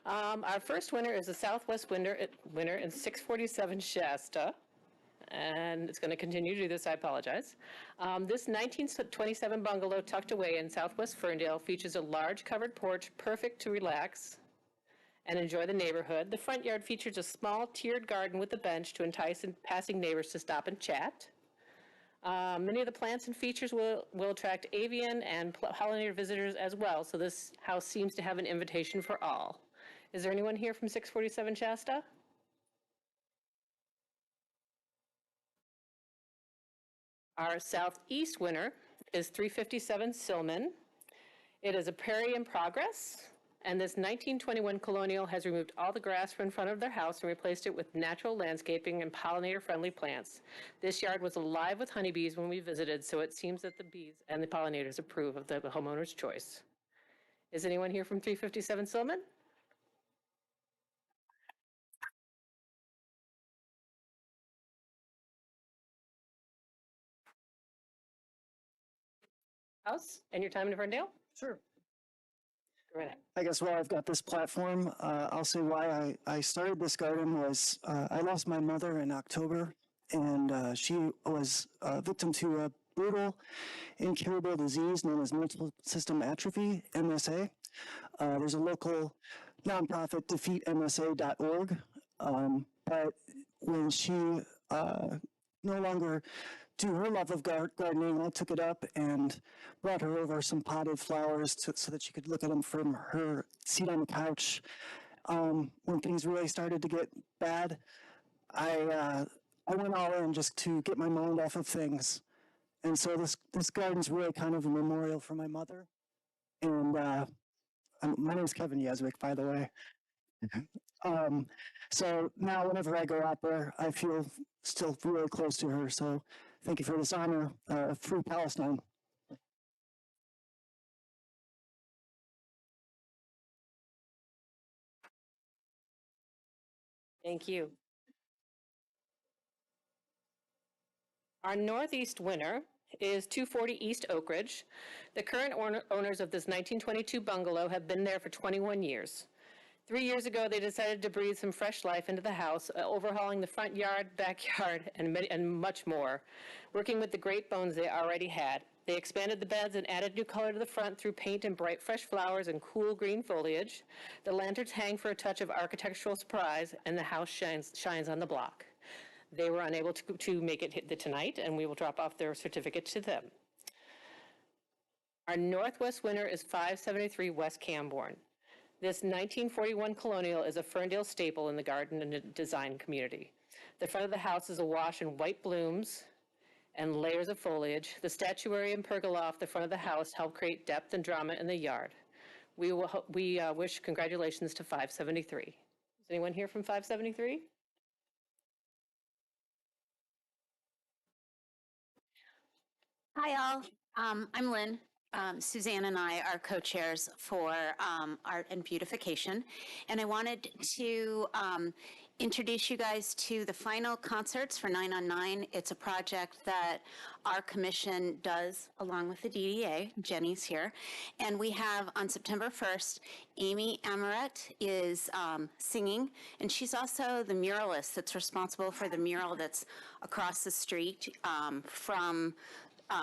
Our first winner is the Southwest winner in 647 Shasta. And it's going to continue to do this, I apologize. This 1927 bungalow tucked away in Southwest Ferndale features a large covered porch perfect to relax and enjoy the neighborhood. The front yard features a small tiered garden with a bench to entice passing neighbors to stop and chat. Many of the plants and features will attract avian and pollinator visitors as well, so this house seems to have an invitation for all. Is there anyone here from 647 Shasta? Our southeast winner is 357 Silman. It is a prairie in progress, and this 1921 colonial has removed all the grass from in front of their house and replaced it with natural landscaping and pollinator-friendly plants. This yard was alive with honeybees when we visited, so it seems that the bees and the pollinators approve of the homeowner's choice. Is anyone here from 357 Silman? House and your time in Ferndale? Sure. Go right ahead. I guess while I've got this platform, I'll say why I started this garden was I lost my mother in October, and she was a victim to a brutal, incurable disease known as multiple system atrophy, MSA. There's a local nonprofit, defeatmsa.org, but when she no longer to her love of gardening, I took it up and brought her over some potted flowers so that she could look at them from her seat on the couch. When things really started to get bad, I went all in just to get my mind off of things. And so this garden's really kind of a memorial for my mother. And my name's Kevin Yeswick, by the way. So now whenever I go out there, I feel still really close to her. So thank you for this honor. Free Palestine. Thank you. Our northeast winner is 240 East Oak Ridge. The current owners of this 1922 bungalow have been there for 21 years. 3 years ago, they decided to breathe some fresh life into the house, overhauling the front yard, backyard, and much more, working with the great bones they already had. They expanded the beds and added new color to the front through paint and bright fresh flowers and cool green foliage. The lanterns hang for a touch of architectural surprise, and the house shines on the block. They were unable to make it hit tonight, and we will drop off their certificate to them. Our northwest winner is 573 West Camborne. This 1941 colonial is a Ferndale staple in the garden and design community. The front of the house is awash in white blooms and layers of foliage. The statuary and pergola off the front of the house help create depth and drama in the yard. We wish congratulations to 573. Is anyone here from 573? Hi, all. I'm Lynn. Suzanne and I are co-chairs for Art and Beautification, and I wanted to introduce you guys to the final concerts for 9 on 9. It's a project that our commission does along with the DDA. Jenny's here. And we have on September 1st, Amy Amaret is singing, and she's also the muralist that's responsible for the mural that's across the street from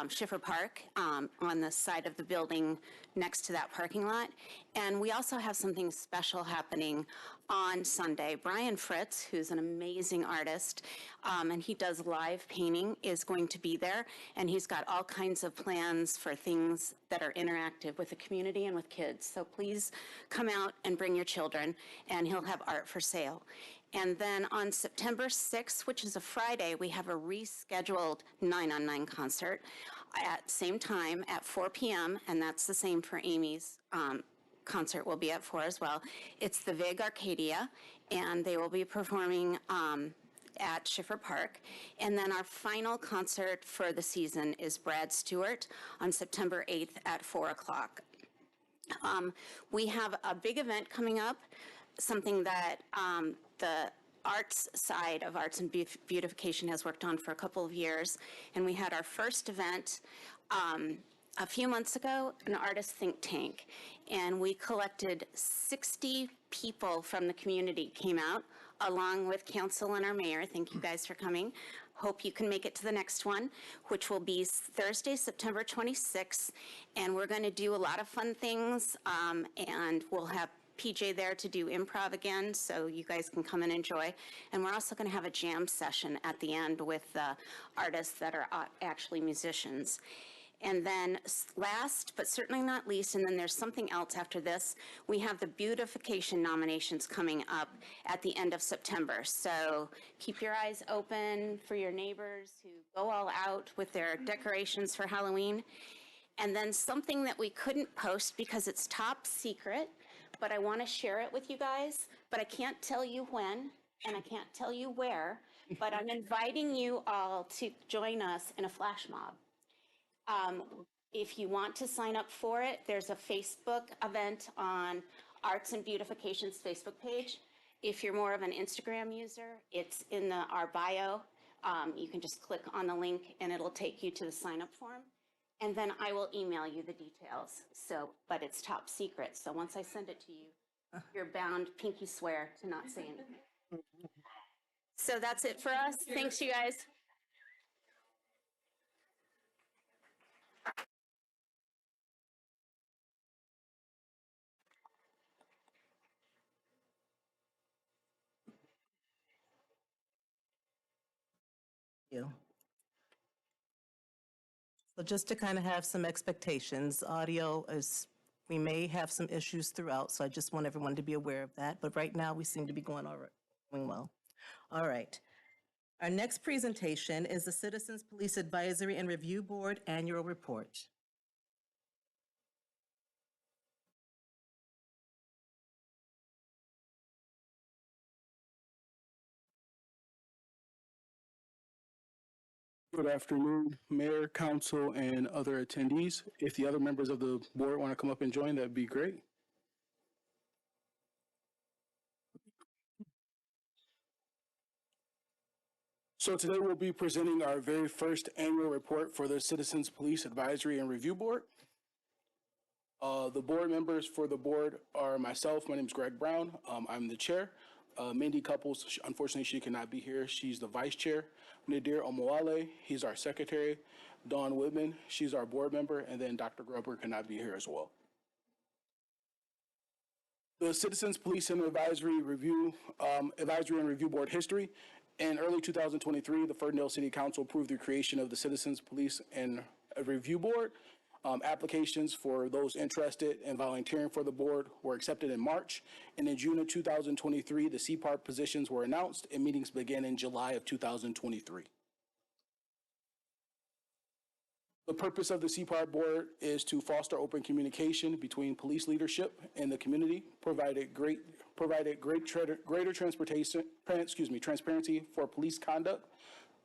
Schiffer Park on the side of the building next to that parking lot. And we also have something special happening on Sunday. Brian Fritz, who's an amazing artist, and he does live painting, is going to be there. And he's got all kinds of plans for things that are interactive with the community and with kids. So please come out and bring your children, and he'll have art for sale. And then on September 6th, which is a Friday, we have a rescheduled 9 on 9 concert at same time at 4 p.m., and that's the same for Amy's concert will be at 4 as well. It's the Vig Arcadia, and they will be performing at Schiffer Park. And then our final concert for the season is Brad Stewart on September 8th at 4 o'clock. We have a big event coming up, something that the arts side of Arts and Beautification has worked on for a couple of years. And we had our first event a few months ago, an artist think tank, and we collected 60 people from the community came out, along with council and our mayor. Thank you guys for coming. Hope you can make it to the next one, which will be Thursday, September 26th, and we're going to do a lot of fun things, and we'll have PJ there to do improv again, so you guys can come and enjoy. And we're also going to have a jam session at the end with artists that are actually musicians. And then last, but certainly not least, and then there's something else after this, we have the beautification nominations coming up at the end of September. So keep your eyes open for your neighbors who go all out with their decorations for Halloween. And then something that we couldn't post because it's top secret, but I want to share it with you guys, but I can't tell you when, and I can't tell you where, but I'm inviting you all to join us in a flash mob. If you want to sign up for it, there's a Facebook event on Arts and Beautification's Facebook page. If you're more of an Instagram user, it's in our bio. You can just click on the link and it'll take you to the sign up form. And then I will email you the details. So, but it's top secret. So once I send it to you, you're bound, pinky swear, to not say anything. So that's it for us. Thanks, you guys. You. So just to kind of have some expectations, audio is, we may have some issues throughout, so I just want everyone to be aware of that. But right now, we seem to be going well. All right. Our next presentation is the Citizens Police Advisory and Review Board Annual Report. Good afternoon, Mayor, Council, and other attendees. If the other members of the board want to come up and join, that'd be great. So today we'll be presenting our very first annual report for the Citizens Police Advisory and Review Board. The board members for the board are myself. My name is Greg Brown. I'm the chair. Mindy Couples, unfortunately, she cannot be here. She's the vice chair. Nadir Omowale, he's our secretary. Dawn Whitman, she's our board member. And then Dr. Gruber cannot be here as well. The Citizens Police and Advisory and Review Board history. In early 2023, the Ferndale City Council approved the creation of the Citizens Police and Review Board. Applications for those interested in volunteering for the board were accepted in March, and in June of 2023, the CPART positions were announced and meetings began in July of 2023. The purpose of the CPART board is to foster open communication between police leadership and the community, provided greater transparency for police conduct,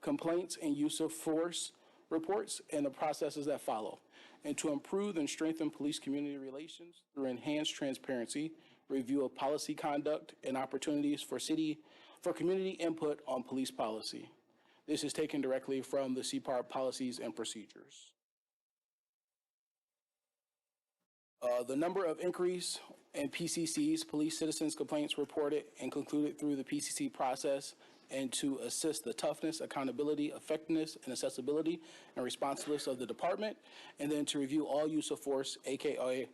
complaints, and use of force reports, and the processes that follow, and to improve and strengthen police-community relations through enhanced transparency, review of policy conduct, and opportunities for community input on police policy. This is taken directly from the CPART policies and procedures. The number of inquiries and PCCs, police citizens complaints reported and concluded through the PCC process, and to assist the toughness, accountability, effectiveness, and accessibility and responsiveness of the department, and then to review all use of force, aka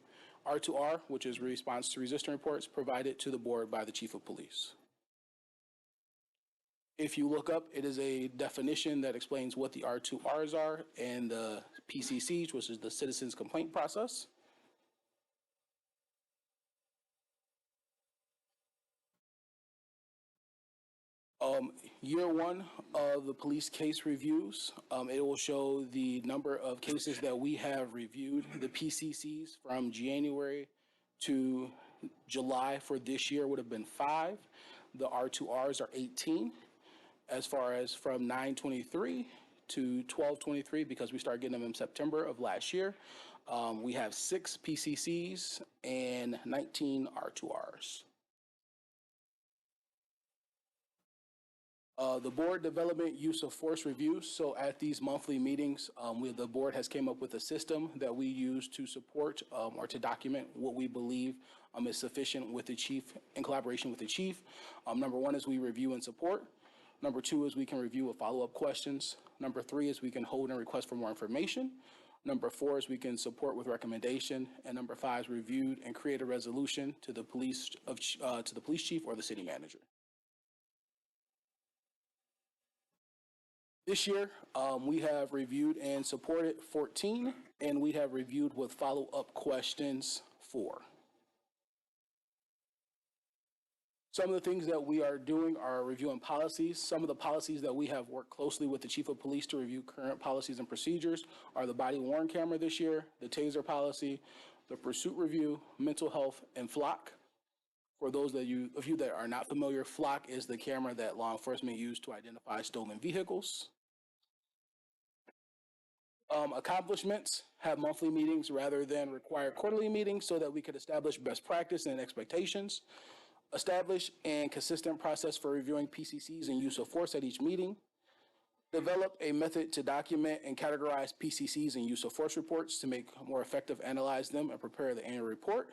R2R, which is response to resistance reports provided to the board by the Chief of Police. If you look up, it is a definition that explains what the R2Rs are and the PCCs, which is the Citizens Complaint Process. Year one of the police case reviews, it will show the number of cases that we have reviewed. The PCCs from January to July for this year would have been 5. The R2Rs are 18. As far as from 9/23 to 12/23, because we started getting them in September of last year, we have 6 PCCs and 19 R2Rs. The board development use of force reviews. So at these monthly meetings, the board has came up with a system that we use to support or to document what we believe is sufficient with the chief, in collaboration with the chief. Number one is we review and support. Number two is we can review with follow-up questions. Number three is we can hold and request for more information. Number four is we can support with recommendation. And number five is reviewed and create a resolution to the police chief or the city manager. This year, we have reviewed and supported 14, and we have reviewed with follow-up questions 4. Some of the things that we are doing are reviewing policies. Some of the policies that we have worked closely with the chief of police to review current policies and procedures are the body worn camera this year, the taser policy, the pursuit review, mental health, and flock. For those of you that are not familiar, flock is the camera that law enforcement use to identify stolen vehicles. Accomplishments, have monthly meetings rather than require quarterly meetings so that we could establish best practice and expectations. Establish and consistent process for reviewing PCCs and use of force at each meeting. Develop a method to document and categorize PCCs and use of force reports to make more effective, analyze them, and prepare the annual report.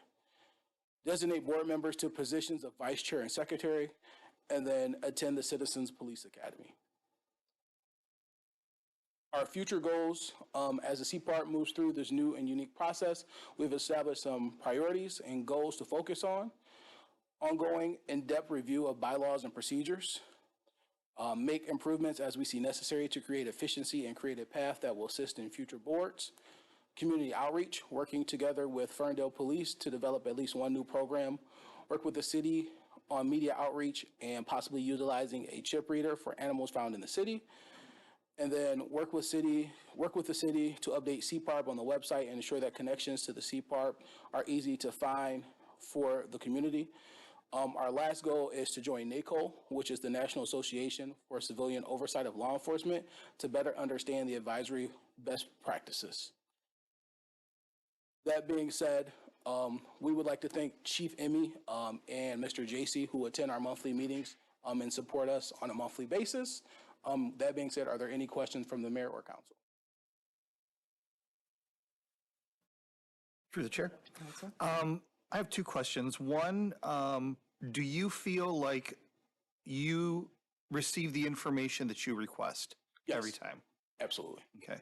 Designate board members to positions of vice chair and secretary, and then attend the Citizens Police Academy. Our future goals, as the CPART moves through this new and unique process, we've established some priorities and goals to focus on. Ongoing in-depth review of bylaws and procedures. Make improvements as we see necessary to create efficiency and create a path that will assist in future boards. Community outreach, working together with Ferndale Police to develop at least one new program. Work with the city on media outreach and possibly utilizing a chip reader for animals found in the city. And then work with the city to update CPARP on the website and ensure that connections to the CPARP are easy to find for the community. Our last goal is to join NACO, which is the National Association for Civilian Oversight of Law Enforcement, to better understand the advisory best practices. That being said, we would like to thank Chief Emmy and Mr. JC, who attend our monthly meetings and support us on a monthly basis. That being said, are there any questions from the mayor or council? Through the chair. I have 2 questions. One, do you feel like you receive the information that you request every time? Absolutely. Okay.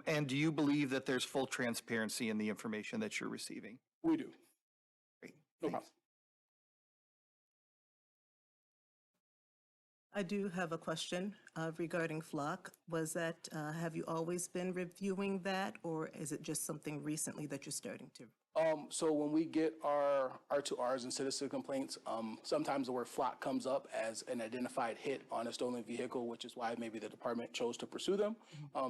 And do you believe that there's full transparency in the information that you're receiving? We do. Great. No Thanks. problem. I do have a question regarding flock. Was that, have you always been reviewing that, or is it just something recently that you're starting to? So when we get our R2Rs and citizen complaints, sometimes the word flock comes up as an identified hit on a stolen vehicle, which is why maybe the department chose to pursue them.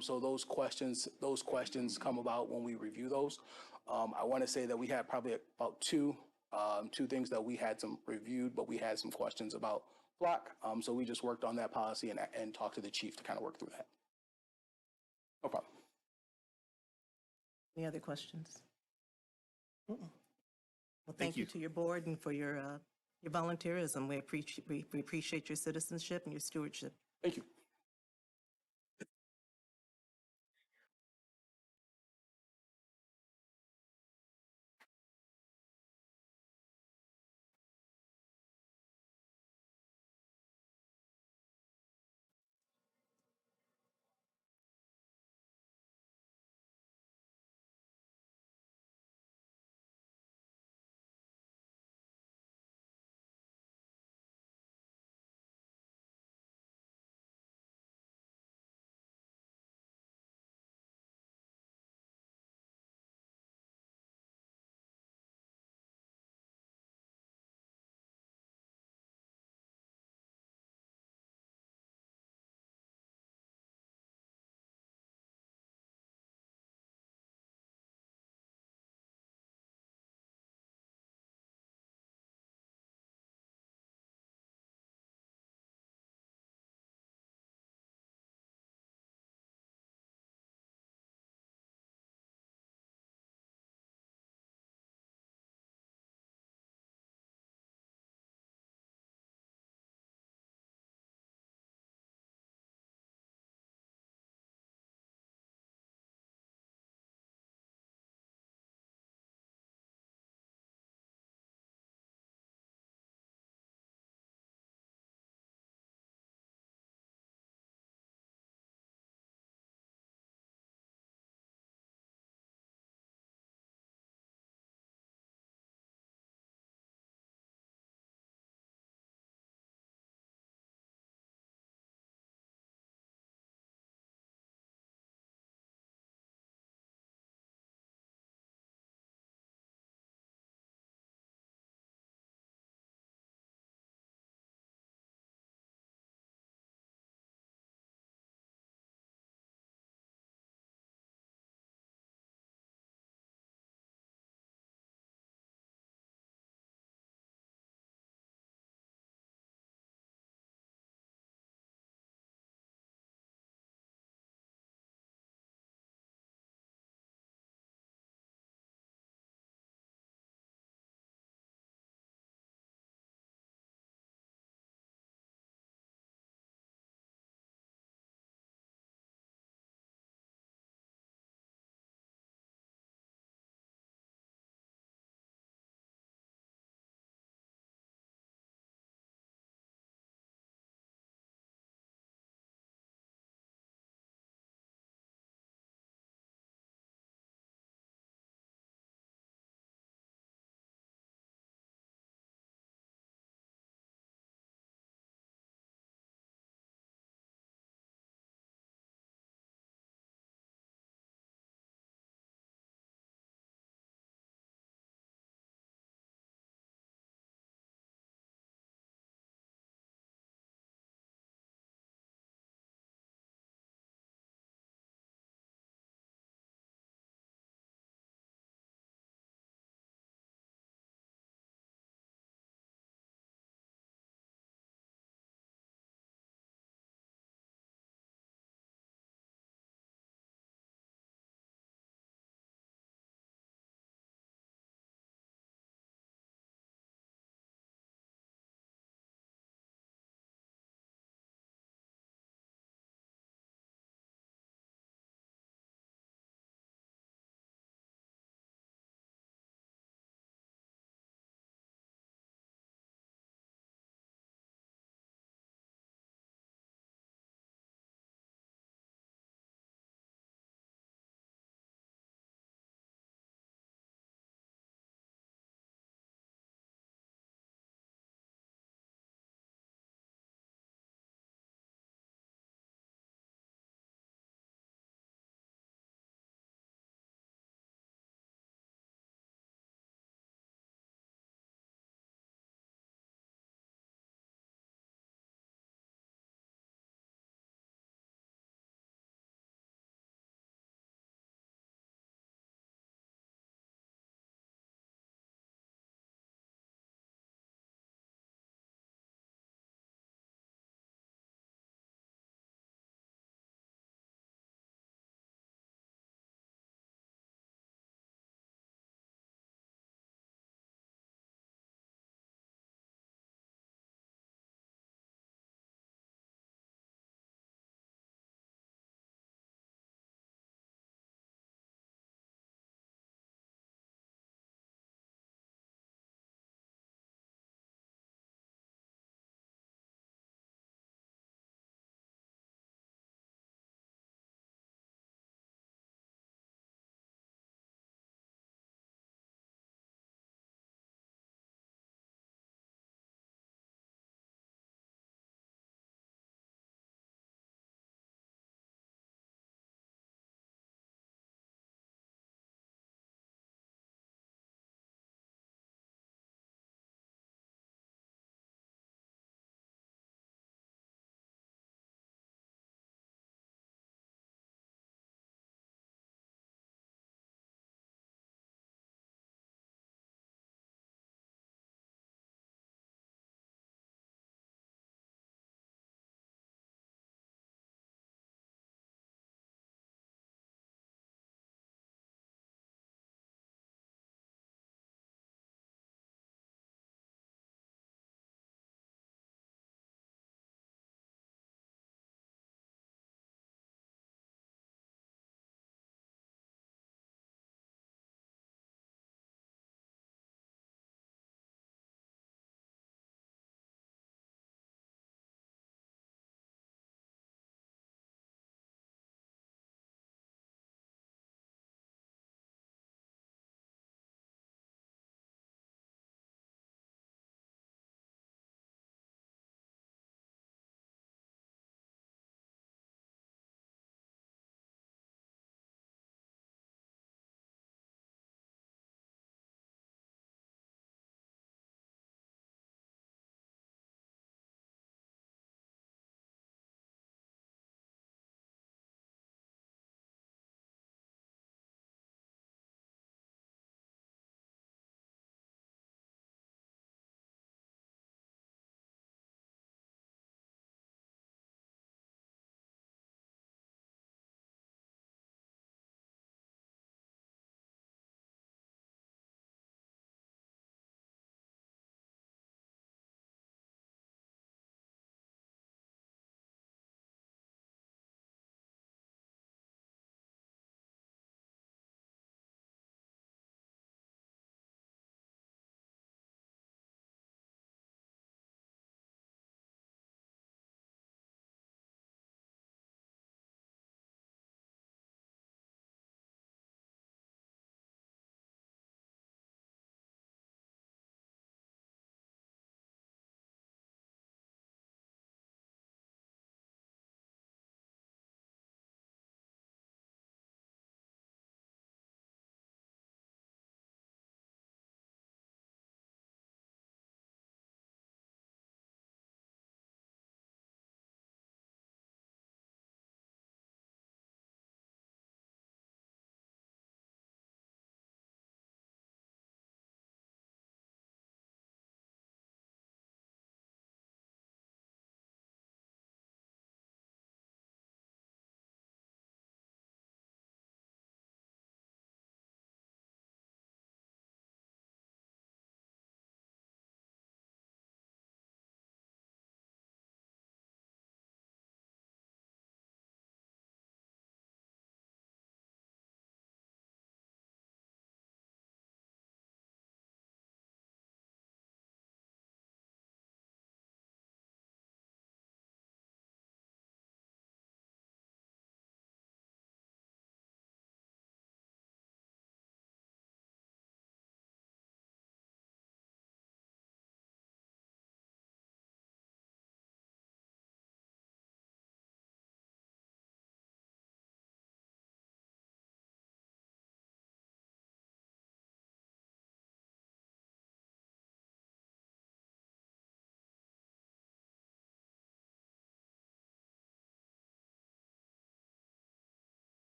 So those questions come about when we review those. I want to say that we had probably about two things that we had some reviewed, but we had some questions about flock. So we just worked on that policy and talked to the chief to kind of work through that. No problem. Any other questions? Well, thank you to your board and for your volunteerism. We appreciate your citizenship and your stewardship. Thank you.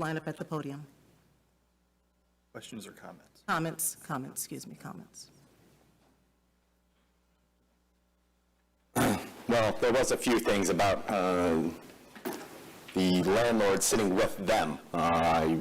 line up at the podium. Questions or comments? Comments, excuse me, comments. Well, there was a few things about the landlord sitting with them. I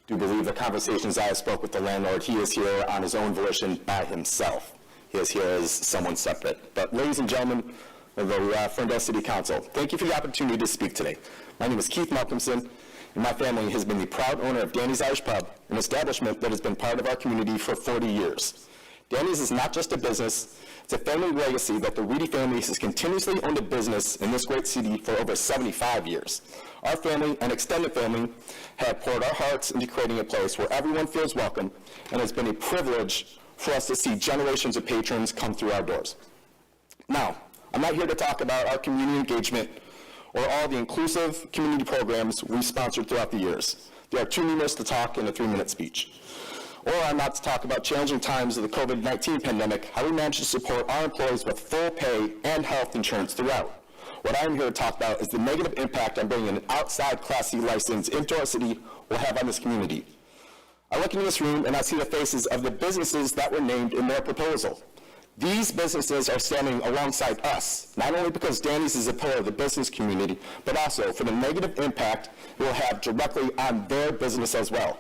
do believe the conversations I spoke with the landlord, he is here on his own volition by himself. He is here as someone separate. But ladies and gentlemen of the Ferndale City Council, thank you for the opportunity to speak today. My name is Keith Malcolmson, and my family has been the proud owner of Danny's Irish Pub, an establishment that has been part of our community for 40 years. Danny's is not just a business, it's a family legacy that the Reedy family has continuously owned a business in this great city for over 75 years. Our family and extended family have poured our hearts into creating a place where everyone feels welcome, and it's been a privilege for us to see generations of patrons come through our doors. Now, I'm not here to talk about our community engagement or all the inclusive community programs we've sponsored throughout the years. There are too numerous to talk in a 3-minute speech. Or I'm not to talk about challenging times of the COVID-19 pandemic, how we managed to support our employees with full pay and health insurance throughout. What I'm here to talk about is the negative impact on bringing an outside Class C license into our city will have on this community. I look into this room and I see the faces of the businesses that were named in their proposal. These businesses are standing alongside us, not only because Danny's is a pillar of the business community, but also for the negative impact it will have directly on their business as well.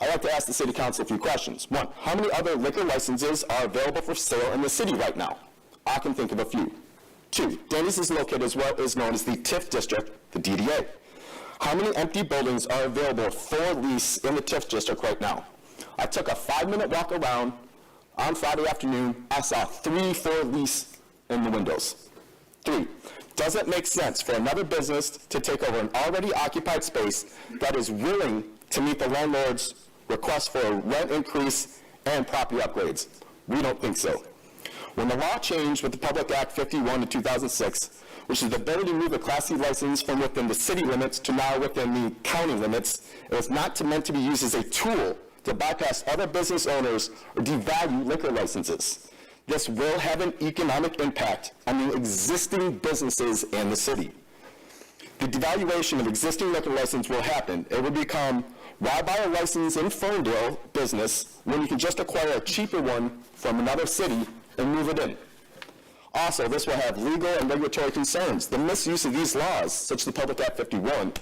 I'd like to ask the City Council a few questions. 1, how many other liquor licenses are available for sale in the city right now? I can think of a few. 2, Danny's is located as what is known as the TIF district, the DDA. How many empty buildings are available for lease in the TIF district right now? I took a 5-minute walk around on Friday afternoon. I saw 3 for lease in the windows. 3, does it make sense for another business to take over an already occupied space that is willing to meet the landlord's request for a rent increase and property upgrades? We don't think so. When the law changed with the Public Act 51 of 2006, which is the ability to move a Class C license from within the city limits to now within the county limits, it was not meant to be used as a tool to bypass other business owners or devalue liquor licenses. This will have an economic impact on the existing businesses in the city. The devaluation of existing liquor license will happen. It will become, why buy a license in Ferndale business when you can just acquire a cheaper one from another city and move it in? Also, this will have legal and regulatory concerns. The misuse of these laws, such as the Public Act 51,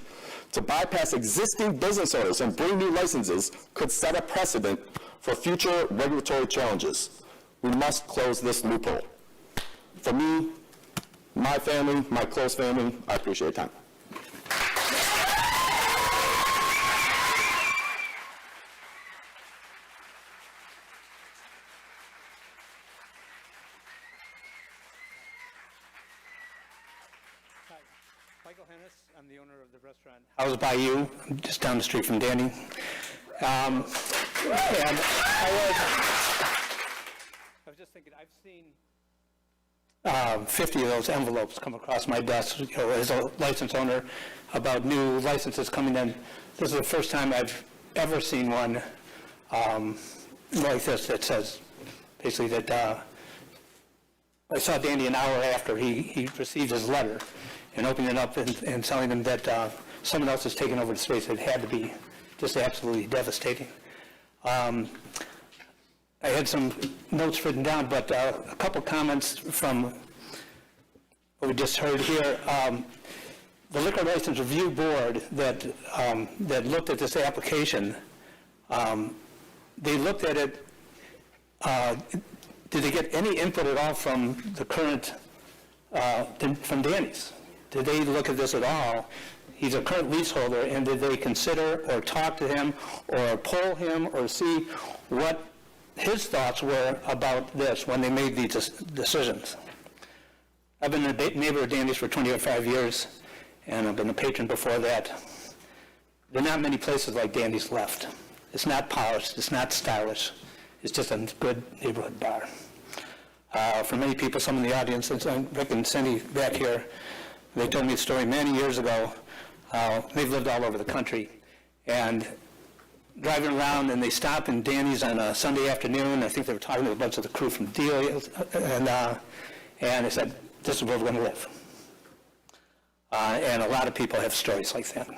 to bypass existing business owners and bring new licenses could set a precedent for future regulatory challenges. We must close this loophole. For me, my family, my close family, I appreciate your time. I'm the owner of the restaurant House by You, just down the street from Danny. And I was just thinking, I've seen 50 of those envelopes come across my desk, as a license owner, about new licenses coming in. This is the first time I've ever seen one like this that says, basically that I saw Danny an hour after he received his letter, and opening it up and telling them that someone else has taken over the space. It had to be just absolutely devastating. I had some notes written down, but a couple comments from what we just heard here. The Liquor License Review Board that looked at this application, they looked at it. Did they get any input at all from the current, from Danny's? Did they look at this at all? He's a current leaseholder, and did they consider or talk to him or poll him or see what his thoughts were about this when they made these decisions? I've been a neighbor of Danny's for 25 years, and I've been a patron before that. There are not many places like Danny's left. It's not polished, it's not stylish, it's just a good neighborhood bar. For many people, some in the audience, and Rick and Cindy back here, they told me a story many years ago. They've lived all over the country, and driving around, and they stopped in Danny's on a Sunday afternoon. I think they were talking to a bunch of the crew from Deal, and they said, "This is where we're going to live." And a lot of people have stories like that.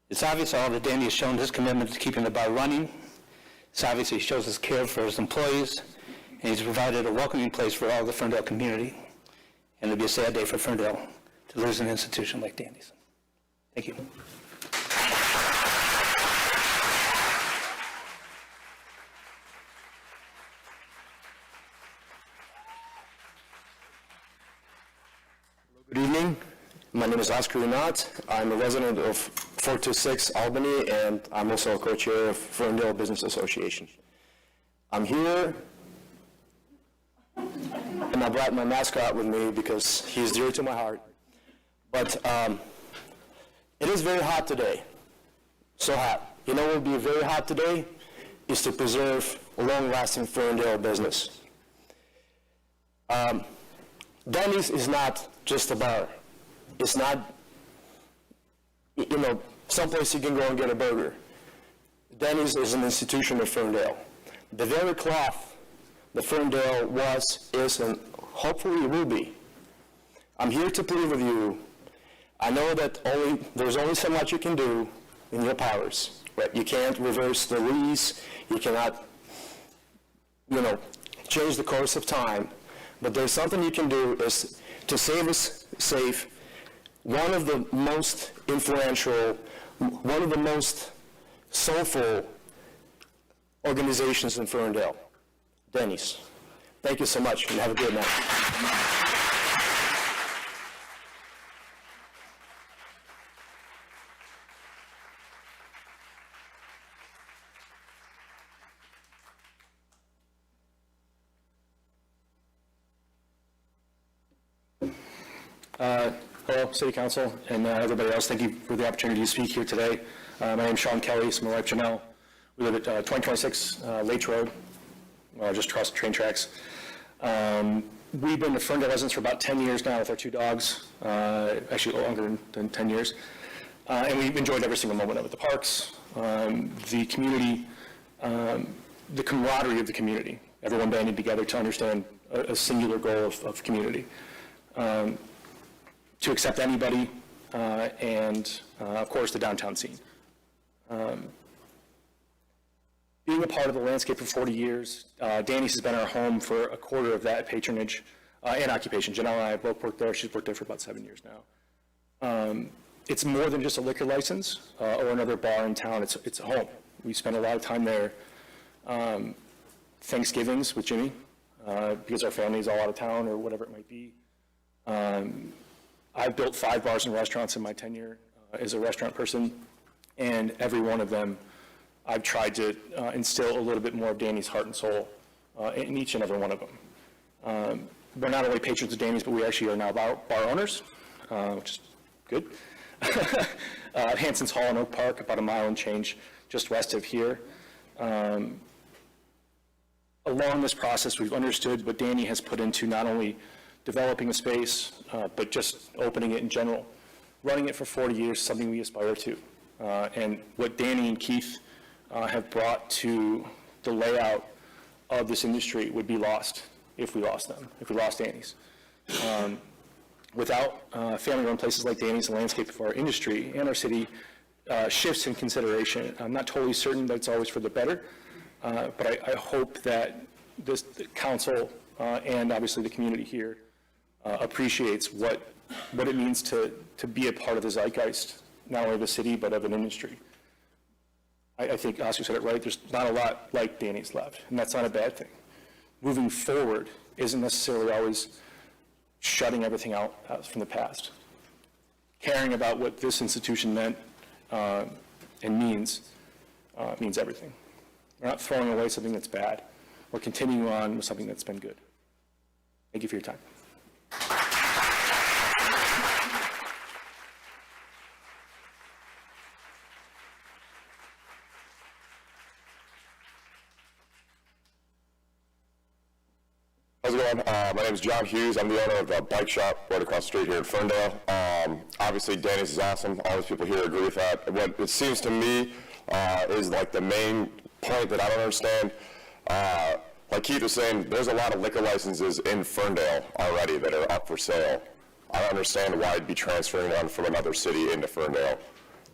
It's obvious all that Danny has shown his commitment to keeping the bar running. It's obvious he shows his care for his employees, and he's provided a welcoming place for all the Ferndale community. And it'll be a sad day for Ferndale to lose an institution like Danny's. Thank you. Good evening. My name is Oscar Renat. I'm a resident of 426 Albany, and I'm also a co-chair of Ferndale Business Association. I'm here, and I brought my mascot with me because he's dear to my heart. But it is very hot today, so hot. You know what would be very hot today is to preserve a long-lasting Ferndale business. Denny's is not just a bar. It's not, someplace you can go and get a burger. Denny's is an institution of Ferndale. The very cloth that Ferndale was, is, and hopefully will be. I'm here to plead with you. I know that there's only so much you can do in your powers. Right? You can't reverse the lease. You cannot, change the course of time. But there's something you can do is to save one of the most influential, one of the most soulful organizations in Ferndale, Denny's. Thank you so much, and have a good night. Hello, City Council, and everybody else. Thank you for the opportunity to speak here today. My name is Sean Kelly. It's my wife, Janelle. We live at 2026 Lates Road, just across the train tracks. We've been the Ferndale residents for about 10 years now with our two dogs, actually longer than 10 years. And we've enjoyed every single moment of it. The parks, the community, the camaraderie of the community. Everyone banding together to understand a singular goal of community. To accept anybody, and of course the downtown scene. Being a part of the landscape for 40 years, Danny's has been our home for a quarter of that patronage and occupation. Janelle and I both worked there. She's worked there for about 7 years now. It's more than just a liquor license or another bar in town. It's a home. We spend a lot of time there. Thanksgivings with Jimmy, because our family is all out of town or whatever it might be. I've built 5 bars and restaurants in my tenure as a restaurant person, and every one of them I've tried to instill a little bit more of Danny's heart and soul in each and every one of them. We're not only patrons of Danny's, but we actually are now bar owners, which is good. Hanson's Hall in Oak Park, about a mile and change just west of here. Along this process, we've understood what Danny has put into not only developing a space, but just opening it in general. Running it for 40 years is something we aspire to. And what Danny and Keith have brought to the layout of this industry would be lost if we lost them, if we lost Danny's. Without family-run places like Danny's, the landscape of our industry and our city shifts in consideration. I'm not totally certain that it's always for the better, but I hope that the council and obviously the community here appreciates what it means to be a part of the zeitgeist, not only of the city, but of an industry. I think Oscar said it right, there's not a lot like Danny's left, and that's not a bad thing. Moving forward isn't necessarily always shutting everything out from the past. Caring about what this institution meant and means everything. We're not throwing away something that's bad. We're continuing on with something that's been good. Thank you for your time. How's it going? My name is John Hughes. I'm the owner of a bike shop right across the street here in Ferndale. Obviously, Danny's is awesome. All these people here agree with that. What it seems to me is like the main point that I don't understand. Like Keith was saying, there's a lot of liquor licenses in Ferndale already that are up for sale. I don't understand why I'd be transferring one from another city into Ferndale.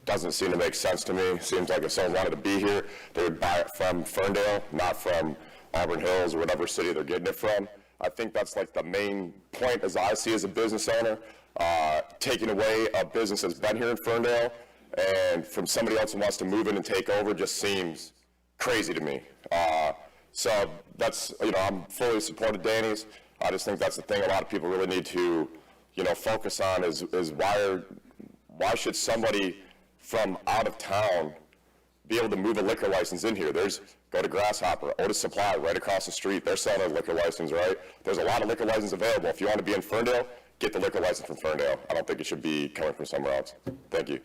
doesn't seem to make sense to me. Seems like if someone wanted to be here, they would buy it from Ferndale, not from Auburn Hills or whatever city they're getting it from. I think that's like the main point as I see as a business owner, taking away a business that's been here in Ferndale and from somebody else who wants to move in and take over just seems crazy to me. So that's, I'm fully supportive of Danny's. I just think that's the thing a lot of people really need to, focus on is why should somebody from out of town be able to move a liquor license in here? Go to Grasshopper, Otis Supply, right across the street. They're selling a liquor license, right? There's a lot of liquor licenses available. If you want to be in Ferndale, get the liquor license from Ferndale. I don't think it should be coming from somewhere else. Thank you.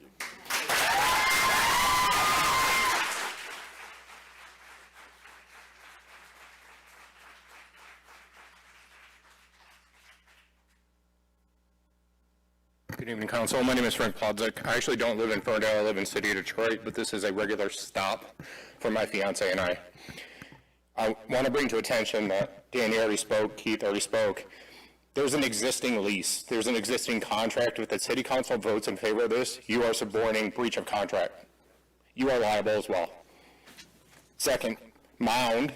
Good evening, Council. My name is Frank Plodzik. I actually don't live in Ferndale. I live in the city of Detroit, but this is a regular stop for my fiance and I. I want to bring to attention that Danny already spoke, Keith already spoke. There's an existing lease. There's an existing contract. If the city council votes in favor of this, you are suborning breach of contract. You are liable as well. Second, Mound,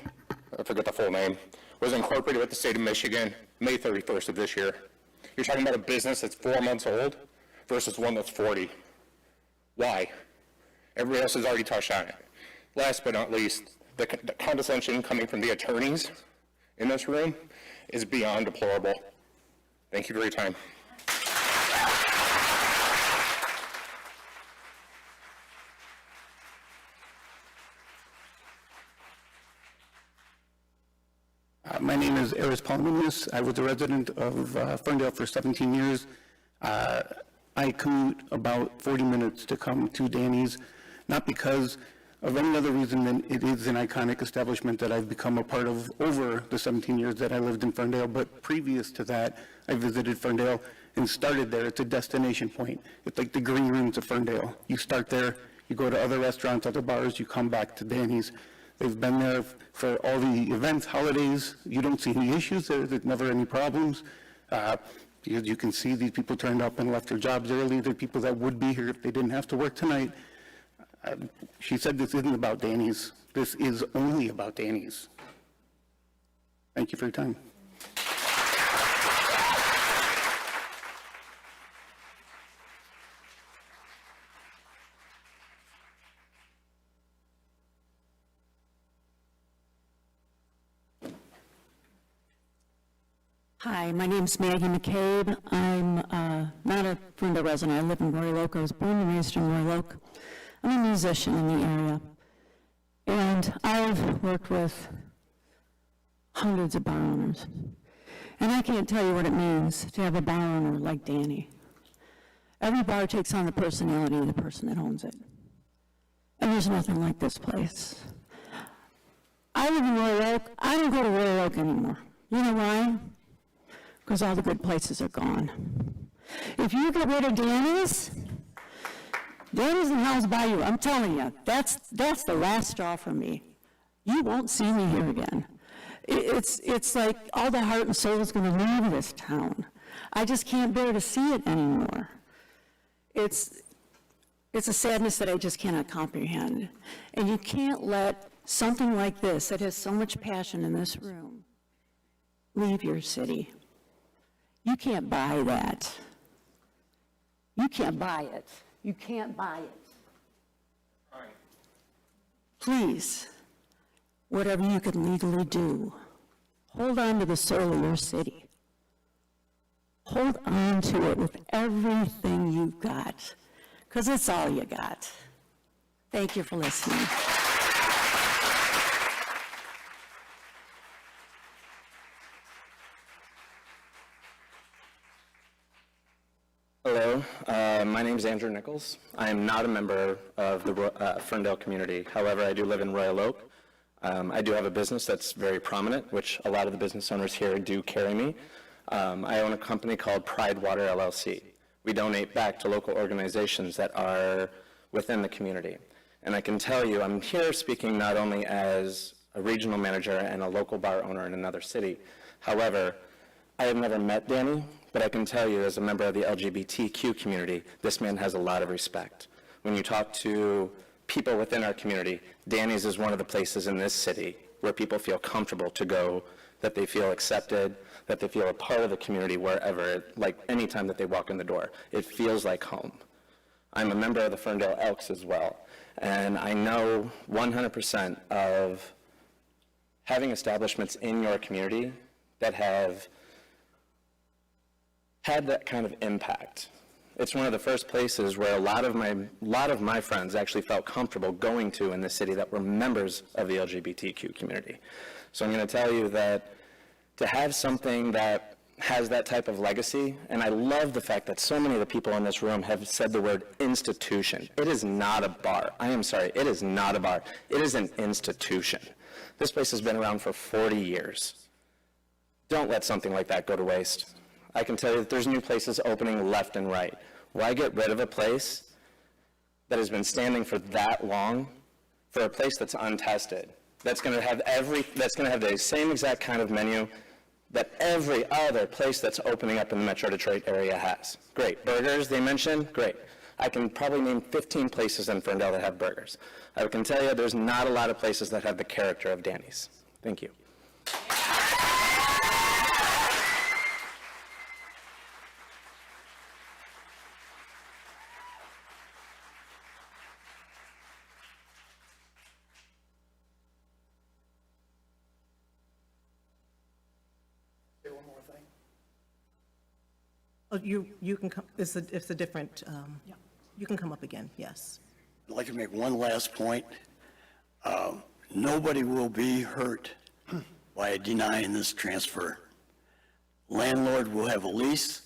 I forget the full name, was incorporated with the state of Michigan May 31st of this year. You're talking about a business that's 4 months old versus one that's 40. Why? Everybody else has already touched on it. Last but not least, the condescension coming from the attorneys in this room is beyond deplorable. Thank you for your time. My name is Eris Palminius. I was a resident of Ferndale for 17 years. I commute about 40 minutes to come to Danny's, not because of any other reason than it is an iconic establishment that I've become a part of over the 17 years that I lived in Ferndale, but previous to that, I visited Ferndale and started there. It's a destination point. It's like the green rooms of Ferndale. You start there, you go to other restaurants, other bars, you come back to Danny's. They've been there for all the events, holidays. You don't see any issues there. There's never any problems. You can see these people turned up and left their jobs early. They're people that would be here if they didn't have to work tonight. She said this isn't about Danny's. This is only about Danny's. Thank you for your time. Hi, my name's Maggie McCabe. I'm not a Ferndale resident. I live in Royal Oak. I was born and raised in Royal Oak. I'm a musician in the area. And I've worked with hundreds of bar owners. And I can't tell you what it means to have a bar owner like Danny. Every bar takes on the personality of the person that owns it. And there's nothing like this place. I live in Royal Oak. I don't go to Royal Oak anymore. You know why? Because all the good places are gone. If you get rid of Danny's and House Bayou, I'm telling you, that's the last straw for me. You won't see me here again. It's like all the heart and soul is going to leave this town. I just can't bear to see it anymore. It's a sadness that I just cannot comprehend. And you can't let something like this, that has so much passion in this room, leave your city. You can't buy that. You can't buy it. You can't buy it. Please, whatever you can legally do, hold on to the soul of your city. Hold on to it with everything you've got, because it's all you got. Thank you for listening. Hello, my name is Andrew Nichols. I am not a member of the Ferndale community. However, I do live in Royal Oak. I do have a business that's very prominent, which a lot of the business owners here do carry me. I own a company called Pride Water LLC. We donate back to local organizations that are within the community. And I can tell you, I'm here speaking not only as a regional manager and a local bar owner in another city. However, I have never met Danny, but I can tell you as a member of the LGBTQ community, this man has a lot of respect. when you talk to people within our community, Danny's is one of the places in this city where people feel comfortable to go, that they feel accepted, that they feel a part of the community wherever, like anytime that they walk in the door. It feels like home. I'm a member of the Ferndale Elks as well, and I know 100% of having establishments in your community that have had that kind of impact. It's one of the first places where a lot of my friends actually felt comfortable going to in the city that were members of the LGBTQ community. So I'm going to tell you that to have something that has that type of legacy, and I love the fact that so many of the people in this room have said the word institution. It is not a bar. I am sorry, it is not a bar. It is an institution. This place has been around for 40 years. Don't let something like that go to waste. I can tell you that there's new places opening left and right. Why get rid of a place that has been standing for that long for a place that's untested, that's going to have the same exact kind of menu that every other place that's opening up in the Metro Detroit area has? Great. Burgers, they mentioned? Great. I can probably name 15 places in Ferndale that have burgers. I can tell you there's not a lot of places that have the character of Danny's. Thank you. Oh, you can come, it's a different, you can come up again, yes. I'd like to make one last point. Nobody will be hurt by denying this transfer. Landlord will have a lease.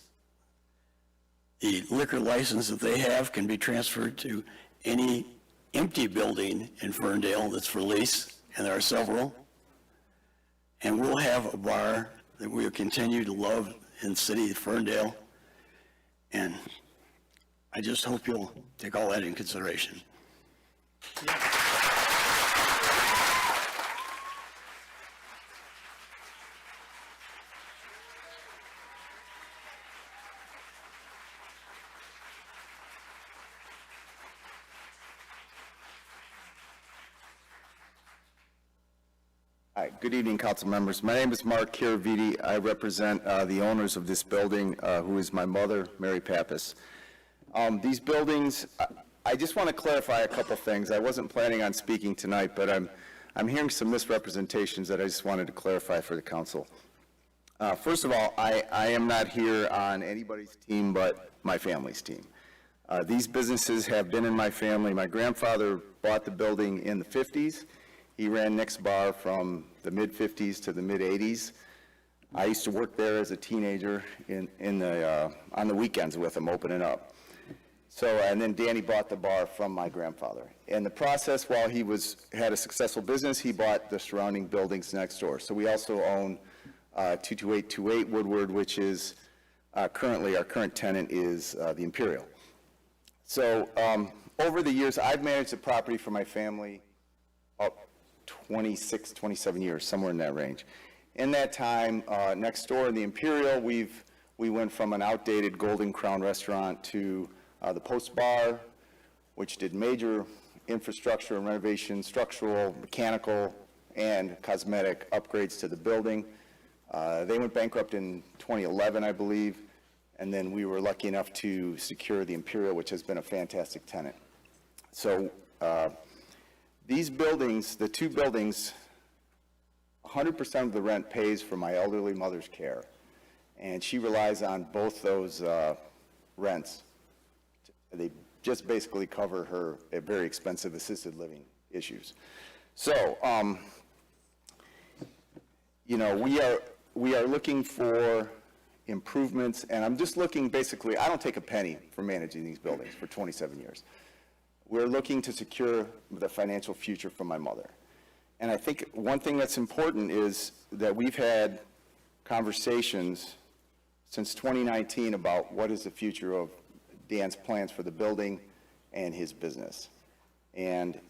The liquor license that they have can be transferred to any empty building in Ferndale that's for lease, and there are several. And we'll have a bar that we'll continue to love in the city of Ferndale. And I just hope you'll take all that in consideration. Hi, good evening, council members. My name is Mark Kiraviti. I represent the owners of this building, who is my mother, Mary Pappas. These buildings, I just want to clarify a couple things. I wasn't planning on speaking tonight, but I'm hearing some misrepresentations that I just wanted to clarify for the council. First of all, I am not here on anybody's team but my family's team. These businesses have been in my family. My grandfather bought the building in the 50s. He ran Nick's Bar from the mid-50s to the mid-80s. I used to work there as a teenager on the weekends with him, opening up. So, and then Danny bought the bar from my grandfather. In the process, while he had a successful business, he bought the surrounding buildings next door. So we also own 22828 Woodward, which is currently, our current tenant is the Imperial. So over the years, I've managed the property for my family 26, 27 years, somewhere in that range. In that time, next door in the Imperial, we went from an outdated Golden Crown restaurant to the Post Bar, which did major infrastructure and renovation, structural, mechanical, and cosmetic upgrades to the building. They went bankrupt in 2011, I believe, and then we were lucky enough to secure the Imperial, which has been a fantastic tenant. So these buildings, the two buildings, 100% of the rent pays for my elderly mother's care, and she relies on both those rents. They just basically cover her very expensive assisted living issues. So, you know, we are looking for improvements, and I'm just looking basically, I don't take a penny for managing these buildings for 27 years. We're looking to secure the financial future for my mother. And I think one thing that's important is that we've had conversations since 2019 about what is the future of Dan's plans for the building and his business. And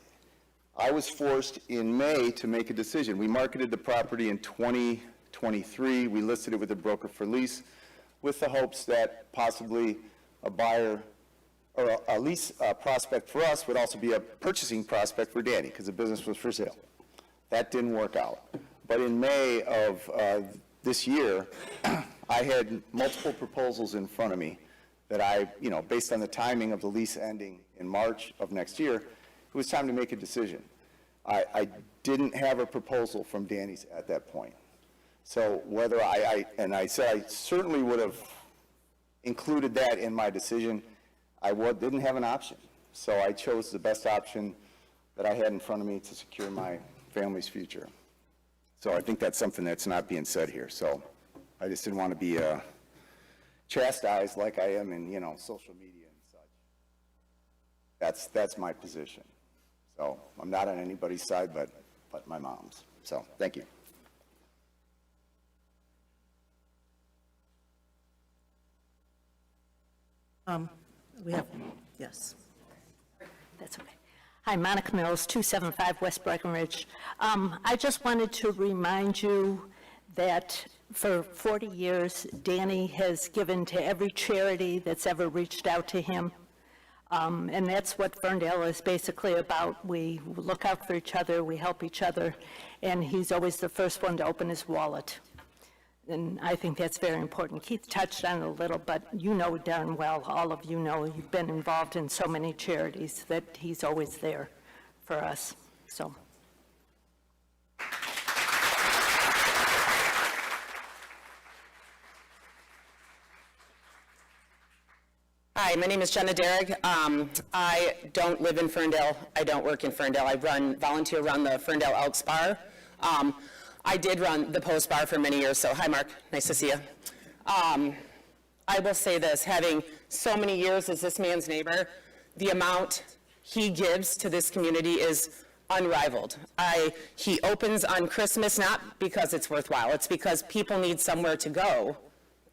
I was forced in May to make a decision. We marketed the property in 2023. We listed it with a broker for lease with the hopes that possibly a buyer or a lease prospect for us would also be a purchasing prospect for Danny, because the business was for sale. That didn't work out. But in May of this year, I had multiple proposals in front of me that I, based on the timing of the lease ending in March of next year, it was time to make a decision. I didn't have a proposal from Danny's at that point. So whether and I said I certainly would have included that in my decision, didn't have an option. So I chose the best option that I had in front of me to secure my family's future. So I think that's something that's not being said here. So I just didn't want to be chastised like I am in, social media and such. That's my position. So I'm not on anybody's side but my mom's. So thank you. We have, yes. That's okay. Hi, Monica Mills, 275 West Breckenridge. I just wanted to remind you that for 40 years, Danny has given to every charity that's ever reached out to him. And that's what Ferndale is basically about. We look out for each other, we help each other, and he's always the first one to open his wallet. And I think that's very important. Keith touched on it a little, but you know darn well, all of you know, you've been involved in so many charities that he's always there for us, so. Hi, my name is Jenna Derrig. I don't live in Ferndale. I don't work in Ferndale. I volunteer run the Ferndale Elks Bar. I did run the Post Bar for many years, so hi Mark, nice to see you. I will say this, having so many years as this man's neighbor, the amount he gives to this community is unrivaled. He opens on Christmas not because it's worthwhile, it's because people need somewhere to go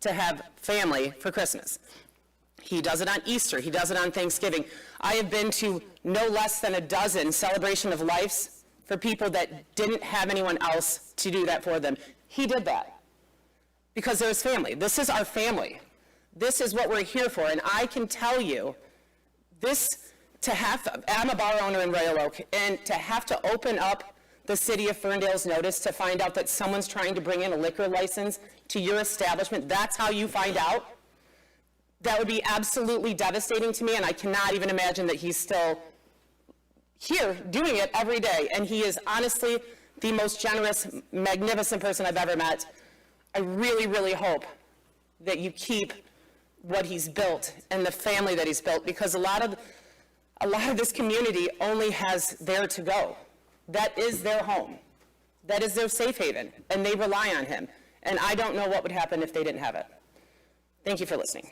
to have family for Christmas. He does it on Easter, he does it on Thanksgiving. I have been to no less than a dozen celebration of lives for people that didn't have anyone else to do that for them. He did that because there's family. This is our family. This is what we're here for, and I can tell you, I'm a bar owner in Royal Oak, and to have to open up the city of Ferndale's notice to find out that someone's trying to bring in a liquor license to your establishment, that's how you find out, that would be absolutely devastating to me, and I cannot even imagine that he's still here doing it every day, and he is honestly the most generous, magnificent person I've ever met. I really, really hope that you keep what he's built and the family that he's built, because a lot of this community only has there to go. That is their home. That is their safe haven, and they rely on him. And I don't know what would happen if they didn't have it. Thank you for listening.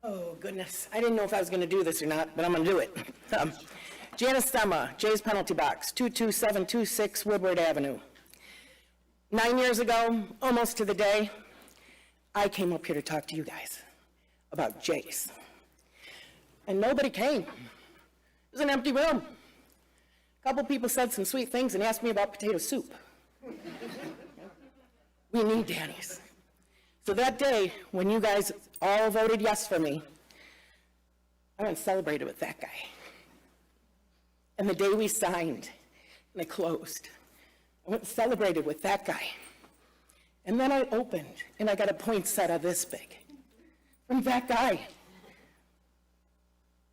Oh, goodness. I didn't know if I was going to do this or not, but I'm going to do it. Janice Thema, Jay's Penalty Box, 22726 Woodward Avenue. 9 years ago, almost to the day, I came up here to talk to you guys about Jay's. And nobody came. It was an empty room. A couple people said some sweet things and asked me about potato soup. We need Danny's. So that day, when you guys all voted yes for me, I went and celebrated with that guy. And the day we signed and it closed, I went and celebrated with that guy. And then I opened and I got a poinsettia this big from that guy.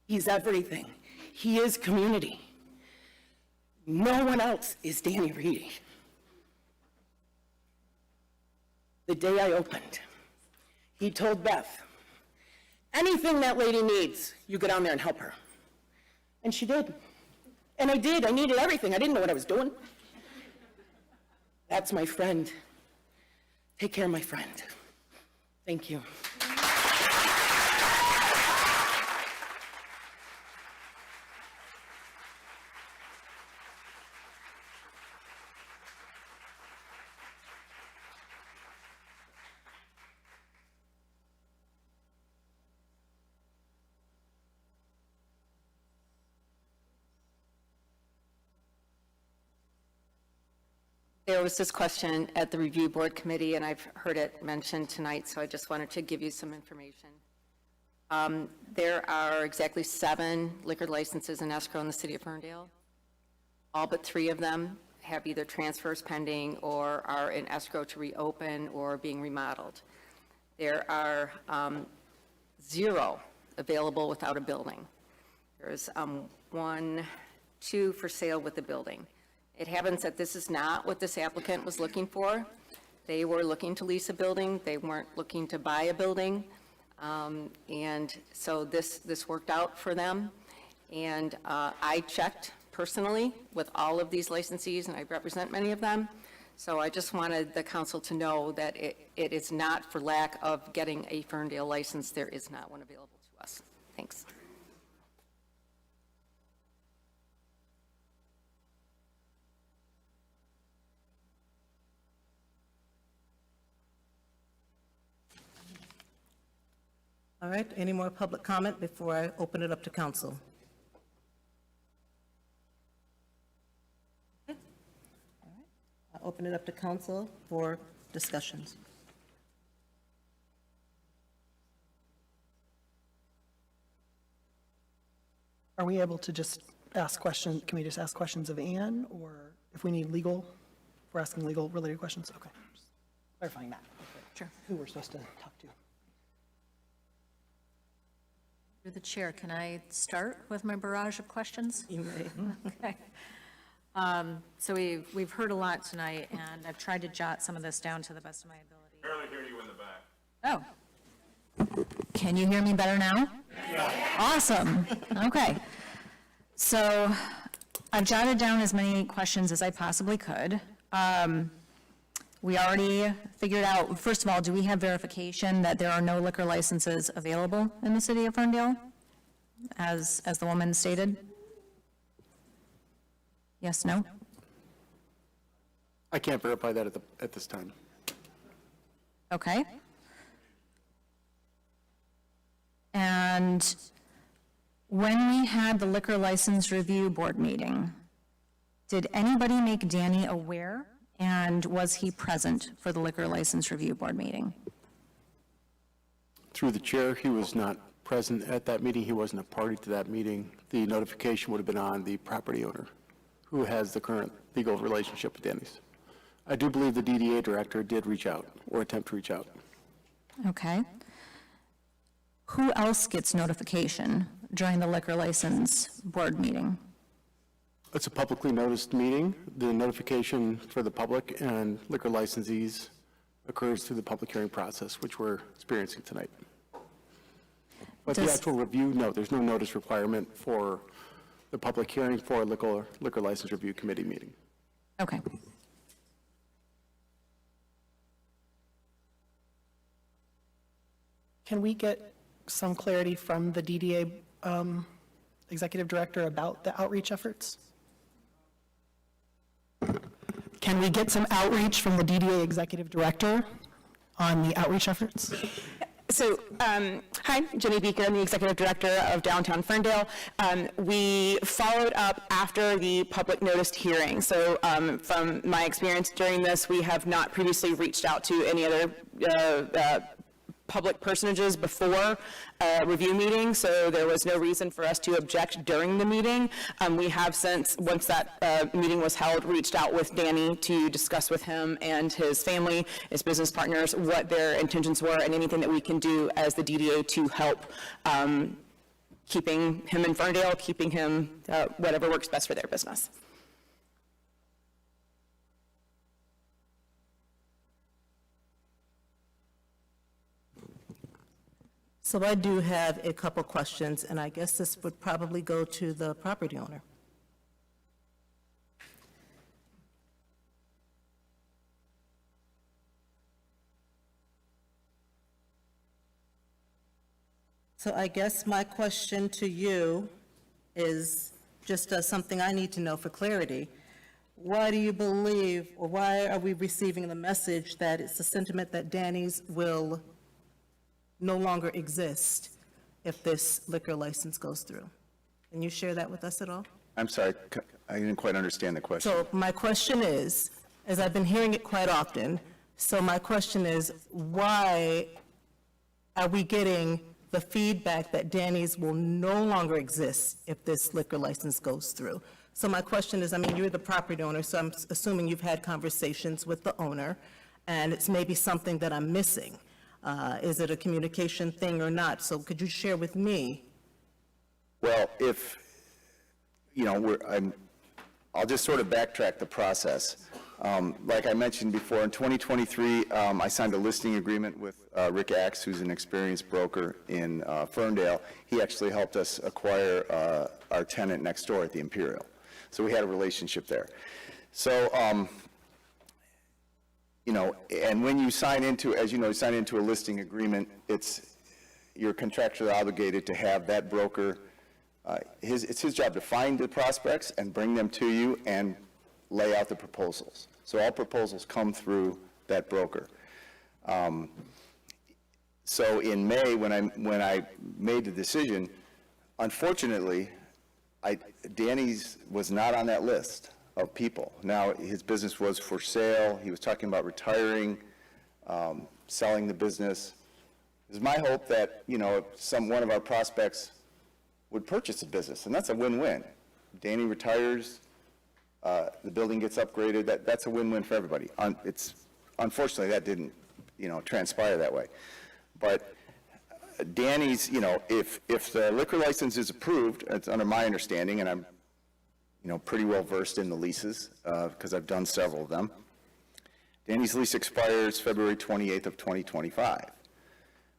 He's everything. He is community. No one else is Danny Reedy. The day I opened, he told Beth, anything that lady needs, you go down there and help her. And she did. And I did. I needed everything. I didn't know what I was doing. That's my friend. Take care of my friend. Thank you. There was this question at the review board committee, and I've heard it mentioned tonight, so I just wanted to give you some information. There are exactly 7 liquor licenses in escrow in the city of Ferndale. All but 3 of them have either transfers pending or are in escrow to reopen or being remodeled. There are 0 available without a building. There's 1, 2 for sale with the building. It happens that this is not what this applicant was looking for. They were looking to lease a building. They weren't looking to buy a building. And so this worked out for them. And I checked personally with all of these licensees, and I represent many of them. So I just wanted the council to know that it is not for lack of getting a Ferndale license. There is not one available to us. Thanks. All right, any more public comment before I open it up to council? Okay. All right. I'll open it up to council for discussions. Are we able to just ask questions? Can we just ask questions of Ann, or if we need legal, if we're asking legal related questions? Okay, just clarifying that. Sure. Who we're supposed to talk to. Through the chair, can I start with my barrage of questions? You may. Okay. So we've heard a lot tonight, and I've tried to jot some of this down to the best of my ability. Barely hear you in the back. Oh. Can you hear me better now? Yeah. Awesome. Okay. So I've jotted down as many questions as I possibly could. We already figured out, first of all, do we have verification that there are no liquor licenses available in the city of Ferndale, as the woman stated? Yes, no? I can't verify that at this time. Okay. And when we had the liquor license review board meeting, did anybody make Danny aware? And was he present for the liquor license review board meeting? Through the chair, he was not present at that meeting. He wasn't a party to that meeting. The notification would have been on the property owner, who has the current legal relationship with Danny's. I do believe the DDA director did reach out or attempt to reach out. Okay. Who else gets notification during the liquor license board meeting? It's a publicly noticed meeting. The notification for the public and liquor licensees occurs through the public hearing process, which we're experiencing tonight. But the actual review, no, there's no notice requirement for the public hearing for a liquor license review committee meeting. Okay. Can we get some clarity from the DDA executive director about the outreach efforts? Can we get some outreach from the DDA executive director on the outreach efforts? So, hi, Jenny Beaker, I'm the Executive Director of Downtown Ferndale. We followed up after the public noticed hearing. So from my experience during this, we have not previously reached out to any other public personages before a review meeting, so there was no reason for us to object during the meeting. We have since, once that meeting was held, reached out with Danny to discuss with him and his family, his business partners, what their intentions were and anything that we can do as the DDA to help keeping him in Ferndale, keeping him whatever works best for their business. So I do have a couple questions, and I guess this would probably go to the property owner. So I guess my question to you is just something I need to know for clarity. Why do you believe, or why are we receiving the message that it's the sentiment that Danny's will no longer exist if this liquor license goes through? Can you share that with us at all? I'm sorry, I didn't quite understand the question. So my question is, as I've been hearing it quite often. So my question is, why are we getting the feedback that Danny's will no longer exist if this liquor license goes through? So my question is, I mean, you're the property owner, so I'm assuming you've had conversations with the owner, and it's maybe something that I'm missing. Is it a communication thing or not? So could you share with me? Well, if, you know, I'll just sort of backtrack the process. Like I mentioned before, in 2023, I signed a listing agreement with Rick Axe, who's an experienced broker in Ferndale. He actually helped us acquire our tenant next door at the Imperial. So we had a relationship there. So, you know, and when you sign into, as you know, you sign into a listing agreement, you're contractually obligated to have that broker, it's his job to find the prospects and bring them to you and lay out the proposals. So all proposals come through that broker. So in May, when I made the decision, unfortunately, Danny's was not on that list of people. Now, his business was for sale. He was talking about retiring, selling the business. It was my hope that, you know, one of our prospects would purchase the business, and that's a win-win. Danny retires, the building gets upgraded. That's a win-win for everybody. Unfortunately, that didn't, you know, transpire that way. But Danny's, you know, if the liquor license is approved, it's under my understanding, and I'm, you know, pretty well versed in the leases because I've done several of them. Danny's lease expires February 28th of 2025,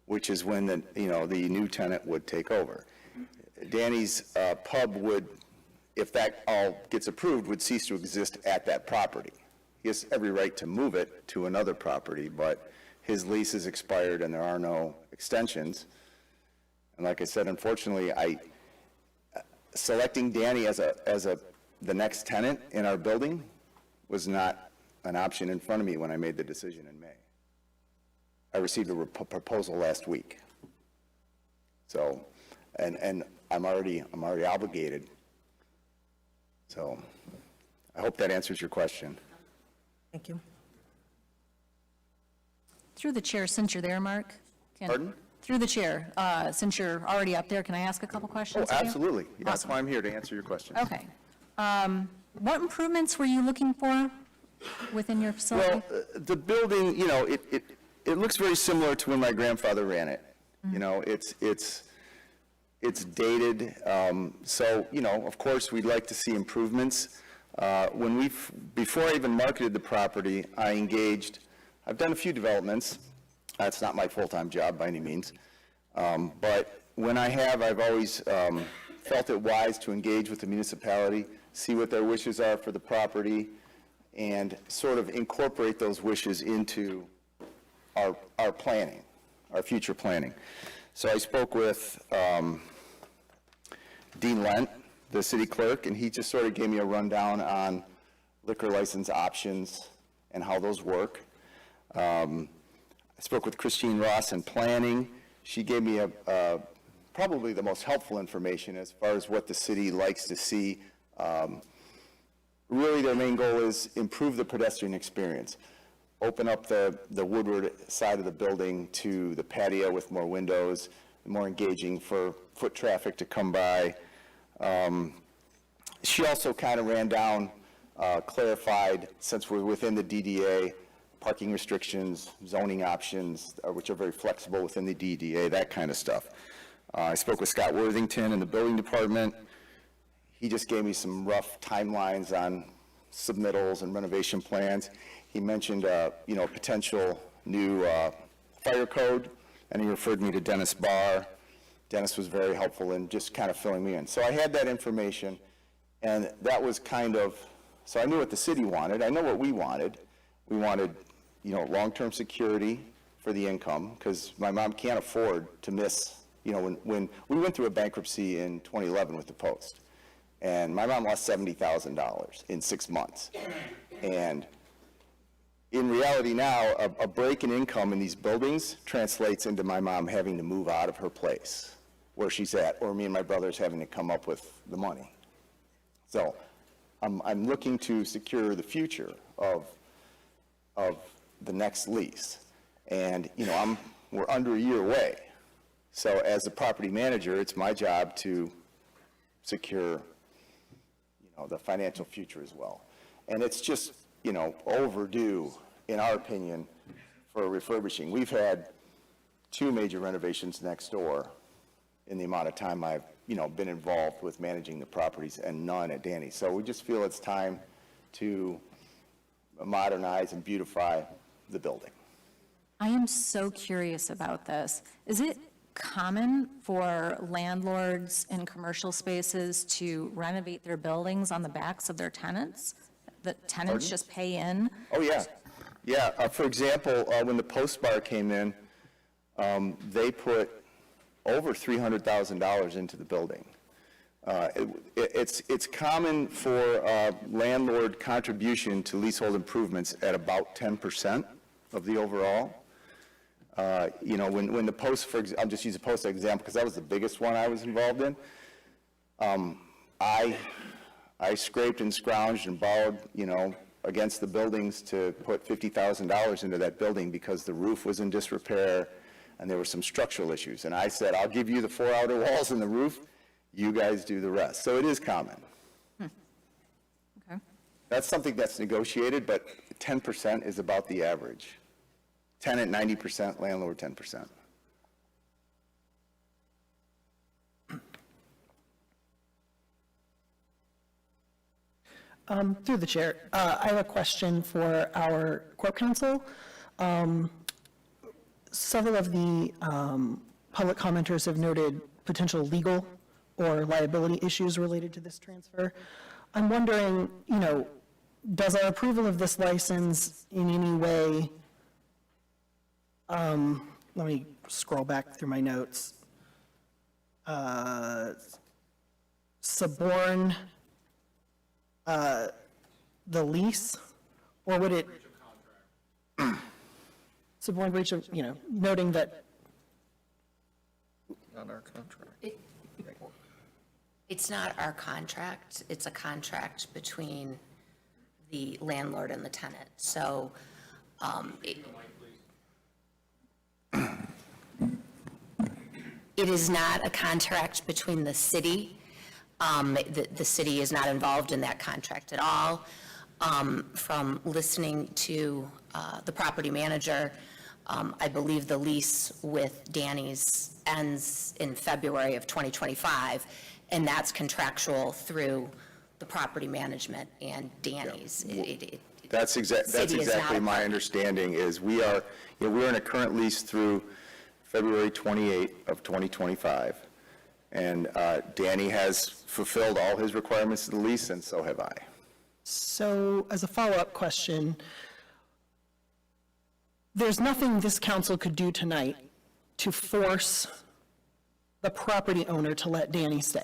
which is when the new tenant would take over. Danny's pub would, if that all gets approved, would cease to exist at that property. He has every right to move it to another property, but his lease is expired and there are no extensions. And like I said, unfortunately, selecting Danny as the next tenant in our building was not an option in front of me when I made the decision in May. I received a proposal last week. So, and I'm already obligated. So, I hope that answers your question. Thank you. Through the chair, since you're there, Mark. Pardon? Through the chair, since you're already up there, can I ask a couple questions? Oh, of you? absolutely. Yeah, that's why I'm here, to answer your questions. Okay. What improvements were you looking for within your facility? Well, the building, you know, it looks very similar to when my grandfather ran it. Mm-hmm. You know, it's dated. So, you know, of course, we'd like to see improvements. Before I even marketed the property, I've done a few developments. That's not my full-time job by any means. But when I've always felt it wise to engage with the municipality, see what their wishes are for the property, and sort of incorporate those wishes into our planning, our future planning. So I spoke with Dean Lent, the city clerk, and he just sort of gave me a rundown on liquor license options and how those work. I spoke with Christine Ross in planning. She gave me probably the most helpful information as far as what the city likes to see. Really, their main goal is improve the pedestrian experience. Open up the woodward side of the building to the patio with more windows, more engaging for foot traffic to come by. She also kind of ran down, clarified, since we're within the DDA, parking restrictions, zoning options, which are very flexible within the DDA, that kind of stuff. I spoke with Scott Worthington in the building department. He just gave me some rough timelines on submittals and renovation plans. He mentioned, potential new fire code, and he referred me to Dennis Barr. Dennis was very helpful in just kind of filling me in. So I had that information, and that was so I knew what the city wanted. I know what we wanted. We wanted, long-term security for the income, because my mom can't afford to miss, when we went through a bankruptcy in 2011 with the Post, and my mom lost $70,000 in 6 months. And in reality now, a break in income in these buildings translates into my mom having to move out of her place where she's at, or me and my brothers having to come up with the money. So I'm looking to secure the future of of the next lease. And, you know, we're under a year away. So as a property manager, it's my job to secure, you know, the financial future as well. And it's just, you know, overdue, in our opinion, for refurbishing. We've had 2 major renovations next door in the amount of time I've, you know, been involved with managing the properties, and none at Danny's. So we just feel it's time to modernize and beautify the building. I am so curious about this. Is it common for landlords in commercial spaces to renovate their buildings on the backs of their tenants? The tenants Pardon? just pay in? Oh, yeah. Yeah, for example, when the Post Bar came in, they put over $300,000 into the building. It's common for landlord contribution to leasehold improvements at about 10% of the overall. You know, when the Post, I'll just use the Post example because that was the biggest one I was involved in. I scraped and scrounged and borrowed, you know, against the buildings to put $50,000 into that building because the roof was in disrepair and there were some structural issues. And I said, I'll give you the 4 outer walls and the roof, you guys do the rest. So it is common. Okay. That's something that's negotiated, but 10% is about the average. Tenant 90%, landlord 10%. Through the chair, I have a question for our corp counsel. Several of the public commenters have noted potential legal or liability issues related to this transfer. I'm wondering, you know, does our approval of this license in any way, let me scroll back through my notes, suborn the lease, or would it suborn breach of, you know, noting that On our contract. It's not our contract, it's a contract between the landlord and the tenant. So it is not a contract between the city. The city is not involved in that contract at all. From listening to the property manager, I believe the lease with Danny's ends in February of 2025, and that's contractual through the property management and Danny's. That's exactly my understanding is we are, you know, we're in a current lease through February 28 of 2025. And Danny has fulfilled all his requirements of the lease, and so have I. So as a follow-up question, there's nothing this council could do tonight to force the property owner to let Danny stay.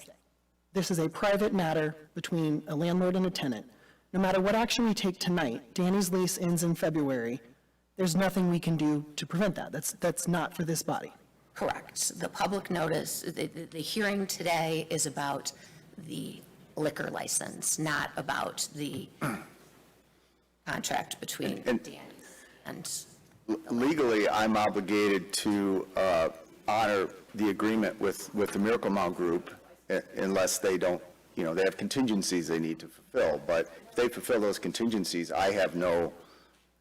This is a private matter between a landlord and a tenant. No matter what action we take tonight, Danny's lease ends in February. There's nothing we can do to prevent that. That's not for this body. Correct. The public notice, the hearing today is about the liquor license, not about the contract between Danny and... Legally, I'm obligated to honor the agreement with the Miracle Mound Group unless they don't, you know, they have contingencies they need to fulfill. But if they fulfill those contingencies, I have no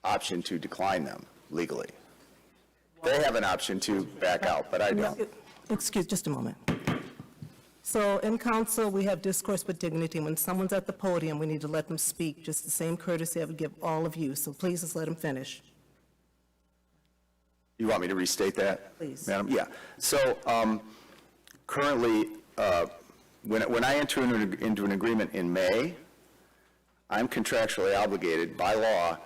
option to decline them legally. They have an option to back out, but I don't. Excuse, just a moment. So in council, we have discourse with dignity. When someone's at the podium, we need to let them speak, just the same courtesy I would give all of you. So please just let them finish. You want me to restate that? Please. Madam? Yeah. So currently, when I enter into an agreement in May, I'm contractually obligated by law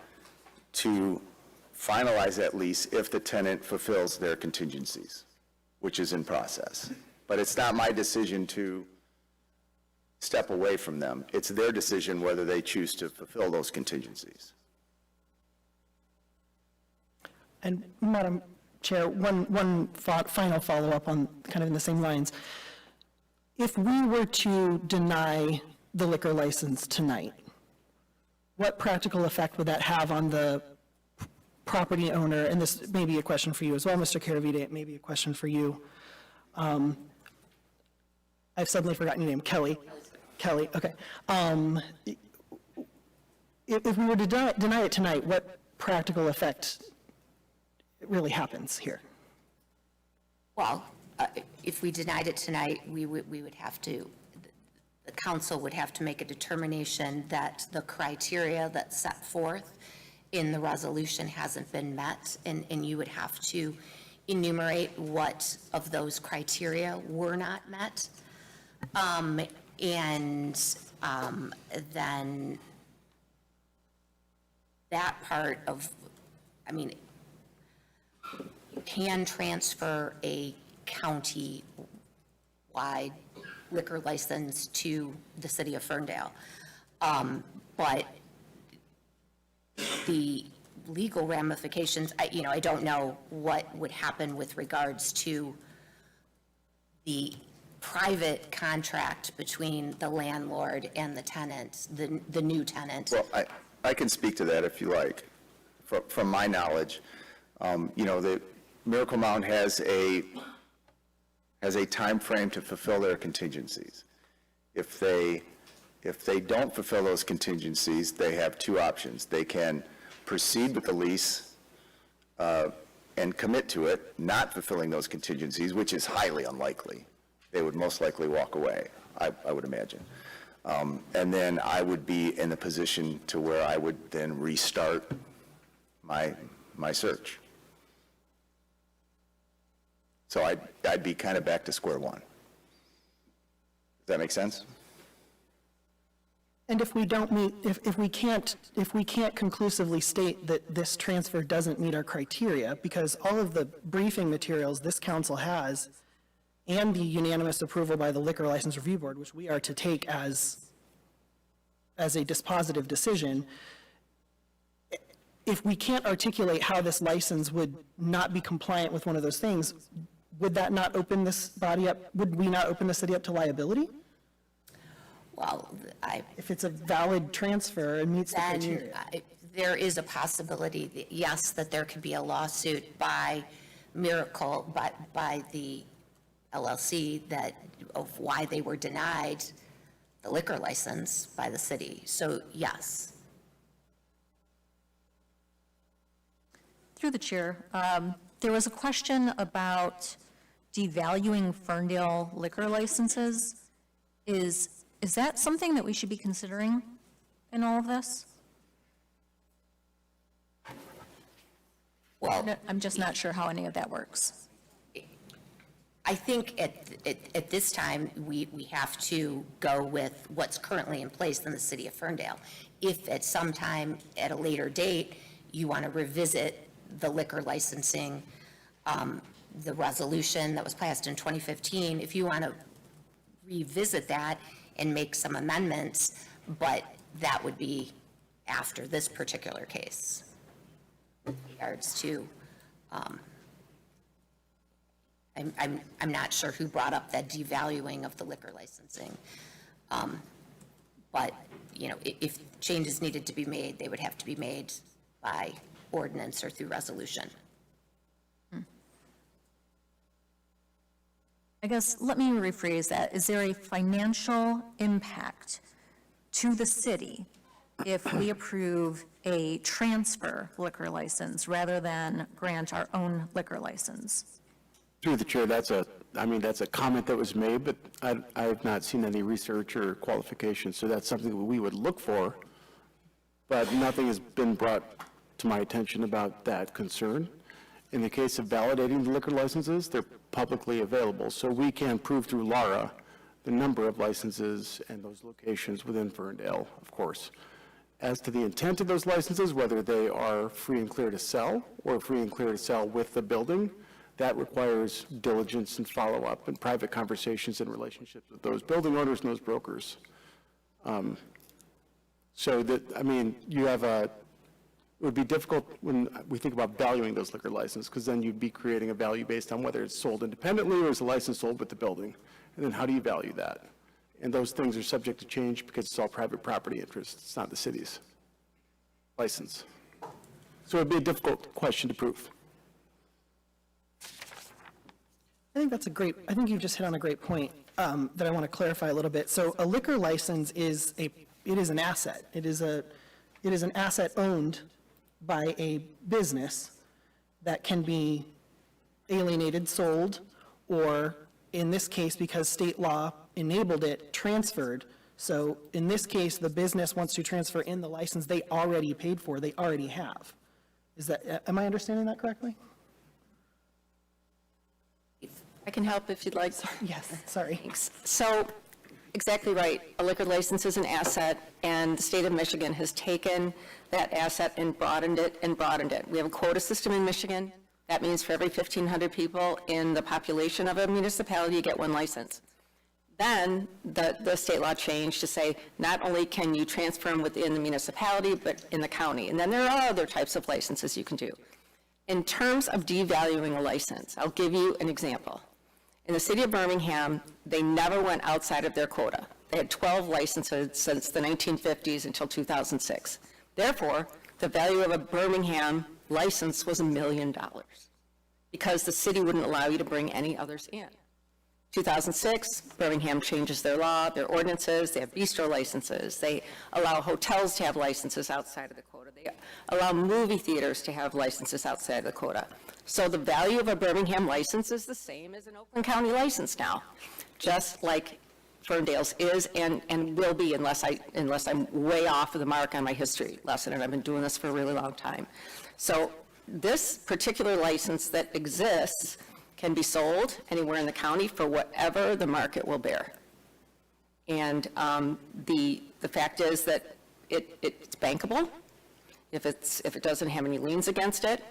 to finalize that lease if the tenant fulfills their contingencies, which is in process. But it's not my decision to step away from them. It's their decision whether they choose to fulfill those contingencies. And Madam Chair, one final follow-up on kind of in the same lines. If we were to deny the liquor license tonight, what practical effect would that have on the property owner, and this may be a question for you as well, Mr. Caravita, it may be a question for you. I've suddenly forgotten your name, Kelly. Kelly, okay. If we were to deny it tonight, what practical effect really happens here? Well, if we denied it tonight, we would have to, the council would have to make a determination that the criteria that's set forth in the resolution hasn't been met, and you would have to enumerate what of those criteria were not met. Then that part of, I mean, you can transfer a county-wide liquor license to the city of Ferndale. But the legal ramifications, I don't know what would happen with regards to the private contract between the landlord and the tenant, the new tenant. Well, I can speak to that if you like. From my knowledge, the Miracle Mound has a time frame to fulfill their contingencies. If they don't fulfill those contingencies, they have two options. They can proceed with the lease and commit to it, not fulfilling those contingencies, which is highly unlikely. They would most likely walk away, I would imagine. And then I would be in the position to where I would then restart my search. So I'd be kind of back to square one. Does that make sense? And if we don't meet, if we can't conclusively state that this transfer doesn't meet our criteria, because all of the briefing materials this council has and the unanimous approval by the Liquor License Review Board, which we are to take as a dispositive decision, if we can't articulate how this license would not be compliant with one of those things, would that not open this body up, would we not open the city up to liability? Well, if it's a valid transfer and meets the then criteria. there is a possibility, that, yes, that there could be a lawsuit by Miracle, by the LLC, that of why they were denied the liquor license by the city. So, yes. Through the chair, there was a question about devaluing Ferndale liquor licenses. Is that something that we should be considering in all of this? Well, I'm just not sure how any of that works. I think at this time, we have to go with what's currently in place in the city of Ferndale. If at some time at a later date, you want to revisit the liquor licensing, the resolution that was passed in 2015, if you want to revisit that and make some amendments, but that would be after this particular case. In regards to, I'm not sure who brought up that devaluing of the liquor licensing. But, if changes needed to be made, they would have to be made by ordinance or through resolution. I guess, let me rephrase that. Is there a financial impact to the city if we approve a transfer liquor license rather than grant our own liquor license? Through the chair, that's a comment that was made, but I have not seen any research or qualifications, so that's something that we would look for, but nothing has been brought to my attention about that concern. In the case of validating the liquor licenses, they're publicly available, so we can prove through Lara the number of licenses and those locations within Ferndale, of course. As to the intent of those licenses, whether they are free and clear to sell or free and clear to sell with the building, that requires diligence and follow-up and private conversations and relationships with those building owners and those brokers. So that, it would be difficult when we think about valuing those liquor licenses, because then you'd be creating a value based on whether it's sold independently or is the license sold with the building. And then how do you value that? And those things are subject to change because it's all private property interests. It's not the city's license. So it'd be a difficult question to prove. I think I think you've just hit on a great point that I want to clarify a little bit. So a liquor license is an asset. It is an asset owned by a business that can be alienated, sold, or in this case, because state law enabled it, transferred. So in this case, the business wants to transfer in the license they already paid for, they already have. Am I understanding that correctly? I can help if you'd like. Yes, sorry. Thanks. So, exactly right. A liquor license is an asset, and the state of Michigan has taken that asset and broadened it and broadened it. We have a quota system in Michigan. That means for every 1,500 people in the population of a municipality, you get one license. Then the state law changed to say not only can you transfer them within the municipality, but in the county. And then there are other types of licenses you can do. In terms of devaluing a license, I'll give you an example. In the city of Birmingham, they never went outside of their quota. They had 12 licenses since the 1950s until 2006. Therefore, the value of a Birmingham license was $1 million because the city wouldn't allow you to bring any others in. 2006, Birmingham changes their law, their ordinances, they have bistro licenses, they allow hotels to have licenses outside of the quota, they allow movie theaters to have licenses outside of the quota. So the value of a Birmingham license is the same as an Oakland County license now, just like Ferndale's is and will be unless I'm way off of the mark on my history lesson, and I've been doing this for a really long time. So this particular license that exists can be sold anywhere in the county for whatever the market will bear. And the fact is that it's bankable. If it doesn't have any liens against it,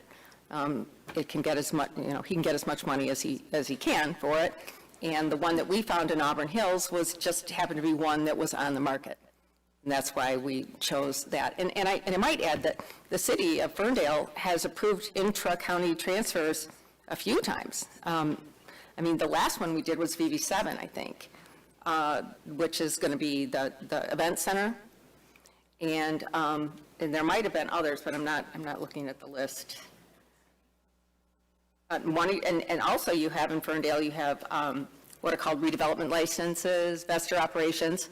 it can get as much, he can get as much money as he can for it. And the one that we found in Auburn Hills was just happened to be one that was on the market. And that's why we chose that. And I might add that the city of Ferndale has approved intra-county transfers a few times. I mean, the last one we did was VV7, I think, which is going to be the event center. And there might have been others, but I'm not looking at the list. And also you have in Ferndale, you have what are called redevelopment licenses. Vester Operations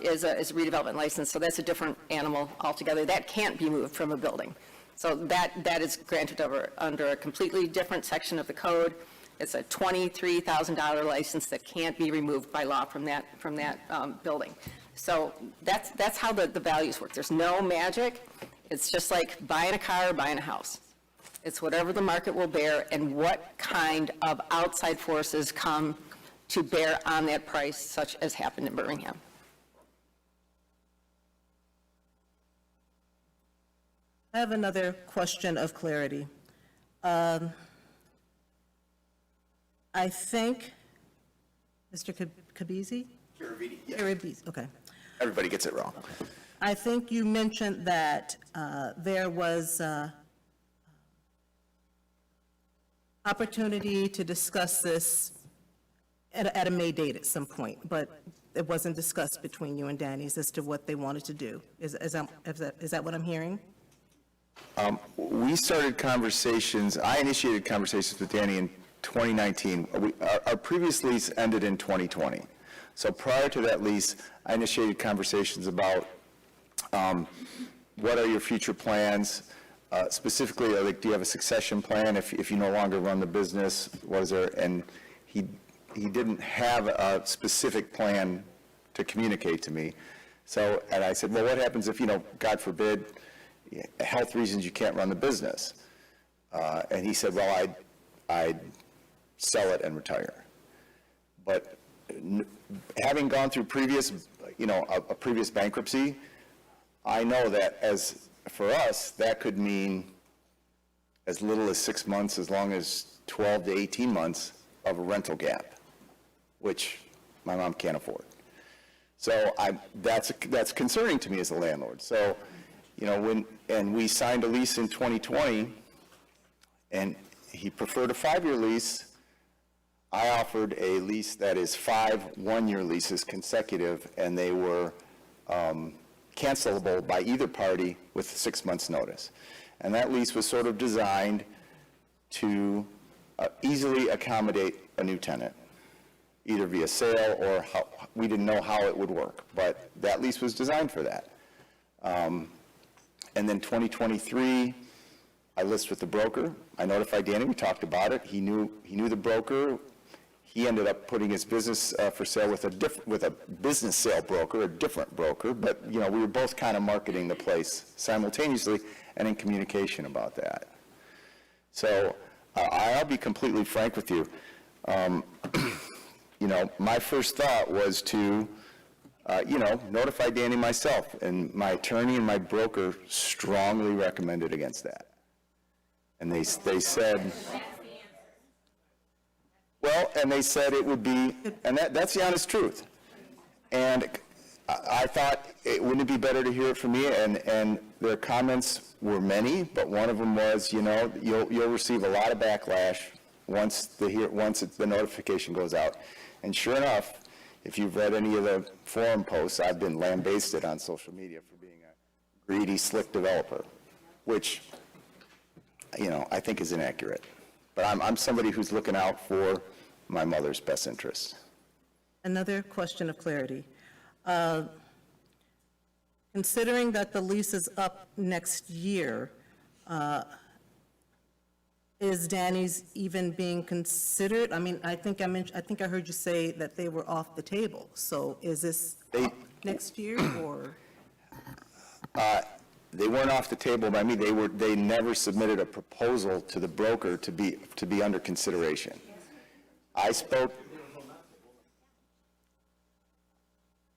is a redevelopment license, so that's a different animal altogether. That can't be moved from a building. So that is granted under a completely different section of the code. It's a $23,000 license that can't be removed by law from that building. So that's how the values work. There's no magic. It's just like buying a car or buying a house. It's whatever the market will bear and what kind of outside forces come to bear on that price, such as happened in Birmingham. I have another question of clarity. I think, Mr. Kabizi? Karabizi, okay. Everybody gets it wrong. I think you mentioned that there was opportunity to discuss this at a May date at some point, but it wasn't discussed between you and Danny's as to what they wanted to do. Is that what I'm hearing? We started conversations, I initiated conversations with Danny in 2019. Our previous lease ended in 2020. So prior to that lease, I initiated conversations about what are your future plans, specifically, like, do you have a succession plan if you no longer run the business? What is there? And he didn't have a specific plan to communicate to me. So, and I said, well, what happens if, God forbid, health reasons you can't run the business? And he said, well, I'd sell it and retire. But having gone through a previous bankruptcy, I know that for us, that could mean as little as 6 months, as long as 12 to 18 months of a rental gap, which my mom can't afford. So that's concerning to me as a landlord. So, and we signed a lease in 2020, and he preferred a 5-year lease. I offered a lease that is 5 one-year leases consecutive, and they were cancelable by either party with 6 months' notice. And that lease was sort of designed to easily accommodate a new tenant, either via sale or we didn't know how it would work, but that lease was designed for that. And then 2023, I listed with the broker. I notified Danny, we talked about it. He knew the broker. He ended up putting his business for sale with a business sale broker, a different broker, but we were both kind of marketing the place simultaneously and in communication about that. So I'll be completely frank with you. My first thought was to, notify Danny myself, and my attorney and my broker strongly recommended against that. And they said, well, and they said it would be, and that's the honest truth. And I thought, wouldn't it be better to hear it from me? And their comments were many, but one of them was, you'll receive a lot of backlash once the notification goes out. And sure enough, if you've read any of the forum posts, I've been lambasted on social media for being a greedy, slick developer, which, I think is inaccurate. But I'm somebody who's looking out for my mother's best interests. Another question of clarity. Considering that the lease is up next year, is Danny's even being considered? I mean, I think I heard you say that they were off the table. So is this up next year or? They weren't off the table by me. They never submitted a proposal to the broker to be under consideration.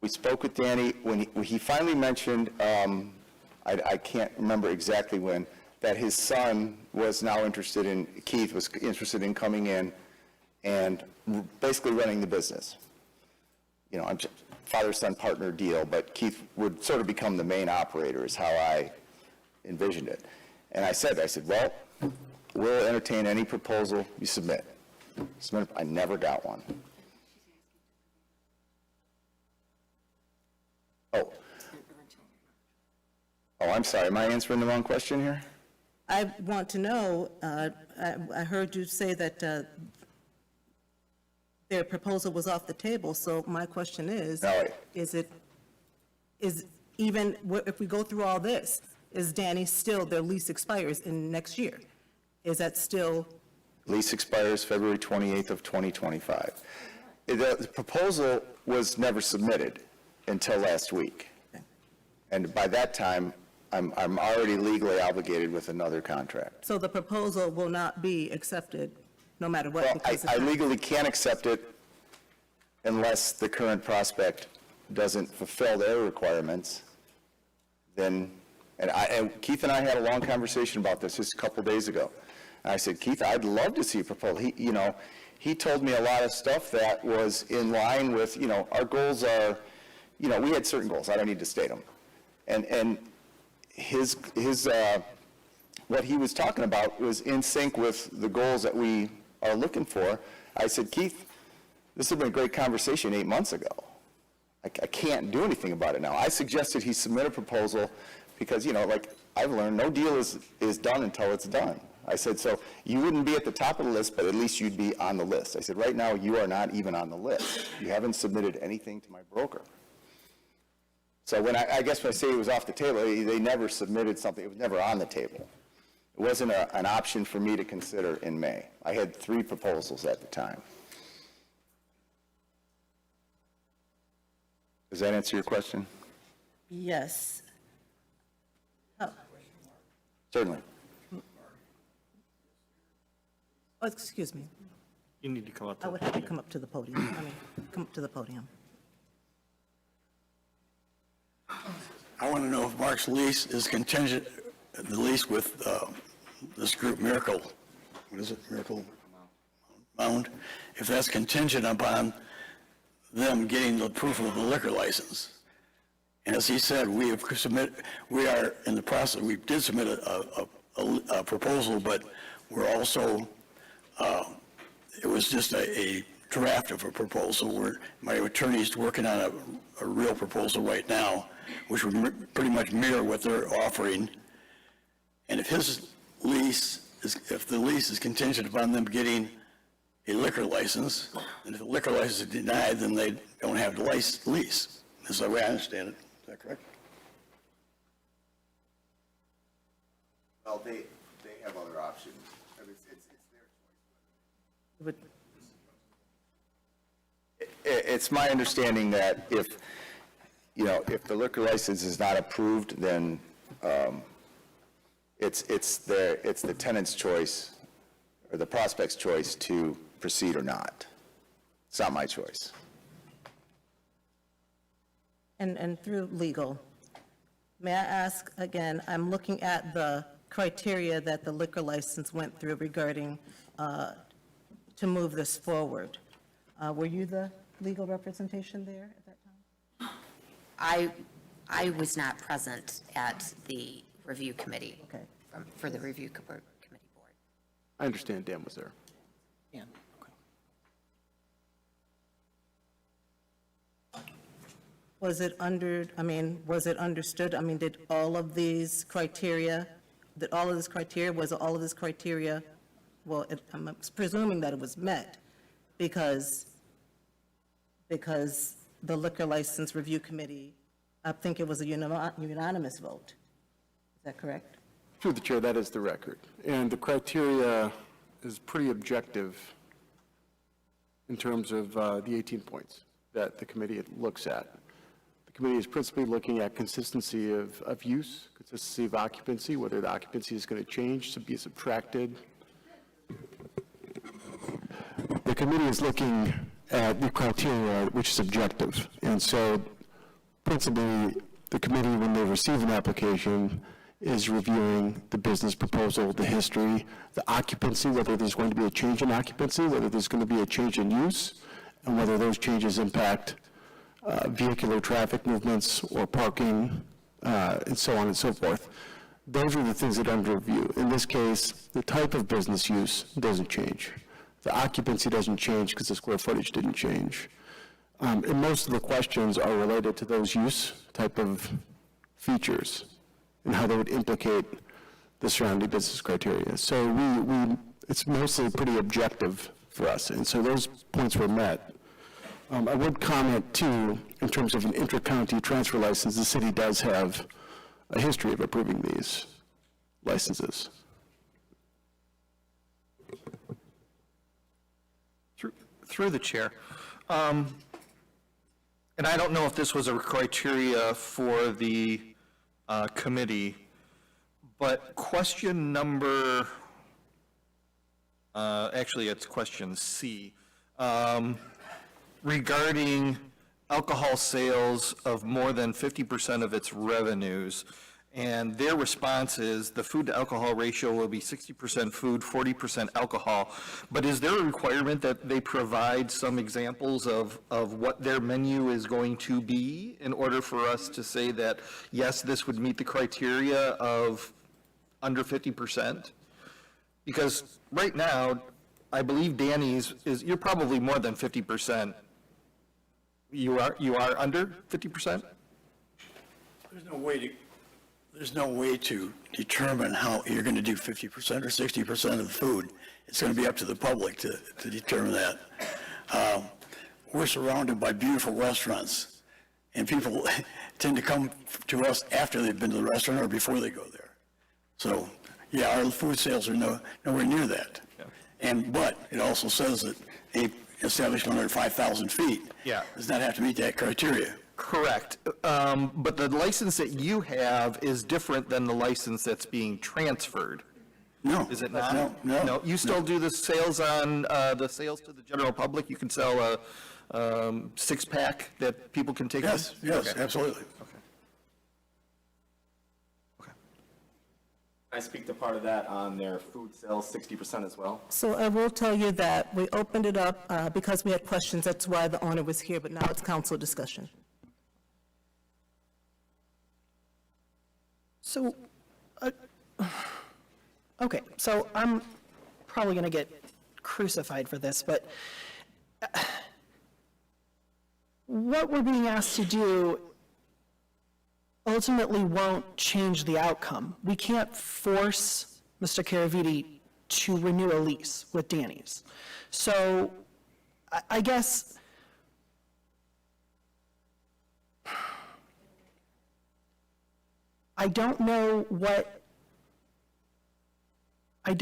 We spoke with Danny when he finally mentioned, I can't remember exactly when, that his son was now Keith was interested in coming in and basically running the business. Father-son partner deal, but Keith would sort of become the main operator is how I envisioned it. And I said, well, we'll entertain any proposal you submit. I never got one. Oh, I'm sorry. Am I answering the wrong question here? I want to know, I heard you say that their proposal was off the table, so my question is, even if we go through all this, is Danny still, their lease expires in next year? Is that still? Lease expires February 28th of 2025. The proposal was never submitted until last week. And by that time, I'm already legally obligated with another contract. So the proposal will not be accepted no matter what? Well, I legally can't accept it unless the current prospect doesn't fulfill their requirements. Then, and Keith and I had a long conversation about this just a couple days ago. And I said, Keith, I'd love to see a proposal. He told me a lot of stuff that was in line with, our goals are, we had certain goals. I don't need to state them. And his what he was talking about was in sync with the goals that we are looking for. I said, Keith, this had been a great conversation 8 months ago. I can't do anything about it now. I suggested he submit a proposal because, I've learned no deal is done until it's done. I said, so you wouldn't be at the top of the list, but at least you'd be on the list. I said, right now, you are not even on the list. You haven't submitted anything to my broker. So when I guess when I say it was off the table, they never submitted something. It was never on the table. It wasn't an option for me to consider in May. I had 3 proposals at the time. Does that answer your question? Yes. Oh. Certainly. Oh, excuse me. You need to come up to I would have you come up to the podium. Come up to the podium. I want to know if Mark's lease is contingent, the lease with this group Miracle, what is it, Miracle Mound, if that's contingent upon them getting the proof of the liquor license. And as he said, we are in the process, we did submit a proposal, but we're also, it was just a draft of a proposal where my attorney's working on a real proposal right now, which would pretty much mirror what they're offering. And if the lease is contingent upon them getting a liquor license, and if the liquor license is denied, then they don't have the lease. That's the way I understand it. Is that correct? Well, they have other options. I mean, it's their choice. It's my understanding that if the liquor license is not approved, then it's the tenant's choice or the prospect's choice to proceed or not. It's not my choice. And through legal, may I ask again, I'm looking at the criteria that the liquor license went through regarding to move this forward. Were you the legal representation there at that time? I was not present at the review committee. Okay. For the review committee board. I understand Dan was there. Yeah, okay. Was it understood? Did all of this criteria, well, I'm presuming that it was met because the liquor license review committee, I think it was a unanimous vote. Is that correct? Through the chair, that is the record. And the criteria is pretty objective in terms of the 18 points that the committee looks at. The committee is principally looking at consistency of use, consistency of occupancy, whether the occupancy is going to change, to be subtracted. The committee is looking at the criteria, which is objective. And so principally, the committee, when they receive an application, is reviewing the business proposal, the history, the occupancy, whether there's going to be a change in occupancy, whether there's going to be a change in use, and whether those changes impact vehicular traffic movements or parking, and so on and so forth. Those are the things that are under review. In this case, the type of business use doesn't change. The occupancy doesn't change because the square footage didn't change. And most of the questions are related to those use type of features and how they would implicate the surrounding business criteria. So it's mostly pretty objective for us, and so those points were met. I would comment, too, in terms of an inter-county transfer license, the city does have a history of approving these licenses. Through the chair. And I don't know if this was a criteria for the committee, but question number, actually it's question C, regarding alcohol sales of more than 50% of its revenues. And their response is the food to alcohol ratio will be 60% food, 40% alcohol. But is there a requirement that they provide some examples of what their menu is going to be in order for us to say that, yes, this would meet the criteria of under 50%? Because right now, I believe Danny's you're probably more than 50%. You are under 50%? There's no way to determine how you're going to do 50% or 60% of the food. It's going to be up to the public to determine that. We're surrounded by beautiful restaurants, and people tend to come to us after they've been to the restaurant or before they go there. So, yeah, our food sales are nowhere near that. Yeah. But it also says that a establishment under 5,000 feet does not have to meet that criteria. Correct. But the license that you have is different than the license that's being transferred. No. Is it not? No. You still do the sales on, the sales to the general public? You can sell a six-pack that people can take? Yes, Okay. absolutely. I speak to part of that on their food sales, 60% as well. So I will tell you that we opened it up because we had questions. That's why the owner was here, but now it's council discussion. So, okay, so I'm probably going to get crucified for this, but what we're being asked to do ultimately won't change the outcome. We can't force Mr. Caraviti to renew a lease with Danny's. So I guess I don't know what I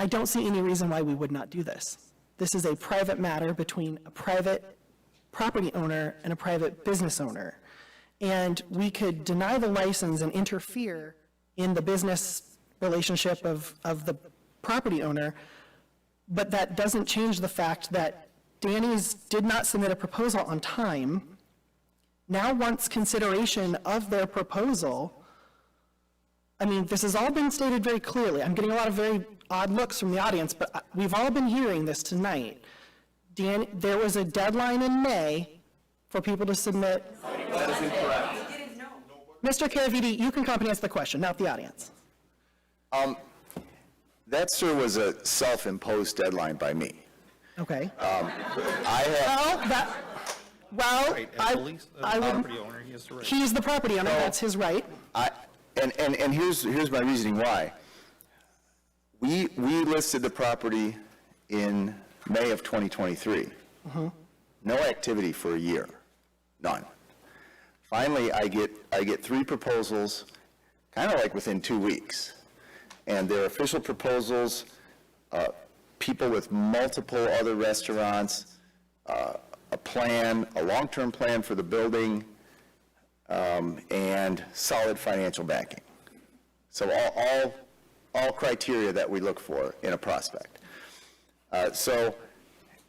don't see any reason why we would not do this. This is a private matter between a private property owner and a private business owner. And we could deny the license and interfere in the business relationship of the property owner, but that doesn't change the fact that Danny's did not submit a proposal on time, now wants consideration of their proposal. I mean, this has all been stated very clearly. I'm getting a lot of very odd looks from the audience, but we've all been hearing this tonight. There was a deadline in May for people to submit. That is incorrect. Mr. Caraviti, you can comment answer the question, not the audience. That, sir, was a self-imposed deadline by me. Okay. I have... He's the property owner, that's his right. And here's my reasoning why. We listed the property in May of 2023. No activity for a year, none. Finally, I get 3 proposals, kind of like within 2 weeks. And they're official proposals, people with multiple other restaurants, a plan, a long-term plan for the building, and solid financial backing. So all criteria that we look for in a prospect. So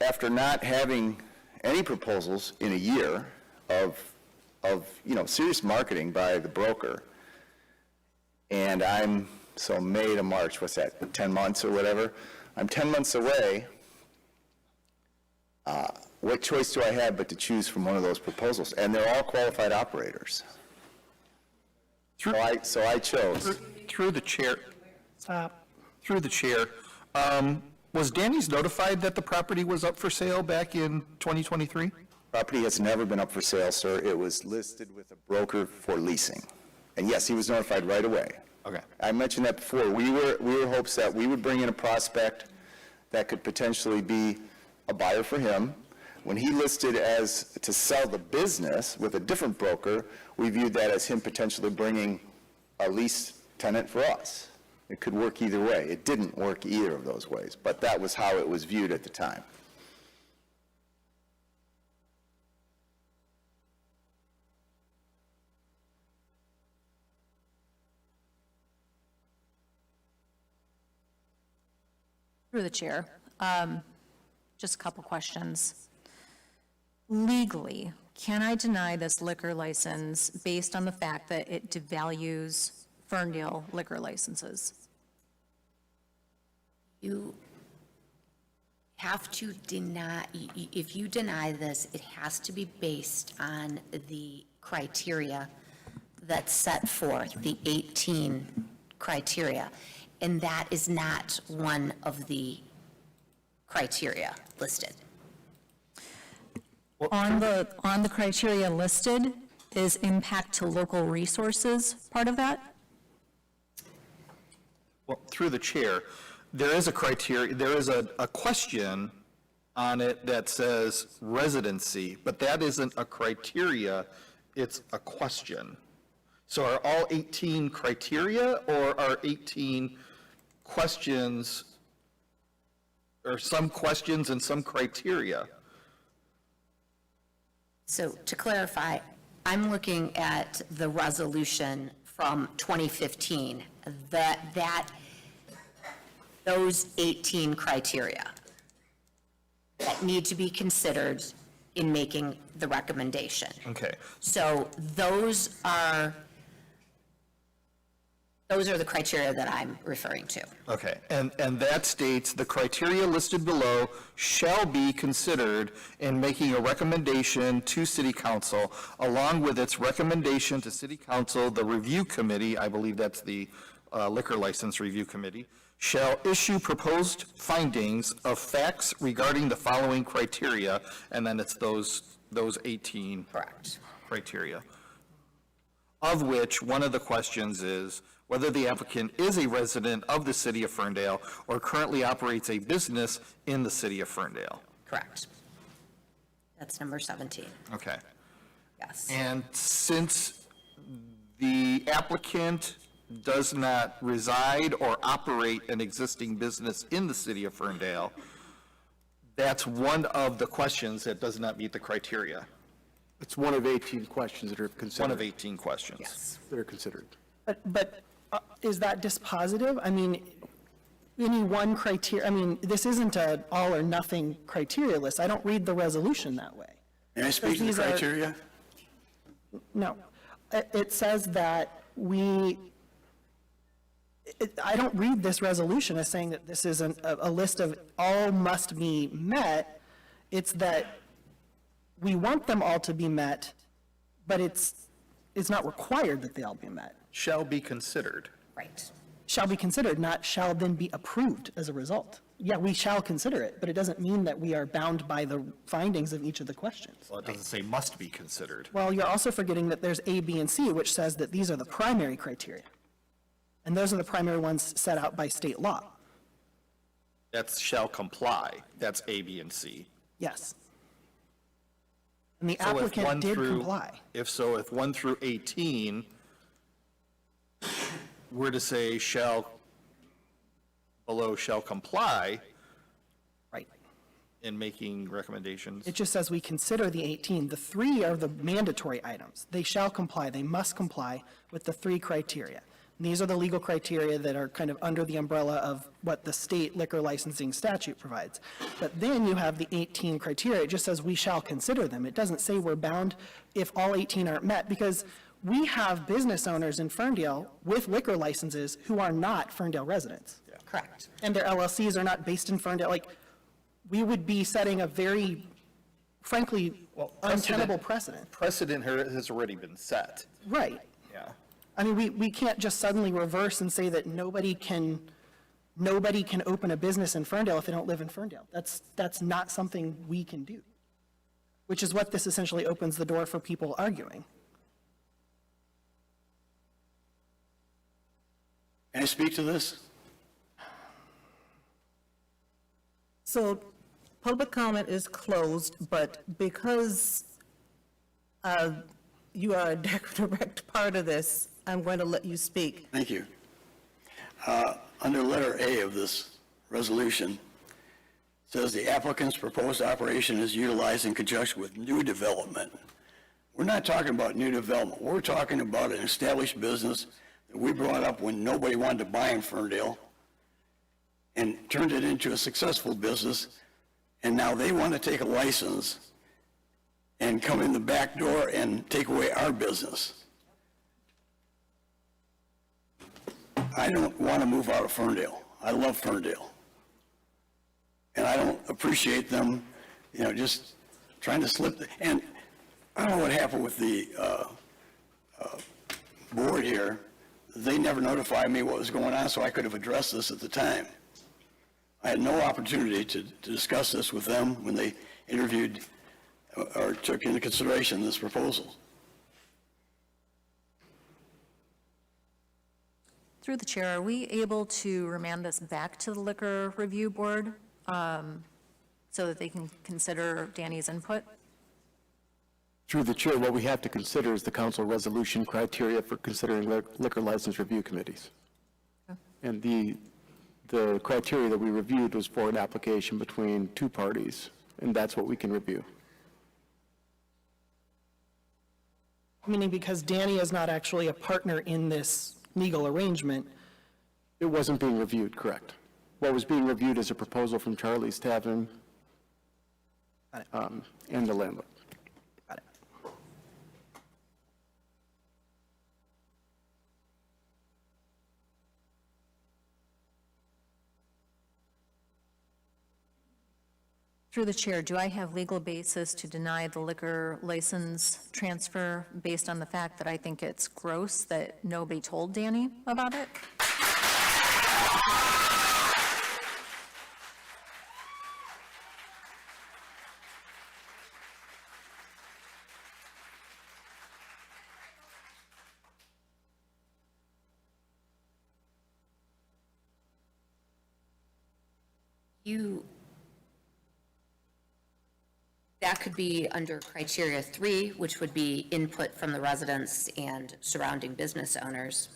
after not having any proposals in a year of serious marketing by the broker, and so May to March, what's that, 10 months or whatever? I'm 10 months away. What choice do I have but to choose from one of those proposals? And they're all qualified operators. So I chose. Through the chair. Stop. Through the chair. Was Danny's notified that the property was up for sale back in 2023? Property has never been up for sale, sir. It was listed with a broker for leasing. And yes, he was notified right away. Okay. I mentioned that before. We were hopes that we would bring in a prospect that could potentially be a buyer for him. When he listed as to sell the business with a different broker, we viewed that as him potentially bringing a lease tenant for us. It could work either way. It didn't work either of those ways, but that was how it was viewed at the time. Through the chair, just a couple questions. Legally, can I deny this liquor license based on the fact that it devalues Ferndale liquor licenses? You have to deny, if you deny this, it has to be based on the criteria that's set forth, the 18 criteria, and that is not one of the criteria listed. On the criteria listed, is impact to local resources part of that? Well, through the chair, there is a criteria, there is a question on it that says residency, but that isn't a criteria, it's a question. So are all 18 criteria, or are 18 questions, or some questions and some criteria? So to clarify, I'm looking at the resolution from 2015, those 18 criteria that need to be considered in making the recommendation. Okay. So those are the criteria that I'm referring to. Okay, and that states the criteria listed below shall be considered in making a recommendation to City Council, along with its recommendation to City Council, the review committee, I believe that's the liquor license review committee, shall issue proposed findings of facts regarding the following criteria, and then it's those 18. Correct. criteria, of which one of the questions is whether the applicant is a resident of the city of Ferndale or currently operates a business in the city of Ferndale. Correct. That's number 17. Okay. Yes. And since the applicant does not reside or operate an existing business in the city of Ferndale, that's one of the questions that does not meet the criteria. It's one of 18 questions that are considered. One of 18 questions. Yes. That are considered. But is that dispositive? I mean, any one criteria, I mean, this isn't a all or nothing criteria list. I don't read the resolution that way. May I speak to the These are- criteria? No. It says that I don't read this resolution as saying that this is a list of all must be met. It's that we want them all to be met, but it's not required that they all be met. Shall be considered. Right. Shall be considered, not shall then be approved as a result. Yeah, we shall consider it, but it doesn't mean that we are bound by the findings of each of the questions. Well, it doesn't say must be considered. Well, you're also forgetting that there's A, B, and C, which says that these are the primary criteria. And those are the primary ones set out by state law. That's shall comply. That's A, B, and C. Yes. And the So if applicant 1 did through- comply. If 1 through 18 were to say below shall comply. Right. In making recommendations. It just says we consider the 18. The 3 are the mandatory items. They shall comply, they must comply with the 3 criteria. And these are the legal criteria that are kind of under the umbrella of what the state liquor licensing statute provides. But then you have the 18 criteria. It just says we shall consider them. It doesn't say we're bound if all 18 aren't met, because we have business owners in Ferndale with liquor licenses who are not Ferndale residents. Correct. And their LLCs are not based in Ferndale. Like, we would be setting a very, frankly, untenable precedent. Precedent has already been set. Right. Yeah. I mean, we can't just suddenly reverse and say that nobody can open a business in Ferndale if they don't live in Ferndale. That's not something we can do, which is what this essentially opens the door for people arguing. Can I speak to this? So public comment is closed, but because you are a direct part of this, I'm going to let you speak. Thank you. Under letter A of this resolution, it says the applicant's proposed operation is utilized in conjunction with new development. We're not talking about new development. We're talking about an established business that we brought up when nobody wanted to buy in Ferndale and turned it into a successful business, and now they want to take a license and come in the back door and take away our business. I don't want to move out of Ferndale. I love Ferndale. And I don't appreciate them, just trying to slip, and I don't know what happened with the board here. They never notified me what was going on, so I could have addressed this at the time. I had no opportunity to discuss this with them when they interviewed or took into consideration this proposal. Through the chair, are we able to remand this back to the Liquor Review Board so that they can consider Danny's input? Through the chair, what we have to consider is the council resolution criteria for considering liquor license review committees. And the criteria that we reviewed was for an application between 2 parties, and that's what we can review. Meaning because Danny is not actually a partner in this legal arrangement. It wasn't being reviewed, correct. What was being reviewed is a proposal from Charlie's Tavern and the landlord. Got it. Through the chair, do I have legal basis to deny the liquor license transfer based on the fact that I think it's gross that nobody told Danny about it? That could be under criteria 3, which would be input from the residents and surrounding business owners.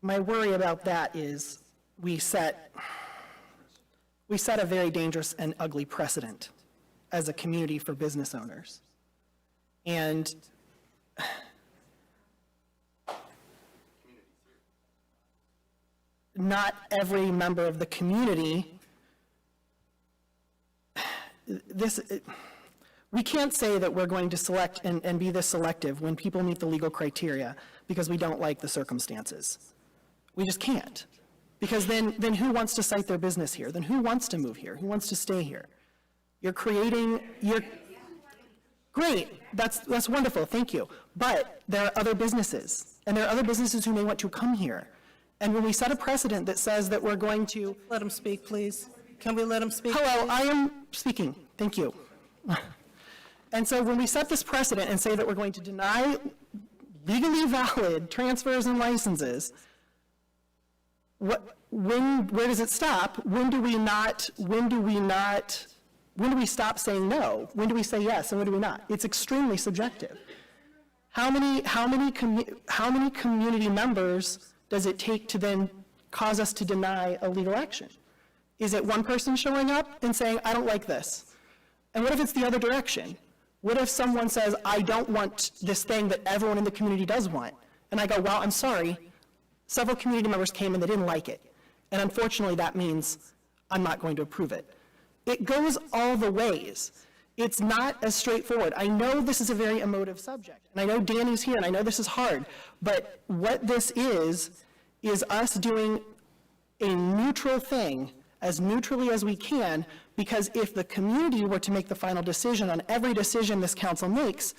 My worry about that is we set a very dangerous and ugly precedent as a community for business owners. And not every member of the community, we can't say that we're going to select and be this selective when people meet the legal criteria because we don't like the circumstances. We just can't. Because then who wants to cite their business here? Then who wants to move here? Who wants to stay here? Great, that's wonderful, thank you. But there are other businesses, and there are other businesses who may want to come here. And when we set a precedent that says that we're going to... Let him speak, please. Can we let him speak? Hello, I am speaking, thank you. And so when we set this precedent and say that we're going to deny legally valid transfers and licenses, where does it stop? When do we stop saying no? When do we say yes and when do we not? It's extremely subjective. How many community members does it take to then cause us to deny a legal action? Is it one person showing up and saying, I don't like this? And what if it's the other direction? What if someone says, I don't want this thing that everyone in the community does want? And I go, well, I'm sorry. Several community members came and they didn't like it. And unfortunately, that means I'm not going to approve it. It goes all the ways. It's not as straightforward. I know this is a very emotive subject, and I know Danny's here, and I know this is hard, but what this is us doing a neutral thing as neutrally as we can, because if the community were to make the final decision on every decision this council makes,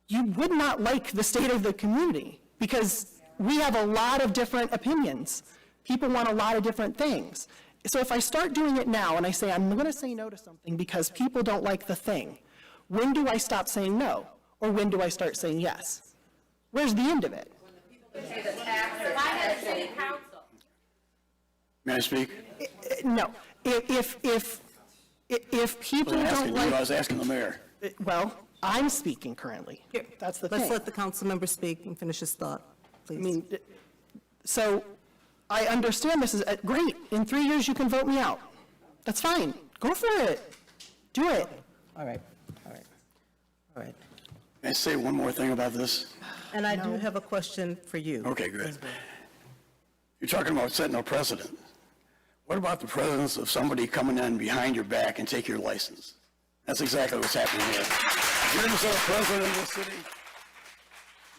you would not like the state of the community, because we have a lot of different opinions. People want a lot of different things. So if I start doing it now and I say, I'm going to say no to something because people don't like the thing, when do I stop saying no? Or when do I start saying yes? Where's the end of it? May I speak? No. If people don't like... I was asking the mayor. Well, I'm speaking currently. That's the thing. Let's let the council member speak and finish his thought, please. I mean, so I understand this is great. In 3 years, you can vote me out. That's fine. Go for it. Do it. All right. May I say one more thing about this? And I do have a question for you. Okay, good. You're talking about setting a precedent. What about the precedence of somebody coming in behind your back and take your license? That's exactly what's happening here. You're going to set a precedent in the city.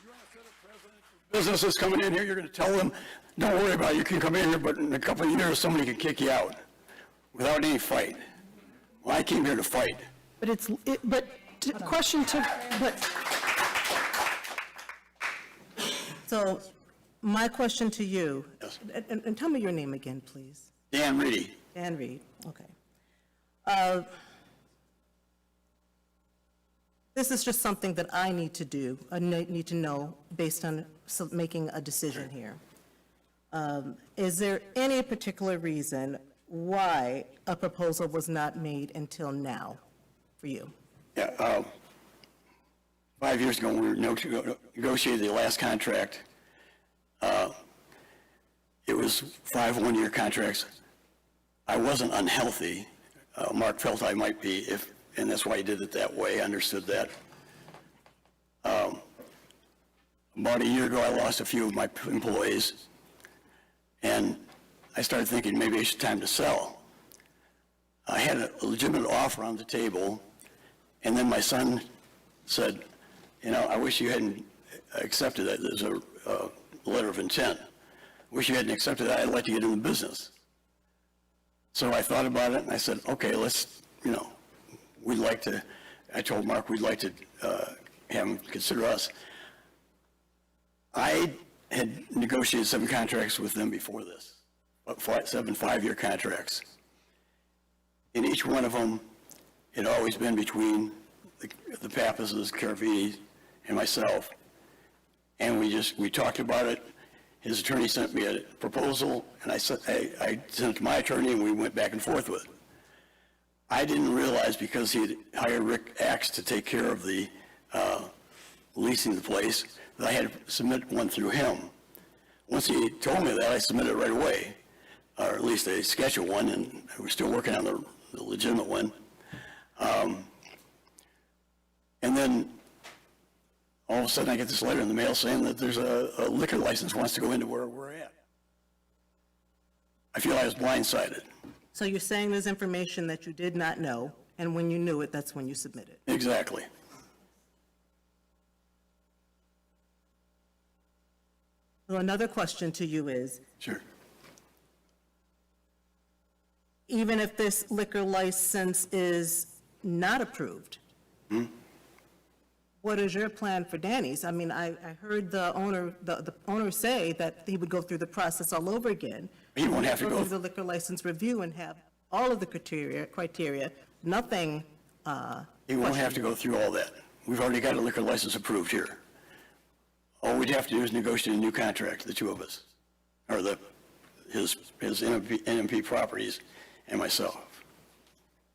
You're going to set a precedent for businesses coming in here. You're going to tell them, don't worry about it, you can come in here, but in a couple of years, somebody can kick you out without any fight. Well, I came here to fight. So my question to you, and tell me your name again, please. Dan Reedy. Dan Reed, okay. This is just something that I need to do, I need to know based on making a decision here. Is there any particular reason why a proposal was not made until now for you? Yeah, 5 years ago, when we negotiated the last contract. It was 5 one-year contracts. I wasn't unhealthy. Mark felt I might be, and that's why he did it that way. I understood that. About a year ago, I lost a few of my employees, and I started thinking maybe it's time to sell. I had a legitimate offer on the table, and then my son said, I wish you hadn't accepted that. There's a letter of intent. I wish you hadn't accepted that. I'd like to get in the business. So I thought about it, and I said, okay, we'd like to, I told Mark we'd like to have him consider us. I had negotiated 7 contracts with them before this, 7 5-year contracts. In each one of them, it had always been between the Pappases, Caravini, and myself. And we talked about it. His attorney sent me a proposal, and I sent it to my attorney, and we went back and forth with it. I didn't realize, because he had hired Rick Axe to take care of the leasing the place, that I had to submit one through him. Once he told me that, I submitted it right away, or at least a sketch of one, and we're still working on the legitimate one. And then all of a sudden I get this letter in the mail saying that there's a liquor license wants to go into where we're at. I feel I was blindsided. So you're saying there's information that you did not know, and when you knew it, that's when you submitted? Exactly. So another question to you is, Sure. even if this liquor license is not approved, what is your plan for Danny's? I mean, I heard the owner say that he would go through the process all over again. He won't have to go through the liquor license review and have all of the criteria, nothing. He won't have to go through all that. We've already got a liquor license approved here. All we'd have to do is negotiate a new contract, the two of us, or his NMP Properties and myself.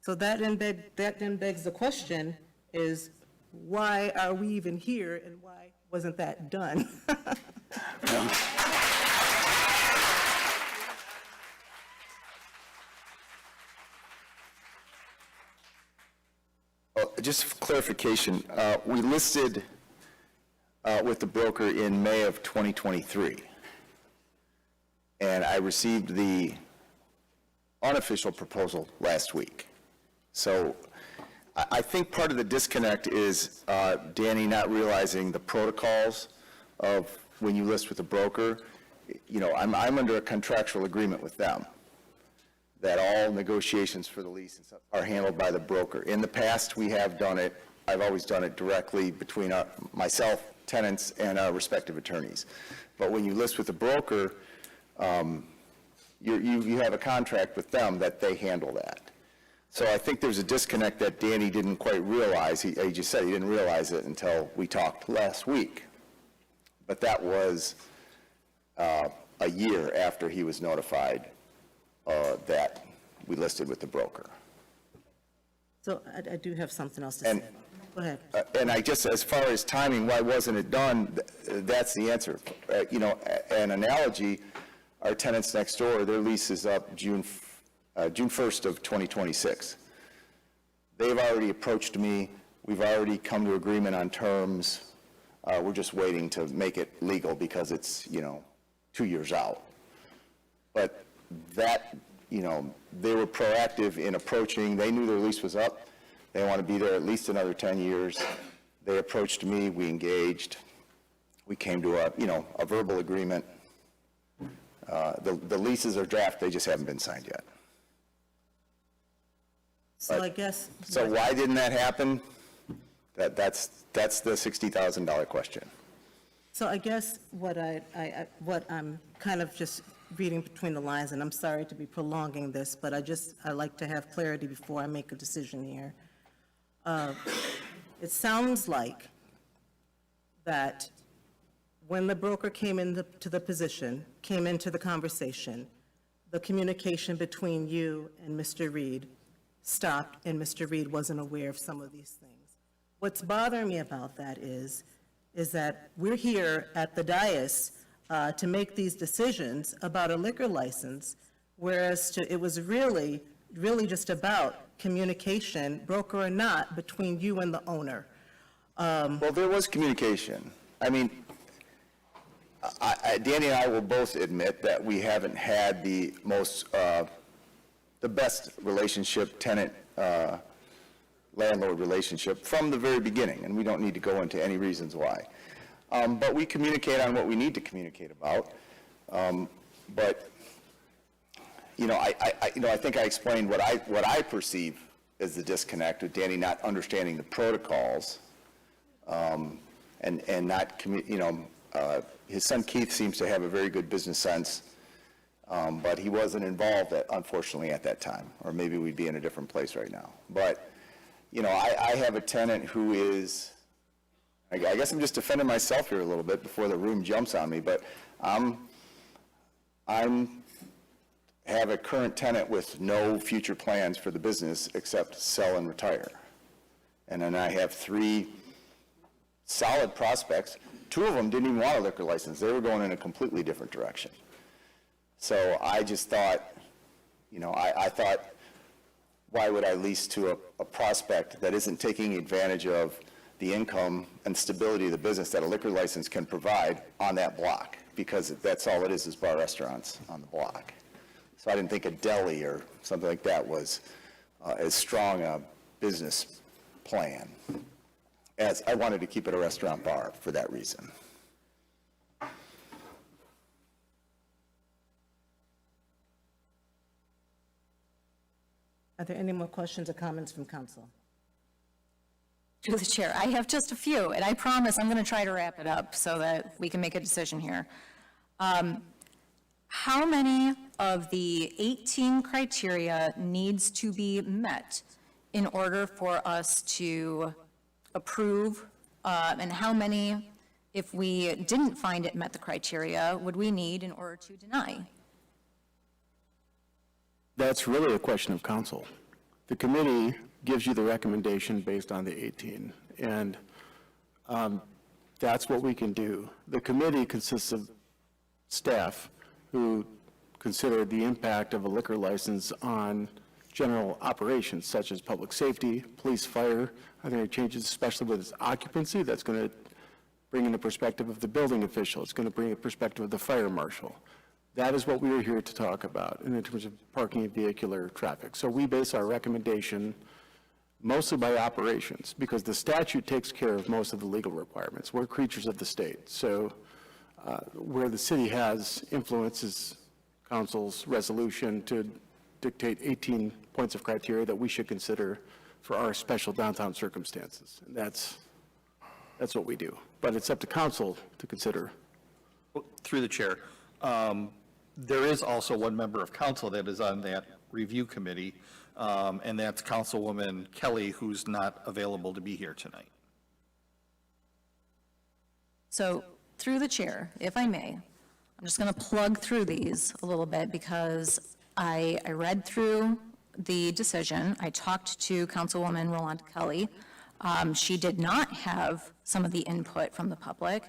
So that then begs the question is, why are we even here, and why wasn't that done? Just for clarification, we listed with the broker in May of 2023, and I received the unofficial proposal last week. So I think part of the disconnect is Danny not realizing the protocols of when you list with a broker. You know, I'm under a contractual agreement with them that all negotiations for the lease and stuff are handled by the broker. In the past, we have done it, I've always done it directly between myself, tenants, and our respective attorneys. But when you list with a broker, you have a contract with them that they handle that. So I think there's a disconnect that Danny didn't quite realize. He just said he didn't realize it until we talked last week. But that was a year after he was notified that we listed with the broker. So I do have something else to say. Go ahead. And I just, as far as timing, why wasn't it done, that's the answer. You know, an analogy, our tenants next door, their lease is up June 1st of 2026. They've already approached me. We've already come to agreement on terms. We're just waiting to make it legal because it's, 2 years out. But that, they were proactive in approaching. They knew their lease was up. They want to be there at least another 10 years. They approached me. We engaged. We came to a verbal agreement. The leases are draft. They just haven't been signed yet. So I guess. So why didn't that happen? That's the $60,000 question. So I guess what I'm kind of just reading between the lines, and I'm sorry to be prolonging this, but I like to have clarity before I make a decision here. It sounds like that when the broker came into the position, came into the conversation, the communication between you and Mr. Reed stopped, and Mr. Reed wasn't aware of some of these things. What's bothering me about that is that we're here at the dais to make these decisions about a liquor license, whereas it was really just about communication, broker or not, between you and the owner. Well, there was communication. I mean, Danny and I will both admit that we haven't had the best relationship, tenant-landlord relationship from the very beginning, and we don't need to go into any reasons why. But we communicate on what we need to communicate about. But I think I explained what I perceive as the disconnect with Danny not understanding the protocols, and not His son Keith seems to have a very good business sense, but he wasn't involved, unfortunately, at that time, or maybe we'd be in a different place right now. But, you know, I have a tenant who is, I guess I'm just defending myself here a little bit before the room jumps on me, but have a current tenant with no future plans for the business except sell and retire. And then I have 3 solid prospects. 2 of them didn't even want a liquor license. They were going in a completely different direction. So I just thought, you know, I thought, why would I lease to a prospect that isn't taking advantage of the income and stability of the business that a liquor license can provide on that block? Because that's all it is bar restaurants on the block. So I didn't think a deli or something like that was as strong a business plan, as I wanted to keep it a restaurant bar for that reason. Are there any more questions or comments from council? To the chair, I have just a few, and I promise I'm going to try to wrap it up so that we can make a decision here. How many of the 18 criteria needs to be met in order for us to approve, and how many, if we didn't find it met the criteria, would we need in order to deny? That's really a question of council. The committee gives you the recommendation based on the 18, and that's what we can do. The committee consists of staff who consider the impact of a liquor license on general operations, such as public safety, police, fire. I think it changes, especially with its occupancy. That's going to bring in the perspective of the building official. It's going to bring a perspective of the fire marshal. That is what we are here to talk about in terms of parking and vehicular traffic. So we base our recommendation mostly by operations, because the statute takes care of most of the legal requirements. We're creatures of the state. So where the city has influence is council's resolution to dictate 18 points of criteria that we should consider for our special downtown circumstances. And that's what we do. But it's up to council to consider. Through the chair, there is also one member of council that is on that review committee, and that's Councilwoman Kelly, who's not available to be here tonight. So through the chair, if I may, I'm just going to plug through these a little bit because I read through the decision. I talked to Councilwoman Rolanda Kelly. She did not have some of the input from the public,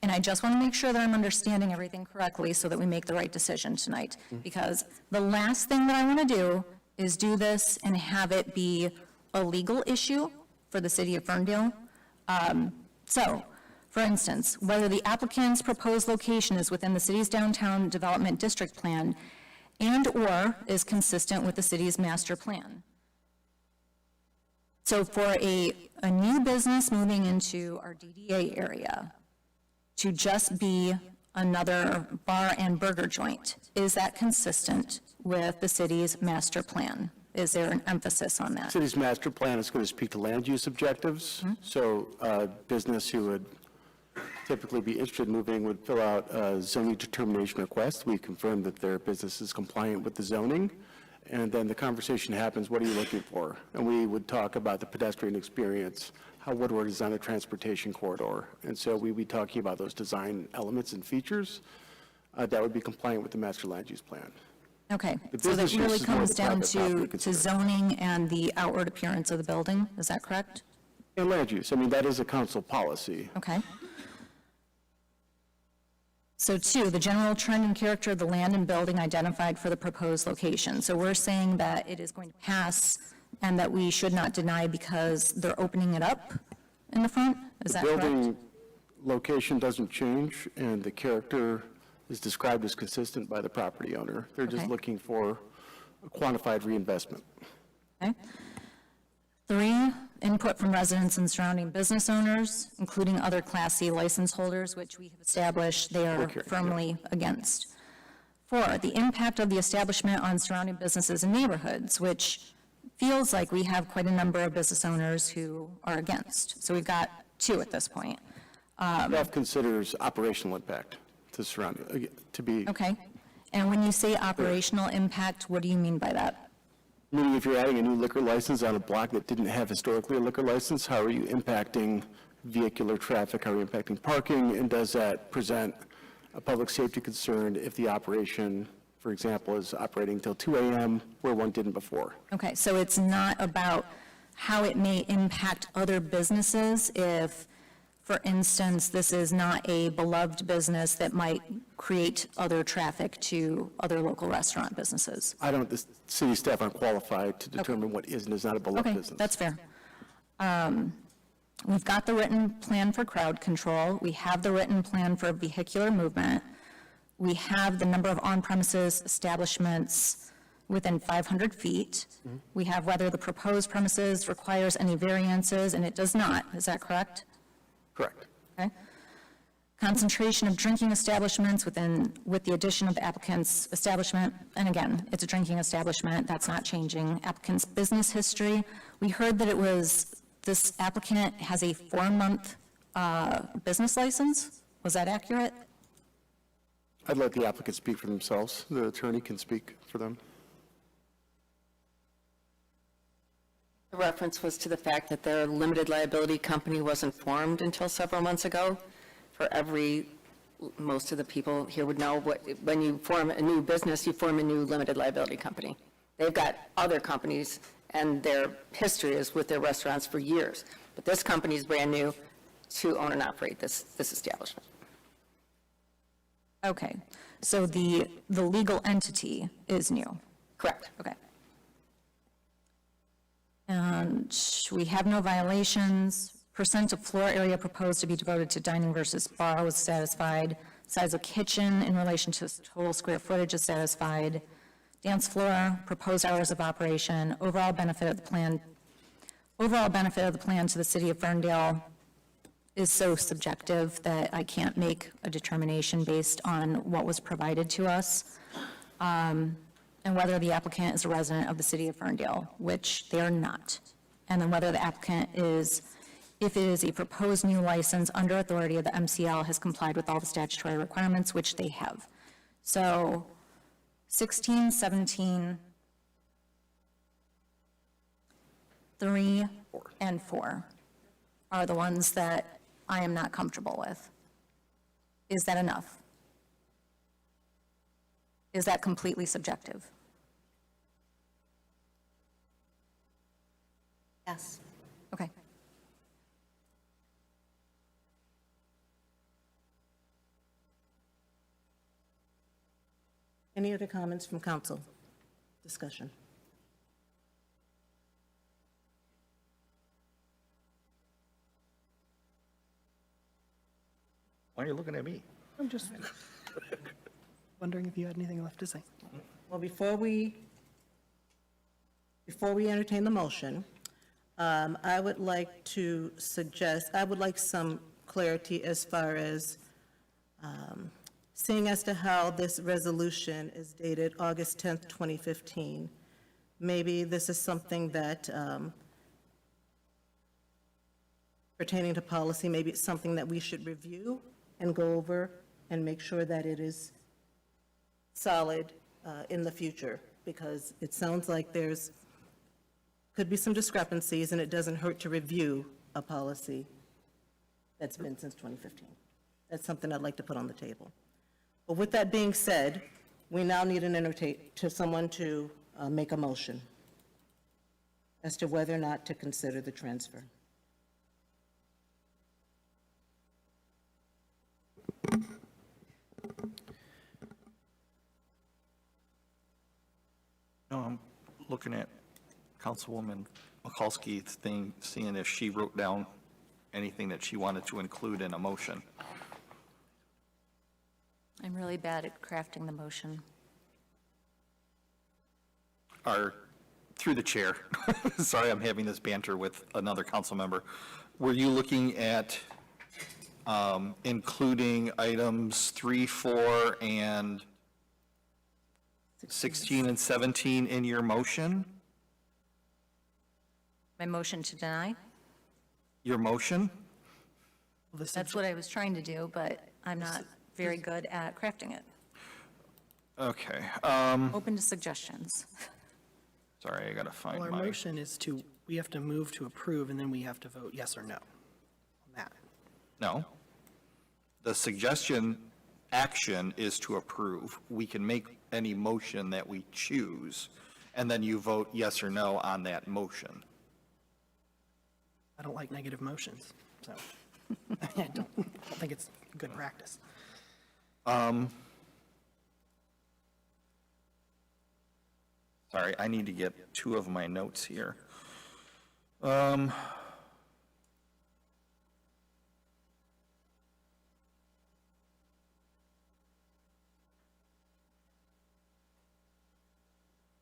and I just want to make sure that I'm understanding everything correctly so that we make the right decision tonight, because the last thing that I want to do is do this and have it be a legal issue for the city of Ferndale. So, for instance, whether the applicant's proposed location is within the city's downtown development district plan and/or is consistent with the city's master plan. So for a new business moving into our DDA area to just be another bar and burger joint, is that consistent with the city's master plan? Is there an emphasis on that? City's master plan is going to speak to land use objectives. So a business who would typically be interested in moving would fill out a zoning determination request. We confirm that their business is compliant with the zoning, and then the conversation happens, what are you looking for? And we would talk about the pedestrian experience, how Woodward is on a transportation corridor. And so we would be talking about those design elements and features that would be compliant with the master land use plan. Okay, The so that business use really is more comes the down private property to considered. zoning and the outward appearance of the building, is that correct? And land use, I mean, that is a council policy. Okay. So 2, the general trend and character of the land and building identified for the proposed location. So we're saying that it is going to pass and that we should not deny because they're opening it up in the front? Is that correct? The building location doesn't change, and the character is described as consistent by the property owner. They're just Okay. looking for a quantified reinvestment. Okay. 3, input from residents and surrounding business owners, including other Class C license holders, which we have established they are firmly against. 4, the impact of the establishment on surrounding businesses and neighborhoods, which feels like we have quite a number of business owners who are against. So we've got 2 at this point. Staff considers operational impact to surround, to be, Okay. And when you say operational impact, what do you mean by that? meaning if you're adding a new liquor license on a block that didn't have historically a liquor license, how are you impacting vehicular traffic? How are you impacting parking? And does that present a public safety concern if the operation, for example, is operating till 2 a.m. where one didn't before? Okay, so it's not about how it may impact other businesses if, for instance, this is not a beloved business that might create other traffic to other local restaurant businesses. The city staff aren't qualified to determine what is and is not a beloved Okay, business. that's fair. We've got the written plan for crowd control. We have the written plan for vehicular movement. We have the number of on-premises establishments within 500 feet. We have whether the proposed premises requires any variances, and it does not. Is that correct? Correct. Okay. Concentration of drinking establishments with the addition of the applicant's establishment. And again, it's a drinking establishment. That's not changing. Applicant's business history. We heard that this applicant has a 4-month business license. Was that accurate? I'd let the applicant speak for themselves. The attorney can speak for them. The reference was to the fact that their limited liability company wasn't formed until several months ago. Most of the people here would know when you form a new business, you form a new limited liability company. They've got other companies, and their history is with their restaurants for years. But this company is brand new to own and operate this establishment. Okay, so the legal entity is new. Correct. Okay. And we have no violations. Percent of floor area proposed to be devoted to dining versus bar was satisfied. Size of kitchen in relation to total square footage is satisfied. Dance floor, proposed hours of operation, overall benefit of the plan to the city of Ferndale is so subjective that I can't make a determination based on what was provided to us. And whether the applicant is a resident of the city of Ferndale, which they are not. And then whether the applicant is, if it is a proposed new license under authority of the MCL, has complied with all the statutory requirements, which they have. So 16, 17, 3, and 4 are the ones that I am not comfortable with. Is that enough? Is that completely subjective? Yes. Okay. Any other comments from council? Discussion. Why are you looking at me? I'm just wondering if you had anything left to say. Well, before we entertain the motion, I would like to suggest, I would like some clarity as far as seeing as to how this resolution is dated August 10th, 2015. Maybe this is something that pertaining to policy, maybe it's something that we should review and go over and make sure that it is solid in the future, because it sounds like could be some discrepancies, and it doesn't hurt to review a policy that's been since 2015. That's something I'd like to put on the table. But with that being said, we now need someone to make a motion as to whether or not to consider the transfer. No, I'm looking at Councilwoman Mikulski's thing, seeing if she wrote down anything that she wanted to include in a motion. I'm really bad at crafting the motion. Through the chair, sorry, I'm having this banter with another council member. Were you looking at including items 3, 4, and 16 and 17 in your motion? My motion to deny? Your motion? That's what I was trying to do, but I'm not very good at crafting it. Okay. Open to suggestions. Sorry, I gotta find Well, our my, motion is to, we have to move to approve, and then we have to vote yes or no on that. no. The suggestion action is to approve. We can make any motion that we choose, and then you vote yes or no on that motion. I don't like negative motions, so I don't think it's good practice. Sorry, I need to get two of my notes here.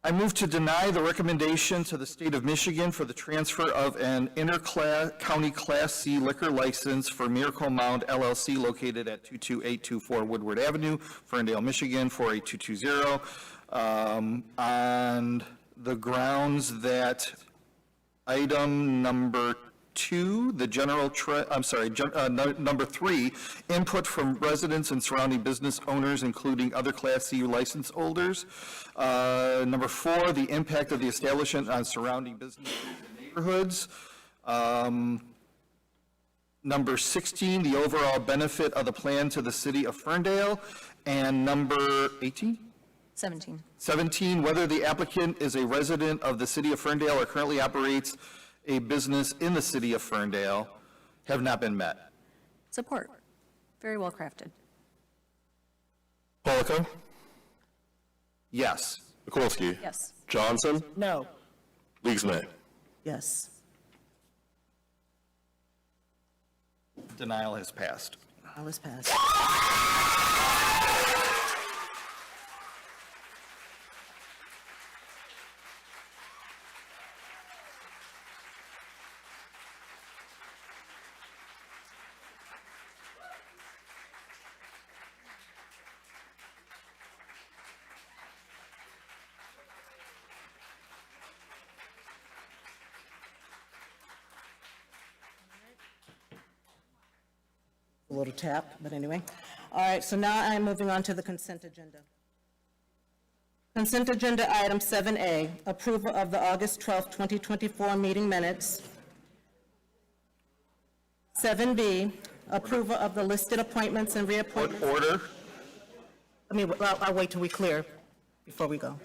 I move to deny the recommendation to the state of Michigan for the transfer of an inter-county Class C liquor license for Miracle Mound LLC located at 22824 Woodward Avenue, Ferndale, Michigan, 48220, on the grounds that item number 2, the general, number 3, input from residents and surrounding business owners, including other Class C license holders. Number 4, the impact of the establishment on surrounding businesses and neighborhoods. Number 16, the overall benefit of the plan to the city of Ferndale. And number 18? 17. 17, whether the applicant is a resident of the city of Ferndale or currently operates a business in the city of Ferndale, have not been met. Support. Very well crafted. Polika? Yes. Mikulski? Yes. Johnson? No. Leaguesman? Yes. Denial has passed. All is passed. A little tap, but anyway. All right, so now I'm moving on to the consent agenda. Consent agenda item 7A, approval of the August 12th, 2024 meeting minutes. 7B, approval of the listed appointments and reappointments. Order. I'll wait till we clear before we go.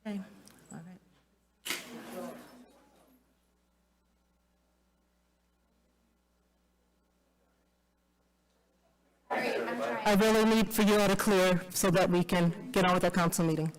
Okay, all right. I really need for you all to clear so that we can get on with our council meeting.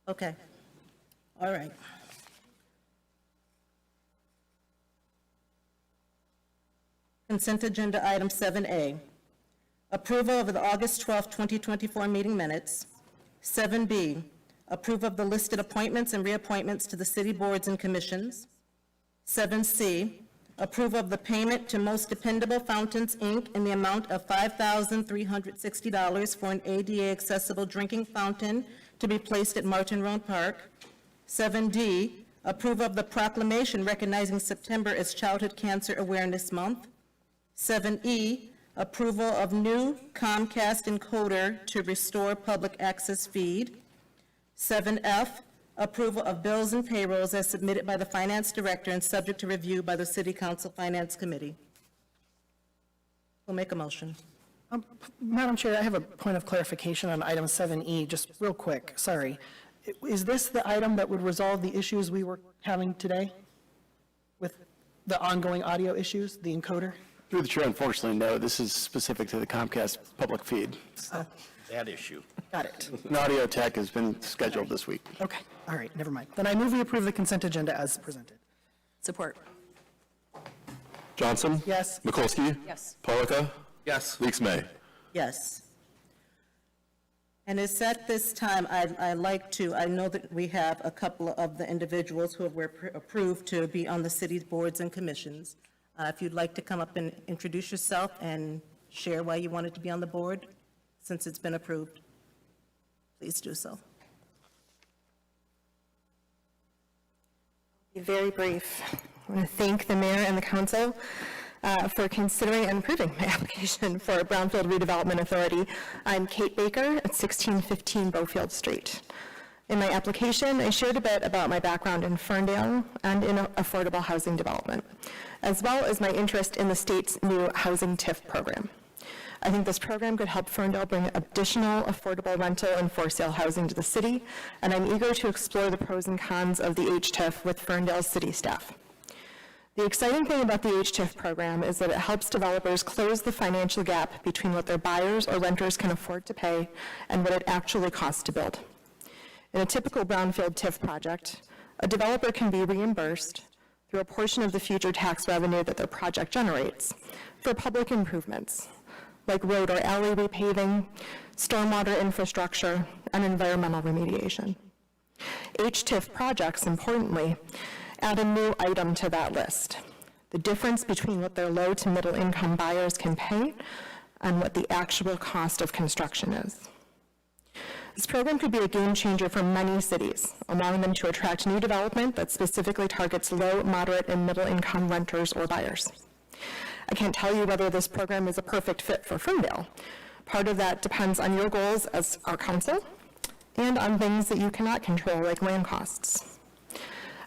Okay, all right. Consent agenda item 7A, approval of the August 12th, 2024 meeting minutes. 7B, approval of the listed appointments and reappointments to the city boards and commissions. 7C, approval of the payment to Most Dependable Fountains, Inc. in the amount of $5,360 for an ADA accessible drinking fountain to be placed at Martin Road Park. 7D, approval of the proclamation recognizing September as Childhood Cancer Awareness Month. 7E, approval of new Comcast encoder to restore public access feed. 7F, approval of bills and payrolls as submitted by the Finance Director and subject to review by the City Council Finance Committee. We'll make a motion. Madam Chair, I have a point of clarification on item 7E, just real quick, sorry. Is this the item that would resolve the issues we were having today with the ongoing audio issues, the encoder? Through the chair, unfortunately, no, this is specific to the Comcast public feed. That issue. Got it. An audio tech has been scheduled this week. Okay, all right, never mind. Then I move we approve the consent agenda as presented. Support. Johnson? Yes. Mikulski? Yes. Polika? Yes. Leaks May? Yes. And it's at this time, I know that we have a couple of the individuals who were approved to be on the city's boards and commissions. If you'd like to come up and introduce yourself and share why you wanted to be on the board, since it's been approved, please do so. Be very brief. I want to thank the mayor and the council for considering and approving my application for Brownfield Redevelopment Authority. I'm Kate Baker at 1615 Beaufield Street. In my application, I shared a bit about my background in Ferndale and in affordable housing development, as well as my interest in the state's new housing TIF program. I think this program could help Ferndale bring additional affordable rental and for sale housing to the city, and I'm eager to explore the pros and cons of the HTIF with Ferndale's city staff. The exciting thing about the HTIF program is that it helps developers close the financial gap between what their buyers or renters can afford to pay and what it actually costs to build. In a typical brownfield TIF project, a developer can be reimbursed through a portion of the future tax revenue that their project generates for public improvements, like road or alley repaving, stormwater infrastructure, and environmental remediation. HTIF projects, importantly, add a new item to that list: the difference between what their low to middle income buyers can pay and what the actual cost of construction is. This program could be a game changer for many cities, allowing them to attract new development that specifically targets low, moderate, and middle income renters or buyers. I can't tell you whether this program is a perfect fit for Ferndale. Part of that depends on your goals as our council and on things that you cannot control, like land costs.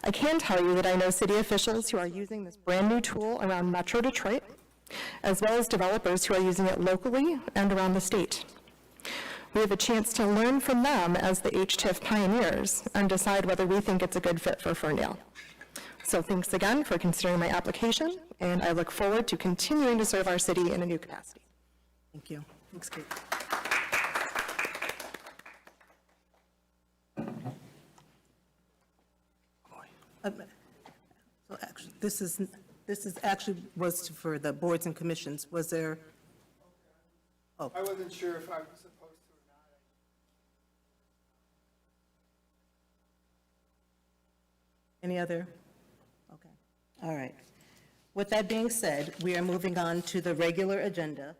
I can tell you that I know city officials who are using this brand new tool around Metro Detroit, as well as developers who are using it locally and around the state. We have a chance to learn from them as the HTIF pioneers and decide whether we think it's a good fit for Ferndale. So thanks again for considering my application, and I look forward to continuing to serve our city in a new capacity. Thank you. Thanks, Kate. So actually, this is actually was for the boards and commissions. Was there? Oh. I wasn't sure if I was supposed to or not. Any other? Okay. All right. With that being said, we are moving on to the regular agenda.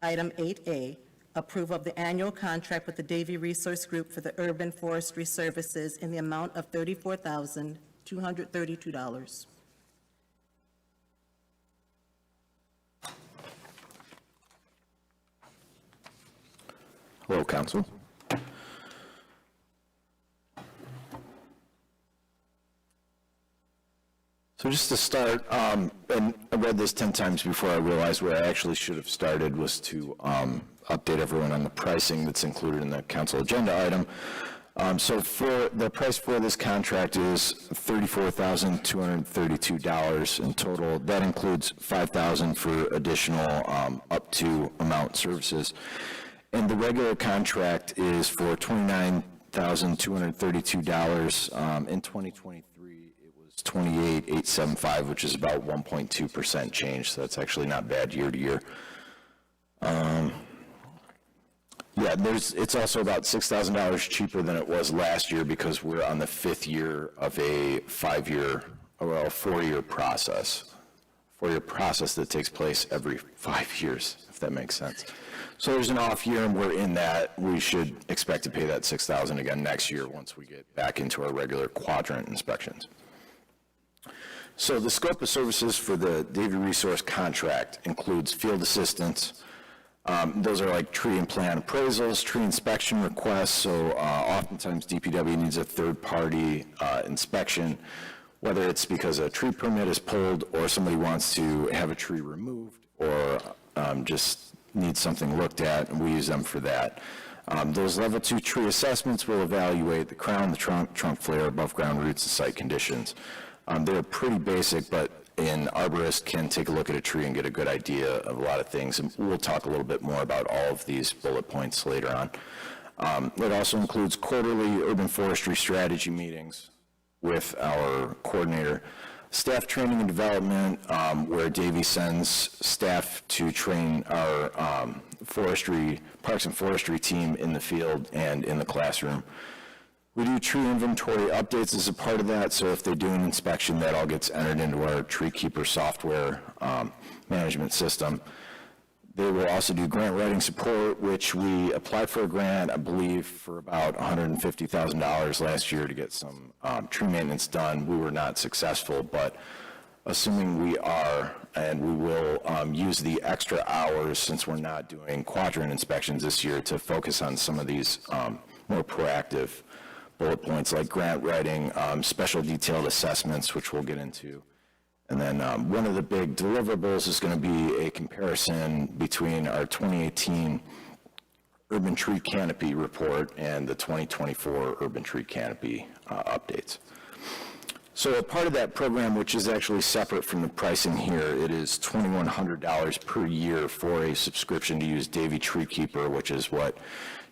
Item 8A, approval of the annual contract with the Davie Resource Group for the urban forestry services in the amount of $34,232. Hello, council. So just to start, and I read this 10 times before I realized where I actually should have started was to update everyone on the pricing that's included in the council agenda item. So for the price for this contract is $34,232 in total. That includes $5,000 for additional up to amount services. And the regular contract is for $29,232. In 2023, it was $28,875, which is about 1.2% change. So that's actually not bad year to year. Yeah, it's also about $6,000 cheaper than it was last year because we're on the 5th year of a 4-year process. 4-year process that takes place every 5 years, if that makes sense. So there's an off year, and we're in that. We should expect to pay that $6,000 again next year once we get back into our regular quadrant inspections. So the scope of services for the Davie Resource contract includes field assistance. Those are like tree and plant appraisals, tree inspection requests. So oftentimes DPW needs a third-party inspection, whether it's because a tree permit is pulled or somebody wants to have a tree removed or just needs something looked at, and we use them for that. Those level 2 tree assessments will evaluate the crown, the trunk flare, above ground roots, and site conditions. They're pretty basic, but an arborist can take a look at a tree and get a good idea of a lot of things. And we'll talk a little bit more about all of these bullet points later on. It also includes quarterly urban forestry strategy meetings with our coordinator, staff training and development, where Davie sends staff to train our parks and forestry team in the field and in the classroom. We do tree inventory updates as a part of that, so if they do an inspection, that all gets entered into our tree keeper software management system. They will also do grant writing support, which we applied for a grant, I believe, for about $150,000 last year to get some tree maintenance done. We were not successful, but assuming we are, and we will use the extra hours since we're not doing quadrant inspections this year to focus on some of these more proactive bullet points like grant writing, special detailed assessments, which we'll get into. And then one of the big deliverables is going to be a comparison between our 2018 urban tree canopy report and the 2024 urban tree canopy updates. So a part of that program, which is actually separate from the pricing here, it is $2,100 per year for a subscription to use Davie Tree Keeper, which is what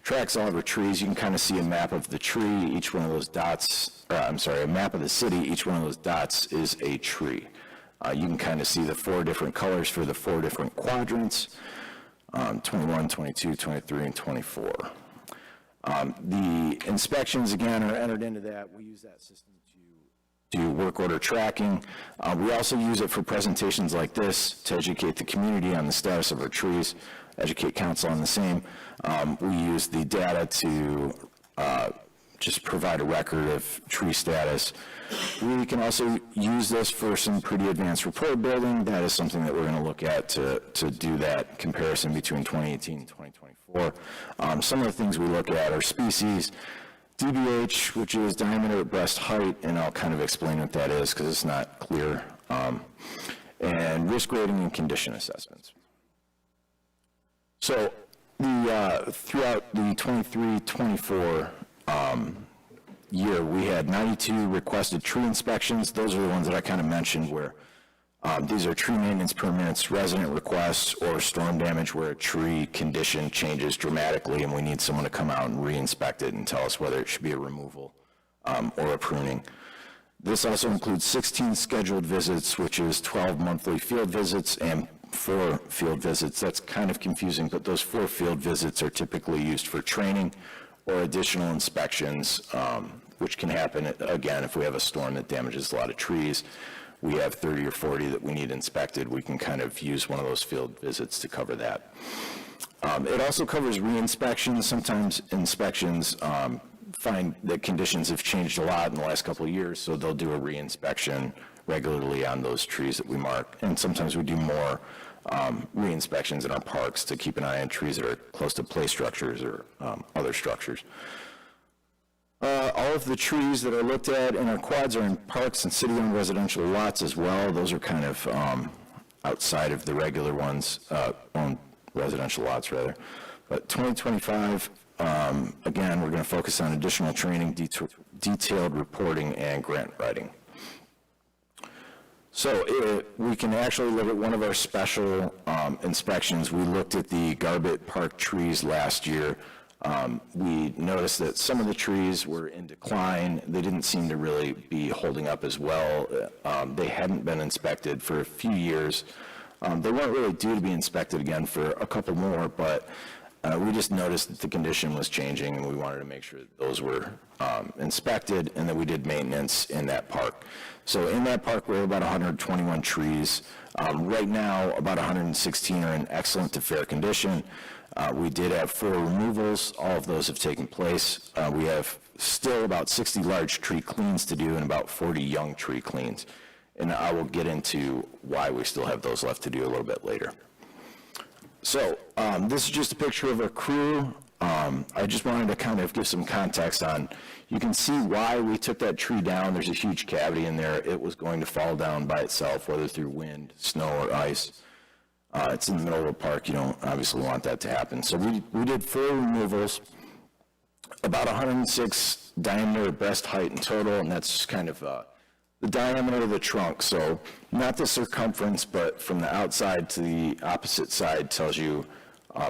tracks all of our trees. You can kind of see a map of the tree. Each one of those dots, a map of the city. Each one of those dots is a tree. You can kind of see the 4 different colors for the 4 different quadrants, 21, 22, 23, and 24. The inspections, again, are entered into that. We use that system to do work order tracking. We also use it for presentations like this to educate the community on the status of our trees, educate council on the same. We use the data to just provide a record of tree status. We can also use this for some pretty advanced report building. That is something that we're going to look at to do that comparison between 2018 and 2024. Some of the things we look at are species, DBH, which is diameter at breast height, and I'll kind of explain what that is because it's not clear, and risk rating and condition assessments. So throughout the 23-24 year, we had 92 requested tree inspections. Those are the ones that I kind of mentioned where these are tree maintenance permits, resident requests, or storm damage where a tree condition changes dramatically and we need someone to come out and re-inspect it and tell us whether it should be a removal or a pruning. This also includes 16 scheduled visits, which is 12 monthly field visits and 4 field visits. That's kind of confusing, but those 4 field visits are typically used for training or additional inspections, which can happen, again, if we have a storm that damages a lot of trees. We have 30 or 40 that we need inspected. We can kind of use one of those field visits to cover that. It also covers re-inspections. Sometimes inspections find that conditions have changed a lot in the last couple of years, so they'll do a re-inspection regularly on those trees that we mark. And sometimes we do more re-inspections in our parks to keep an eye on trees that are close to play structures or other structures. All of the trees that are looked at in our quads are in parks and city-owned residential lots as well. Those are kind of outside of the regular ones, owned residential lots rather. But 2025, again, we're going to focus on additional training, detailed reporting, and grant writing. So we can actually look at one of our special inspections. We looked at the Garbett Park trees last year. We noticed that some of the trees were in decline. They didn't seem to really be holding up as well. They hadn't been inspected for a few years. They weren't really due to be inspected again for a couple more, but we just noticed that the condition was changing, and we wanted to make sure that those were inspected and that we did maintenance in that park. So in that park, we have about 121 trees. Right now, about 116 are in excellent to fair condition. We did have 4 removals. All of those have taken place. We have still about 60 large tree cleans to do and about 40 young tree cleans. and I will get into why we still have those left to do a little bit later. So this is just a picture of a crew. I just wanted to kind of give some context on, you can see why we took that tree down. There's a huge cavity in there. It was going to fall down by itself, whether through wind, snow, or ice. It's in the middle of a park. You don't obviously want that to happen. So we did 4 removals, about 106 diameter breast height in total, and that's kind of the diameter of the trunk. So not the circumference, but from the outside to the opposite side tells you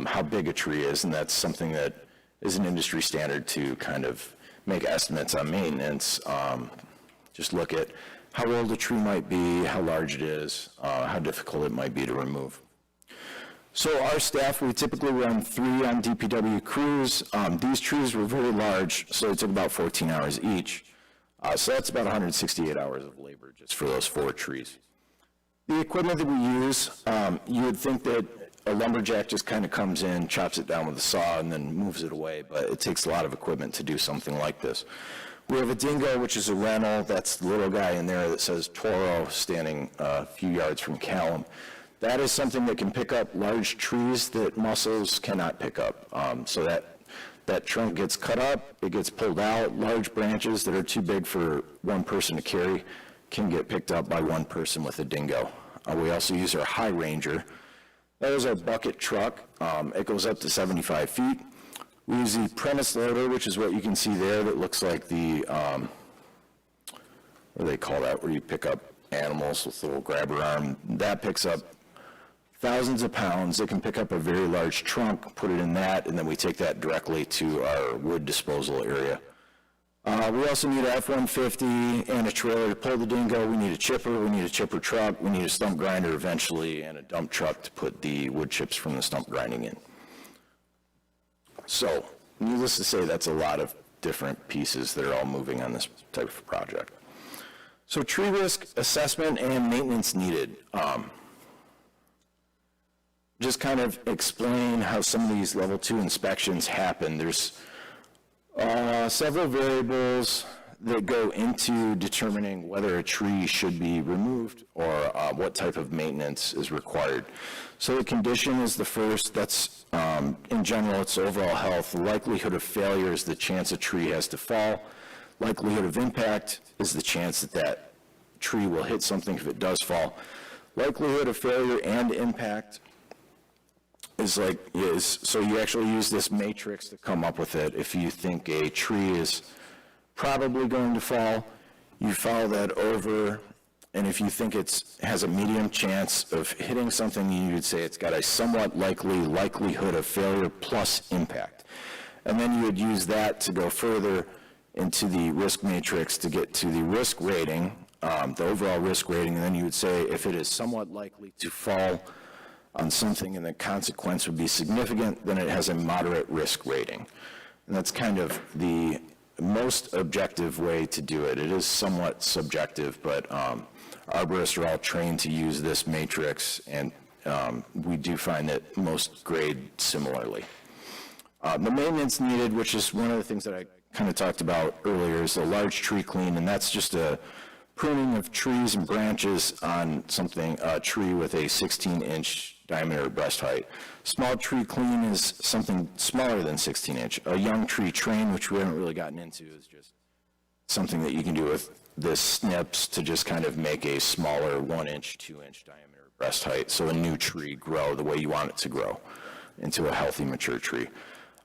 how big a tree is, and that's something that is an industry standard to kind of make estimates on maintenance. Just look at how old a tree might be, how large it is, how difficult it might be to remove. So our staff, we typically run 3 on DPW crews. These trees were very large, so it took about 14 hours each. So that's about 168 hours of labor just for those 4 trees. The equipment that we use, you would think that a lumberjack just kind of comes in, chops it down with a saw, and then moves it away, but it takes a lot of equipment to do something like this. We have a dingo, which is a rental. That's the little guy in there that says Toro, standing a few yards from Callum. That is something that can pick up large trees that mussels cannot pick up. So that trunk gets cut up, it gets pulled out. Large branches that are too big for one person to carry can get picked up by one person with a dingo. We also use our High Ranger. That is our bucket truck. It goes up to 75 feet. We use the premise loader, which is what you can see there, that looks like the, what do they call that, where you pick up animals with a little grabber arm. That picks up thousands of pounds. It can pick up a very large trunk, put it in that, and then we take that directly to our wood disposal area. We also need a F-150 and a trailer to pull the dingo. We need a chipper, we need a chipper truck, we need a stump grinder eventually, and a dump truck to put the wood chips from the stump grinding in. So, needless to say, that's a lot of different pieces that are all moving on this type of project. So tree risk assessment and maintenance needed. Just kind of explain how some of these level 2 inspections happen. There's several variables that go into determining whether a tree should be removed or what type of maintenance is required. So the condition is the first. That's, in general, it's overall health. The likelihood of failure is the chance a tree has to fall. Likelihood of impact is the chance that that tree will hit something if it does fall. Likelihood of failure and impact so you actually use this matrix to come up with it. If you think a tree is probably going to fall, you follow that over, and if you think it has a medium chance of hitting something, you would say it's got a somewhat likelihood of failure plus impact. And then you would use that to go further into the risk matrix to get to the risk rating, the overall risk rating, and then you would say if it is somewhat likely to fall on something and the consequence would be significant, then it has a moderate risk rating. And that's kind of the most objective way to do it. It is somewhat subjective, but arborists are all trained to use this matrix, and we do find that most grade similarly. The maintenance needed, which is one of the things that I kind of talked about earlier, is a large tree clean, and that's just a pruning of trees and branches on a tree with a 16-inch diameter breast height. Small tree clean is something smaller than 16-inch. A young tree train, which we haven't really gotten into, is just something that you can do with the snips to just kind of make a smaller 1-inch, 2-inch diameter breast height, so a new tree grow the way you want it to grow into a healthy, mature tree.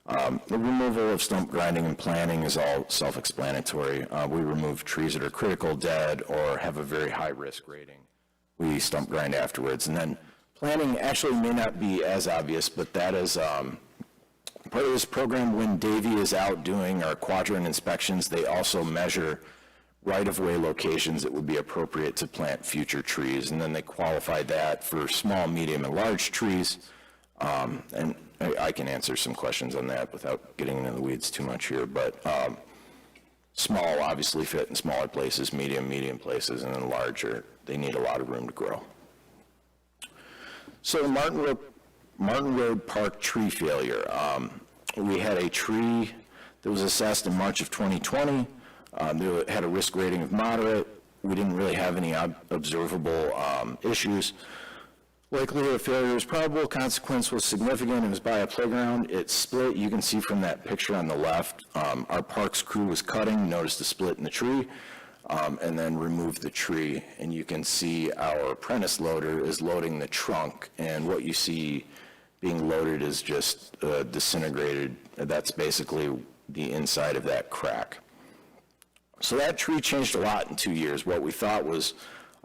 The removal of stump grinding and planting is all self-explanatory. We remove trees that are critical dead or have a very high risk rating. We stump grind afterwards. And then planting actually may not be as obvious, but that is part of this program. When Davey is out doing our quadrant inspections, they also measure right-of-way locations that would be appropriate to plant future trees. And then they qualify that for small, medium, and large trees. And I can answer some questions on that without getting into the weeds too much here, but small obviously fit in smaller places, medium places, and then larger, they need a lot of room to grow. So Martin Road Park tree failure. We had a tree that was assessed in March of 2020. It had a risk rating of moderate. we didn't really have any observable issues. Likelihood of failure is probable, consequence was significant, it was by a playground, it split, you can see from that picture on the left, our parks crew was cutting, noticed a split in the tree, and then removed the tree, and you can see our apprentice loader is loading the trunk, and what you see being loaded is just disintegrated, that's basically the inside of that crack. So that tree changed a lot in 2 years. What we thought was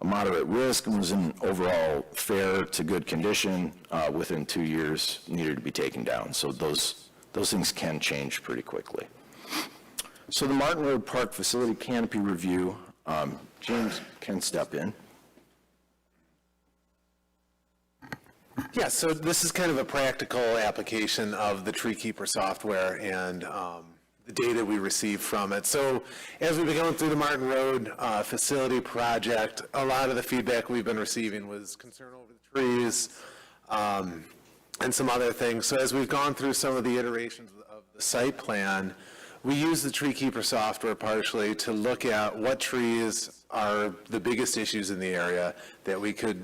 a moderate risk and was in overall fair to good condition, within 2 years needed to be taken down. So those things can change pretty quickly. So the Martin Road Park Facility Canopy Review, James can step in. Yeah, so this is kind of a practical application of the Tree Keeper software and the data we receive from it. So as we've been going through the Martin Road facility project, a lot of the feedback we've been receiving was concern over the trees and some other things. So as we've gone through some of the iterations of the site plan, we use the Tree Keeper software partially to look at what trees are the biggest issues in the area that we could,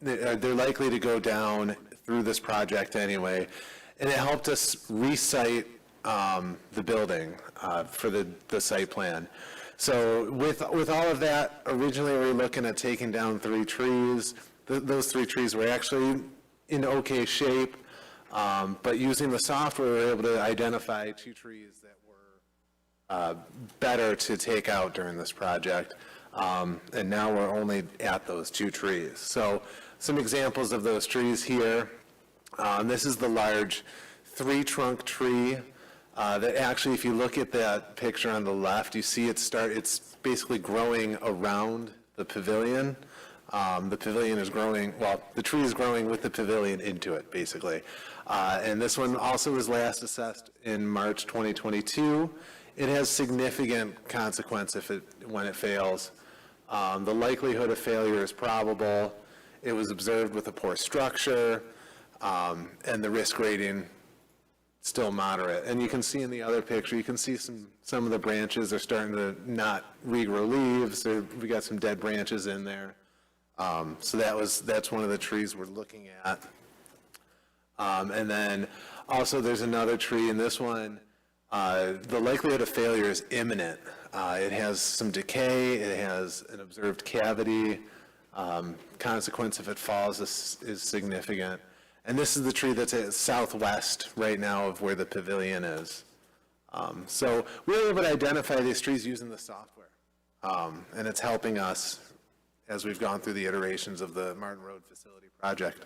they're likely to go down through this project anyway. And it helped us recite the building for the site plan. So with all of that, originally we were looking at taking down 3 trees. Those 3 trees were actually in okay shape, but using the software, we were able to identify 2 trees that were better to take out during this project. And now we're only at those 2 trees. So some examples of those trees here. This is the large 3-trunk tree that actually, if you look at that picture on the left, you see it's basically growing around the pavilion. The pavilion is growing, well, the tree is growing with the pavilion into it, basically. And this one also was last assessed in March 2022. It has significant consequence when it fails. The likelihood of failure is probable. It was observed with a poor structure, and the risk rating still moderate. And you can see in the other picture, you can see some of the branches are starting to not regrow leaves. We got some dead branches in there. So that's one of the trees we're looking at. And then also there's another tree in this one. The likelihood of failure is imminent. It has some decay. It has an observed cavity. Consequence if it falls is significant. And this is the tree that's at southwest right now of where the pavilion is. So we were able to identify these trees using the software. And it's helping us as we've gone through the iterations of the Martin Road facility project.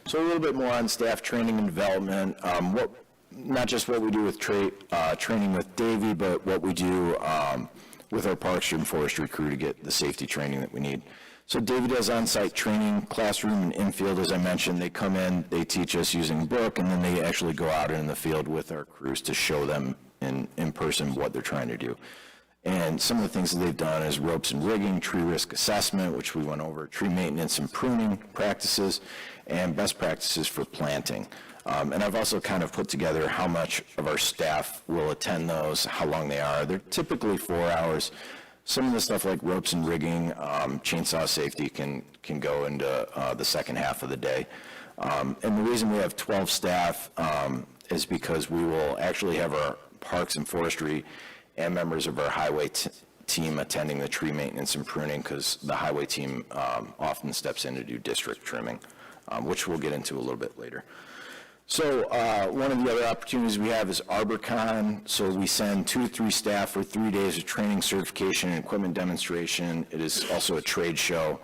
So a little bit more on staff training and development. Not just what we do with training with Davey, but what we do with our Parks and Forestry crew to get the safety training that we need. So Davey does on-site training, classroom and infield, as I mentioned. They come in, they teach us using book, and then they actually go out in the field with our crews to show them in person what they're trying to do. And some of the things that they've done is ropes and rigging, tree risk assessment, which we went over, tree maintenance and pruning practices, and best practices for planting. And I've also kind of put together how much of our staff will attend those, how long they are. They're typically 4 hours. Some of the stuff like ropes and rigging, chainsaw safety can go into the second half of the day. And the reason we have 12 staff is because we will actually have our Parks and Forestry and members of our highway team attending the tree maintenance and pruning, because the highway team often steps in to do district trimming, which we'll get into a little bit later. So one of the other opportunities we have is ArborCon. So we send 2 to 3 staff for 3 days of training, certification, and equipment demonstration. It is also a trade show.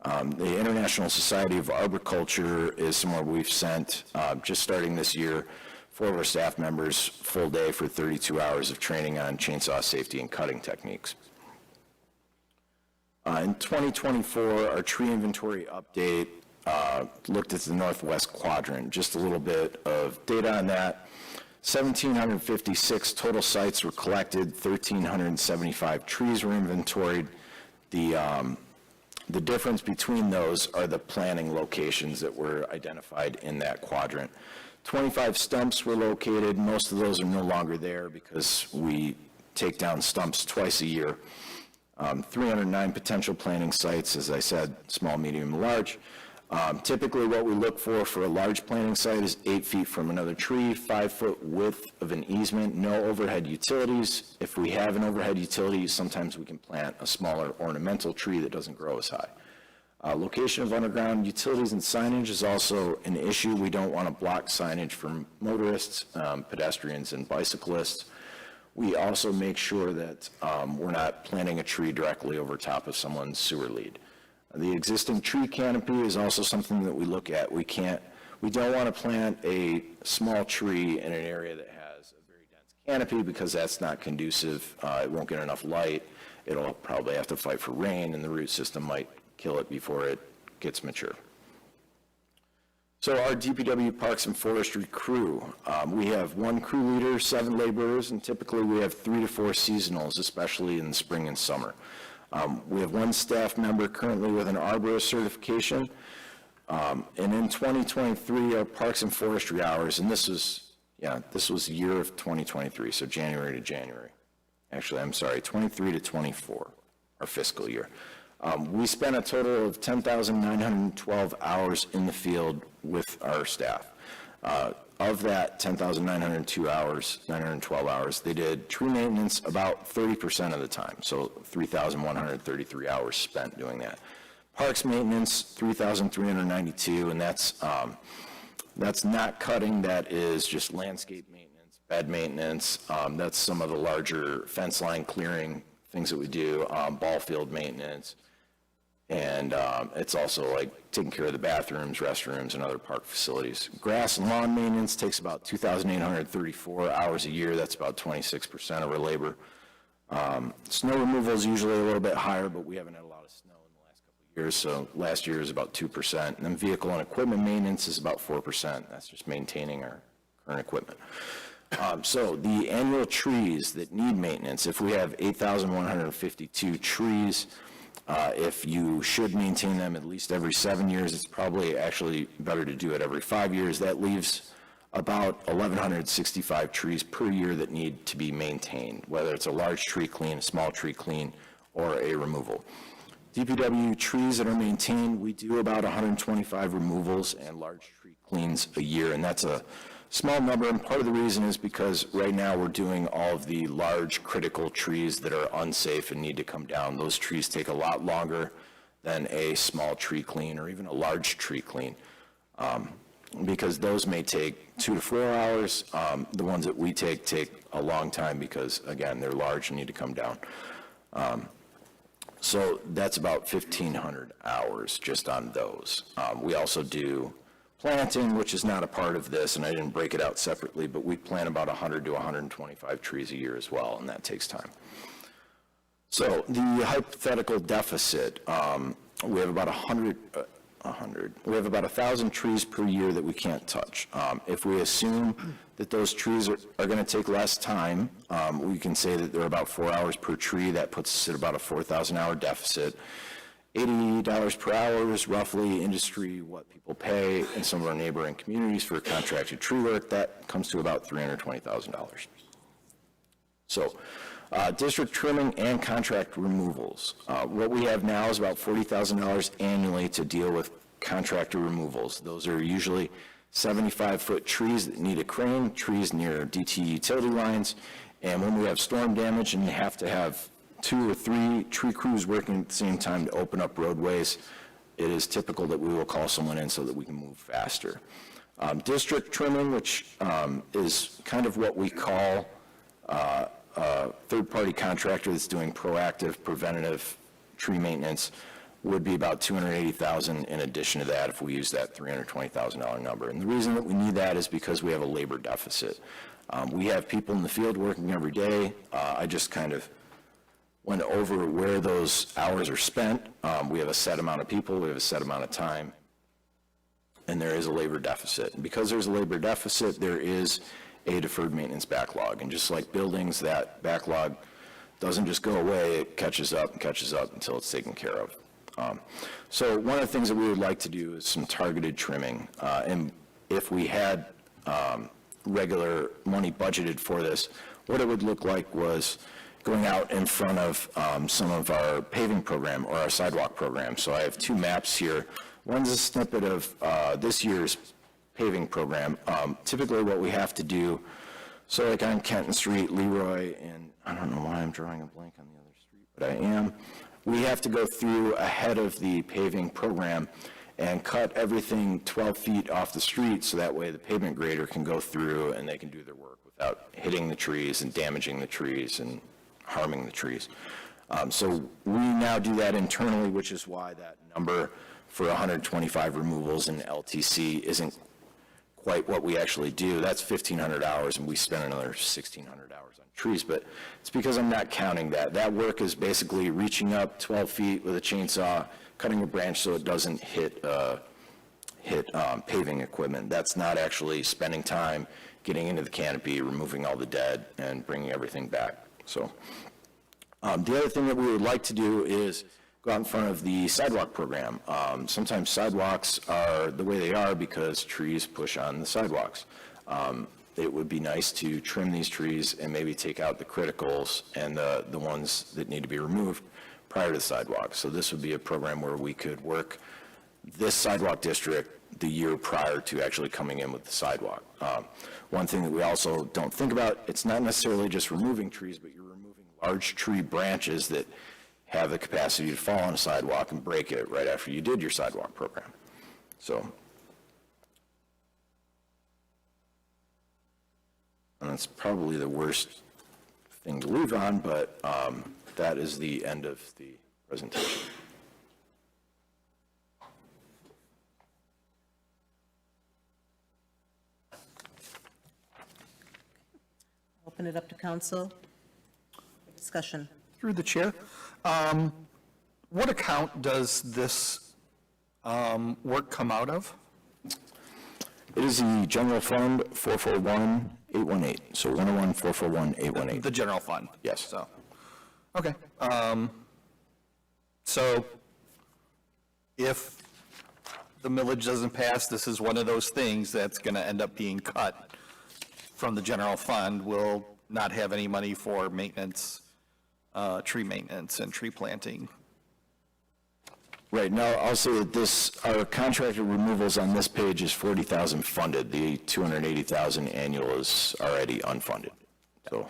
The International Society of Arboriculture is somewhere we've sent, just starting this year, 4 of our staff members full day for 32 hours of training on chainsaw safety and cutting techniques. In 2024, our tree inventory update looked at the northwest quadrant. Just a little bit of data on that. 1,756 total sites were collected, 1,375 trees were inventoried. The The difference between those are the planting locations that were identified in that quadrant. 25 stumps were located. Most of those are no longer there because we take down stumps twice a year. 309 potential planting sites, as I said, small, medium, large. Typically what we look for a large planting site is 8 feet from another tree, 5 foot width of an easement, no overhead utilities. If we have an overhead utility, sometimes we can plant a smaller ornamental tree that doesn't grow as high. Location of underground utilities and signage is also an issue. We don't want to block signage for motorists, pedestrians, and bicyclists. We also make sure that we're not planting a tree directly over top of someone's sewer lead. The existing tree canopy is also something that we look at. We don't want to plant a small tree in an area that has a very dense canopy because that's not conducive. It won't get enough light. It'll probably have to fight for rain, and the root system might kill it before it gets mature. So our DPW Parks and Forestry crew, we have 1 crew leader, 7 laborers, and typically we have 3 to 4 seasonals, especially in the spring and summer. We have 1 staff member currently with an arborist certification, and in 2023, our Parks and Forestry hours, and this was the year of 2023, so January to January. Actually, I'm sorry, 23 to 24, our fiscal year. We spent a total of 10,912 hours in the field with our staff. Of that 912 hours, they did tree maintenance about 30% of the time, so 3,133 hours spent doing that. Parks maintenance, 3,392, and that's not cutting, that is just landscape maintenance, bed maintenance, that's some of the larger fence line clearing things that we do, ball field maintenance, and it's also like taking care of the bathrooms, restrooms, and other park facilities. Grass and lawn maintenance takes about 2,834 hours a year. That's about 26% of our labor. Snow removal is usually a little bit higher, but we haven't had a lot of snow in the last couple of years, so last year is about 2%. And then vehicle and equipment maintenance is about 4%. That's just maintaining our current equipment. So the annual trees that need maintenance, if we have 8,152 trees, if you should maintain them at least every 7 years, it's probably actually better to do it every 5 years. That leaves about 1,165 trees per year that need to be maintained, whether it's a large tree clean, a small tree clean, or a removal. DPW trees that are maintained, we do about 125 removals and large tree cleans a year, and that's a small number, and part of the reason is because right now we're doing all of the large critical trees that are unsafe and need to come down. Those trees take a lot longer than a small tree clean or even a large tree clean, because those may take 2 to 4 hours. The ones that we take a long time because, again, they're large and need to come down. So that's about 1,500 hours just on those. We also do planting, which is not a part of this, and I didn't break it out separately, but we plant about 100 to 125 trees a year as well, and that takes time. So the hypothetical deficit, we have about 1,000 trees per year that we can't touch. If we assume that those trees are going to take less time, we can say that they're about 4 hours per tree. That puts us at about a 4,000 hour deficit. $80 per hour is roughly industry what people pay in some of our neighboring communities for contracted tree work. That comes to about $320,000. So district trimming and contract removals. What we have now is about $40,000 annually to deal with contractor removals. Those are usually 75-foot trees that need a crane, trees near DT utility lines, and when we have storm damage and you have to have 2 or 3 tree crews working at the same time to open up roadways, it is typical that we will call someone in so that we can move faster. District trimming, which is kind of what we call a third-party contractor that's doing proactive, preventative tree maintenance, would be about $280,000 in addition to that if we use that $320,000 number. And the reason that we need that is because we have a labor deficit. We have people in the field working every day. I just kind of went over where those hours are spent. We have a set amount of people, we have a set amount of time, and there is a labor deficit. And because there's a labor deficit, there is a deferred maintenance backlog. And just like buildings, that backlog doesn't just go away, it catches up until it's taken care of. So one of the things that we would like to do is some targeted trimming. And if we had regular money budgeted for this, what it would look like was going out in front of some of our paving program or our sidewalk program. So I have two maps here. One's a snippet of this year's paving program. Typically what we have to do, so like on Kenton Street, Leroy, and I don't know why I'm drawing a blank on the other street, but I am. We have to go through ahead of the paving program and cut everything 12 feet off the street so that way the pavement grader can go through and they can do their work without hitting the trees and damaging the trees and harming the trees. So we now do that internally, which is why that number for 125 removals in LTC isn't quite what we actually do. That's 1,500 hours, and we spend another 1,600 hours on trees, but it's because I'm not counting that. That work is basically reaching up 12 feet with a chainsaw, cutting a branch so it doesn't hit paving equipment. That's not actually spending time getting into the canopy, removing all the dead, and bringing everything back. So the other thing that we would like to do is go out in front of the sidewalk program. Sometimes sidewalks are the way they are because trees push on the sidewalks. It would be nice to trim these trees and maybe take out the criticals and the ones that need to be removed prior to the sidewalk. So this would be a program where we could work this sidewalk district the year prior to actually coming in with the sidewalk. One thing that we also don't think about, it's not necessarily just removing trees, but you're removing large tree branches that have the capacity to fall on a sidewalk and break it right after you did your sidewalk program. So, and that's probably the worst thing to leave on, but that is the end of the presentation. Open it up to council. Discussion. Through the chair, what account does this work come out of? It is the general fund 441-818, so 101-441-818. The general fund? Yes. So, okay. So if the millage doesn't pass, this is one of those things that's going to end up being cut from the general fund. We'll not have any money for maintenance, tree maintenance and tree planting. Right, now I'll say that this, our contracted removals on this page is 40,000 funded. The 280,000 annual is already unfunded. So,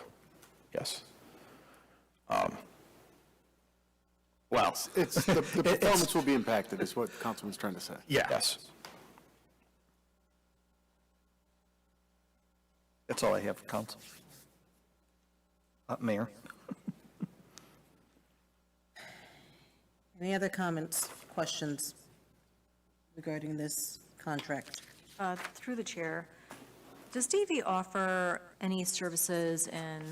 yes. Well, It's, the performance will be impacted, is what Councilman's trying to say. yeah. Yes. That's all I have for council. Mayor. Any other comments, questions regarding this contract? Through the chair, does DV offer any services in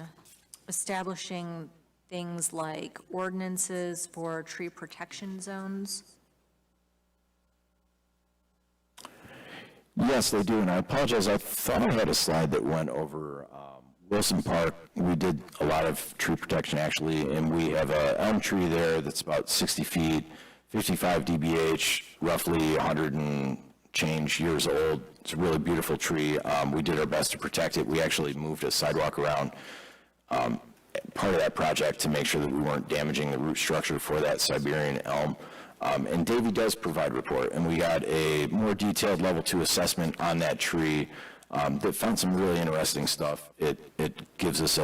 establishing things like ordinances for tree protection zones? Yes, they do, and I apologize. I thought I had a slide that went over Wilson Park. We did a lot of tree protection, actually, and we have an elm tree there that's about 60 feet, 55 dBH, roughly 100 and change years old. It's a really beautiful tree. We did our best to protect it. We actually moved a sidewalk around part of that project to make sure that we weren't damaging the root structure for that Siberian elm. And Davey does provide report, and we got a more detailed level 2 assessment on that tree that found some really interesting stuff. It gives us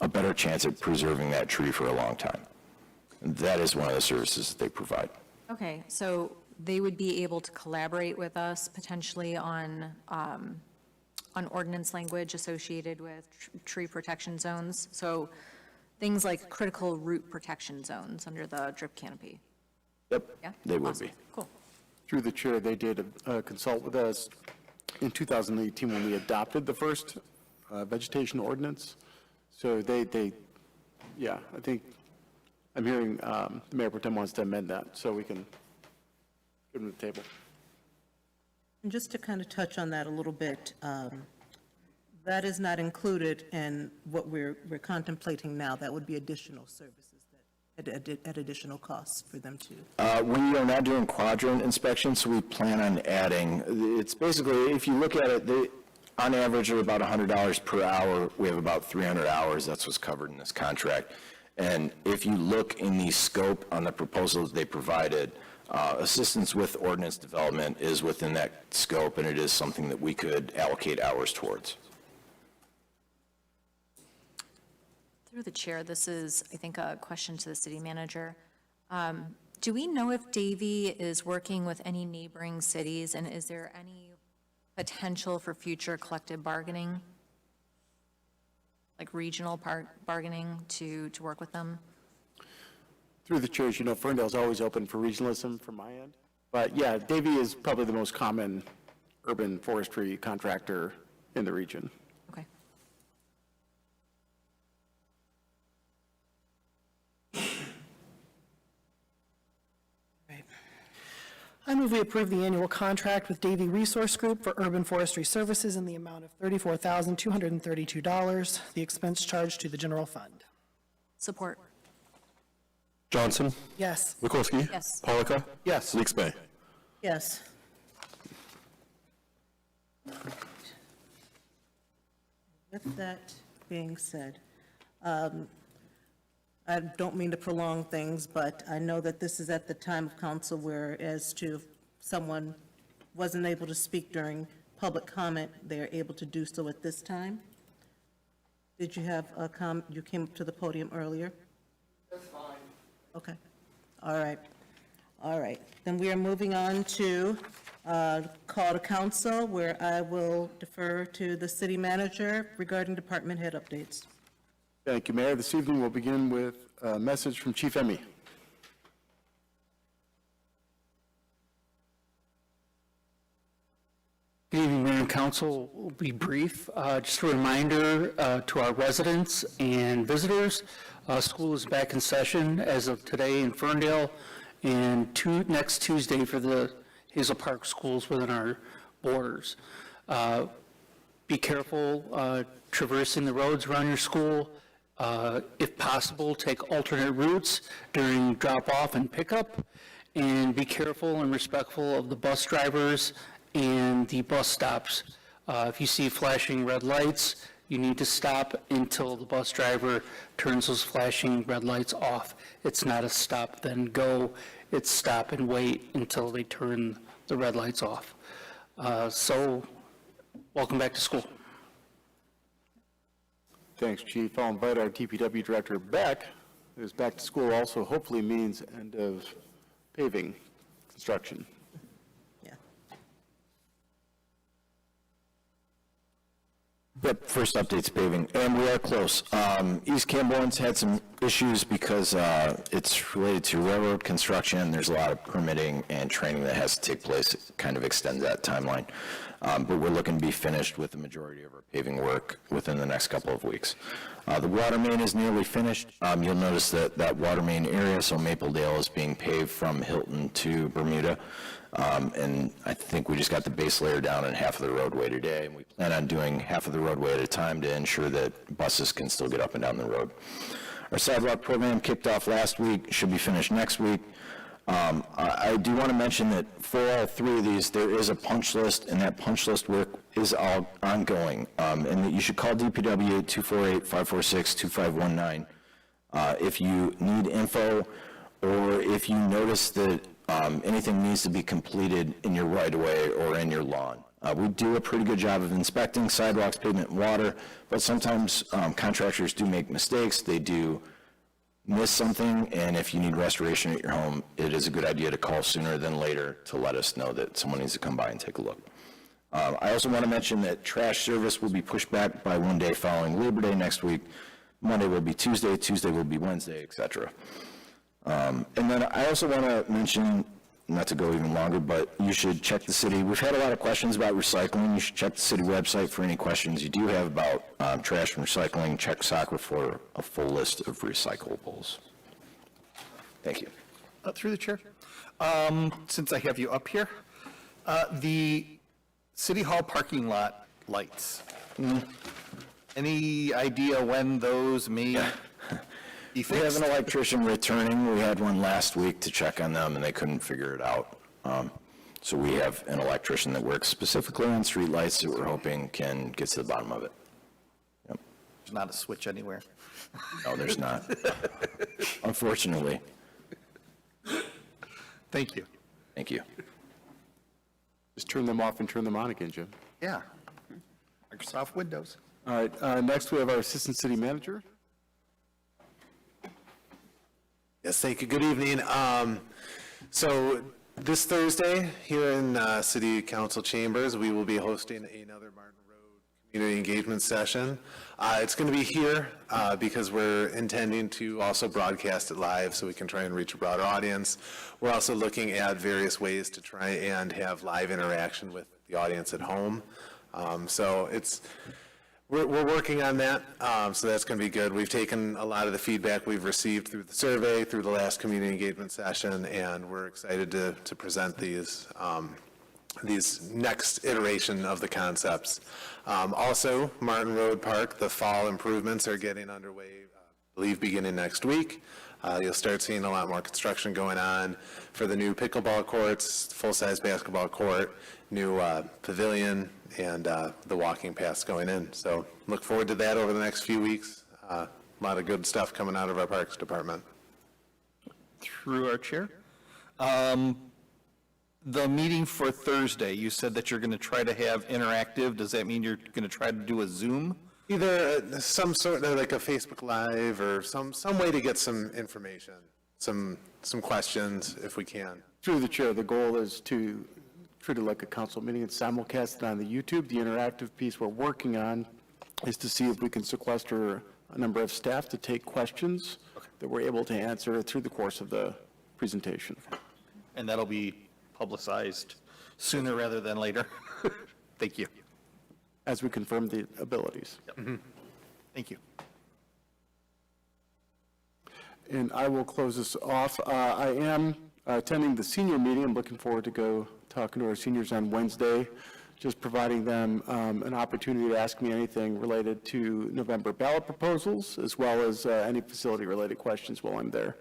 a better chance at preserving that tree for a long time. And that is one of the services that they provide. Okay, so they would be able to collaborate with us potentially on ordinance language associated with tree protection zones. So things like critical root protection zones under the drip canopy. Yep, Yeah? they would Awesome. be. Cool. Through the chair, they did consult with us in 2018 when we adopted the first vegetation ordinance. So yeah, I think, I'm hearing the Mayor Pro Tem wants to amend that, so we can give them the table. And just to kind of touch on that a little bit, that is not included in what we're contemplating now. That would be additional services that at additional costs for them to? We are not doing quadrant inspections, so we plan on adding, it's basically, if you look at it, on average, they're about $100 per hour. We have about 300 hours. That's what's covered in this contract. And if you look in the scope on the proposals they provided, assistance with ordinance development is within that scope, and it is something that we could allocate hours towards. Through the chair, this is, I think, a question to the city manager. Do we know if Davie is working with any neighboring cities, and is there any potential for future collective bargaining, like regional bargaining to work with them? Through the chair, as you know, Ferndale's always open for regionalism from my end. But yeah, Davie is probably the most common urban forestry contractor in the region. Okay. I move we approve the annual contract with Davie Resource Group for urban forestry services in the amount of $34,232, the expense charged to the general fund. Support. Johnson? Yes. Mikulski? Yes. Polika? Yes. Leaks Bay? Yes. With that being said, I don't mean to prolong things, but I know that this is at the time of council where as to if someone wasn't able to speak during public comment, they are able to do so at this time. Did you have a you came up to the podium earlier? That's fine. Okay. All right. All right. Then we are moving on to call to council, where I will defer to the city manager regarding department head updates. Thank you, Mayor. This evening we'll begin with a message from Chief Emmy. Good evening, Mayor and Council. We'll be brief. Just a reminder to our residents and visitors, school is back in session as of today in Ferndale, and next Tuesday for the Hazel Park schools within our borders. Be careful traversing the roads around your school. If possible, take alternate routes during drop-off and pickup, and be careful and respectful of the bus drivers and the bus stops. If you see flashing red lights, you need to stop until the bus driver turns those flashing red lights off. It's not a stop, then go. It's stop and wait until they turn the red lights off. So, welcome back to school. Thanks, Chief. I'll invite our DPW Director, Beck, who's back to school also hopefully means end of paving construction. Yep, first update's paving, and we are close. East Camborne's had some issues because it's related to railroad construction. There's a lot of permitting and training that has to take place. It kind of extends that timeline. But we're looking to be finished with the majority of our paving work within the next couple of weeks. The water main is nearly finished. You'll notice that that water main area, so Mapledale, is being paved from Hilton to Bermuda. And I think we just got the base layer down in half of the roadway today, and we plan on doing half of the roadway at a time to ensure that buses can still get up and down the road. Our sidewalk program kicked off last week, should be finished next week. I do want to mention that for all three of these, there is a punch list, and that punch list work is all ongoing, and that you should call DPW 248-546-2519 if you need info, or if you notice that anything needs to be completed in your right-of-way or in your lawn. We do a pretty good job of inspecting sidewalks, pavement, and water, but sometimes contractors do make mistakes. They do miss something, and if you need restoration at your home, it is a good idea to call sooner than later to let us know that someone needs to come by and take a look. I also want to mention that trash service will be pushed back by one day following Labor Day next week. Monday will be Tuesday, Tuesday will be Wednesday, etc. And then I also want to mention, not to go even longer, but you should check the city. We've had a lot of questions about recycling. You should check the city website for any questions you do have about trash and recycling. Check SACRA for a full list of recyclables. Thank you. Through the chair, since I have you up here, the City Hall parking lot lights. Any idea when those may We have an electrician returning. We had one last week to check on them, and they couldn't figure it out. So we have an electrician that works specifically on streetlights that we're hoping can get to the bottom of it. Yep. There's not a switch anywhere. No, there's not. Unfortunately. Thank you. Thank you. Just turn them off and turn them on again, Jim. Yeah. Microsoft Windows. All right, next we have our Assistant City Manager. Yes, thank you. Good evening. So this Thursday here in City Council Chambers, we will be hosting another Martin Road Community Engagement Session. It's going to be here because we're intending to also broadcast it live so we can try and reach a broader audience. We're also looking at various ways to try and have live interaction with the audience at home. So we're working on that, so that's going to be good. We've taken a lot of the feedback we've received through the survey, through the last community engagement session, and we're excited to present these next iteration of the concepts. Also, Martin Road Park, the fall improvements are getting underway, I believe beginning next week. You'll start seeing a lot more construction going on for the new pickleball courts, full-size basketball court, new pavilion, and the walking paths going in. So look forward to that over the next few weeks. A lot of good stuff coming out of our Parks Department. Through our chair. The meeting for Thursday, you said that you're going to try to have interactive. Does that mean you're going to try to do a Zoom? Either some sort of like a Facebook Live or some way to get some information, some questions if we can. Through the chair, the goal is to treat it like a council meeting and simulcast it on the YouTube. The interactive piece we're working on is to see if we can sequester a number of staff to take questions that we're able to answer through the course of the presentation. And that'll be publicized sooner rather than later. Thank you. As we confirm the abilities. Yep. Thank you. And I will close this off. I am attending the senior meeting. I'm looking forward to go talking to our seniors on Wednesday, just providing them an opportunity to ask me anything related to November ballot proposals, as well as any facility-related questions while I'm there.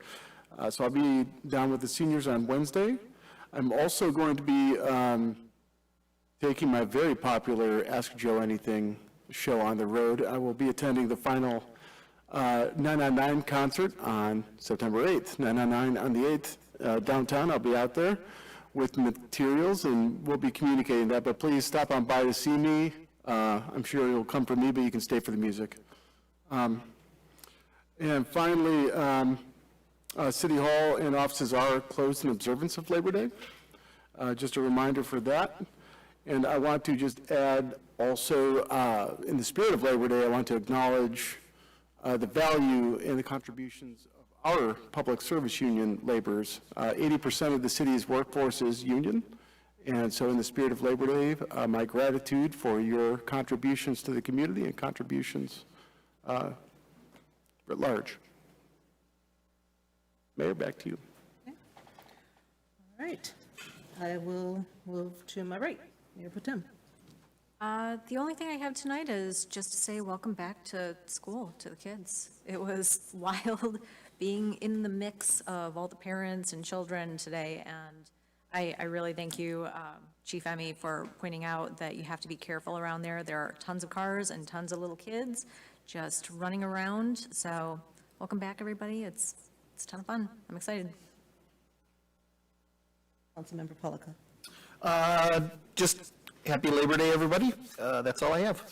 So I'll be down with the seniors on Wednesday. I'm also going to be taking my very popular Ask Joe Anything show on the road. I will be attending the final 999 concert on September 8th. 999 on the 8th downtown. I'll be out there with materials, and we'll be communicating that. But please stop on by to see me. I'm sure you'll come for me, but you can stay for the music. And finally, City Hall and offices are closed in observance of Labor Day. Just a reminder for that. And I want to just add also, in the spirit of Labor Day, I want to acknowledge the value and the contributions of our public service union laborers. 80% of the city's workforce is union. And so in the spirit of Labor Day, my gratitude for your contributions to the community and contributions at large. Mayor, back to you. All right. I will move to my right. Mayor Potem. The only thing I have tonight is just to say welcome back to school to the kids. It was wild being in the mix of all the parents and children today, and I really thank you, Chief Emmy, for pointing out that you have to be careful around there. There are tons of cars and tons of little kids just running around, so welcome back, everybody. It's a ton of fun. I'm excited. Councilmember Polika. Just happy Labor Day, everybody. That's all I have.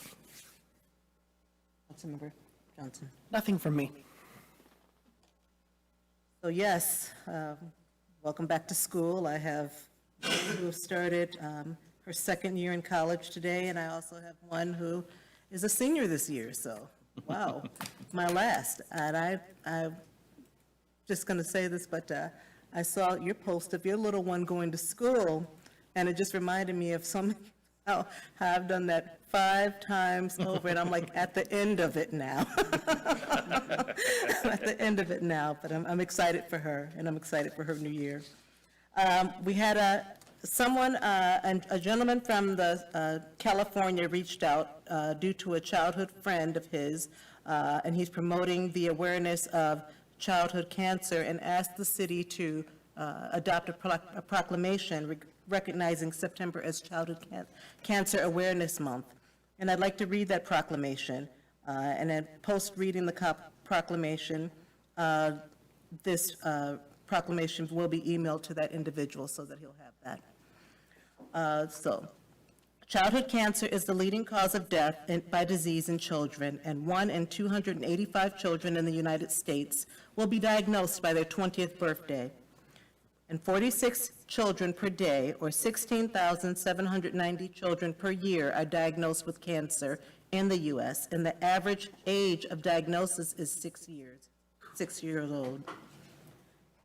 Councilmember Johnson. Nothing from me. So yes, welcome back to school. I have one who have started her second year in college today, and I also have one who is a senior this year, so wow, my last. And I'm just going to say this, but I saw your post of your little one going to school, and it just reminded me of how I've done that 5 times over, and I'm like at the end of it now. I'm at the end of it now, but I'm excited for her, and I'm excited for her new year. We had a gentleman from California reached out due to a childhood friend of his, and he's promoting the awareness of childhood cancer and ask the city to adopt a proclamation recognizing September as Childhood Cancer Awareness Month. And I'd like to read that proclamation. And then post reading the proclamation, this proclamation will be emailed to that individual so that he'll have that. Childhood cancer is the leading cause of death by disease in children, and 1 in 285 children in the United States will be diagnosed by their 20th birthday. And 46 children per day, or 16,790 children per year, are diagnosed with cancer in the U.S., and the average age of diagnosis is 6 years old.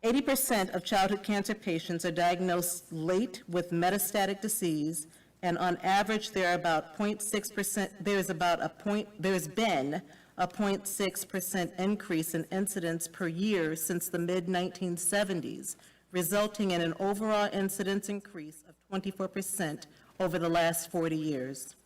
80% of childhood cancer patients are diagnosed late with metastatic disease, and on average, there are about 0.6%, there's been a 0.6% increase in incidence per year since the mid-1970s, resulting in an overall incidence increase of 24% over the last 40 years.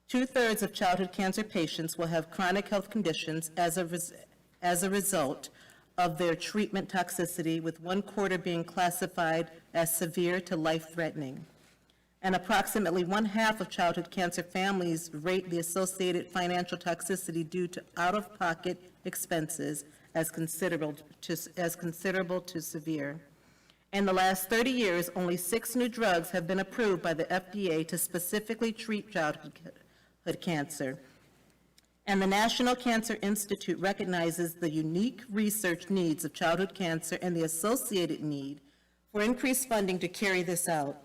2/3 of childhood cancer patients will have chronic health conditions as a result of their treatment toxicity, with 1/4 being classified as severe to life-threatening. And approximately 1/2 of childhood cancer families rate the associated financial toxicity due to out-of-pocket expenses as considerable to severe. In the last 30 years, only 6 new drugs have been approved by the FDA to specifically treat childhood cancer. And the National Cancer Institute recognizes the unique research needs of childhood cancer and the associated need for increased funding to carry this out.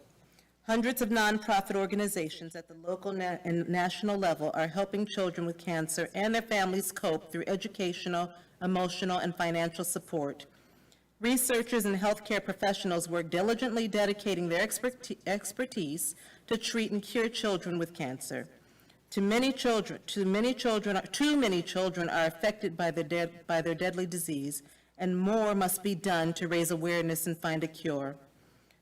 Hundreds of nonprofit organizations at the local and national level are helping children with cancer and their families cope through educational, emotional, and financial support. Researchers and healthcare professionals work diligently, dedicating their expertise to treat and cure children with cancer. Too many children are affected by their deadly disease, and more must be done to raise awareness and find a cure.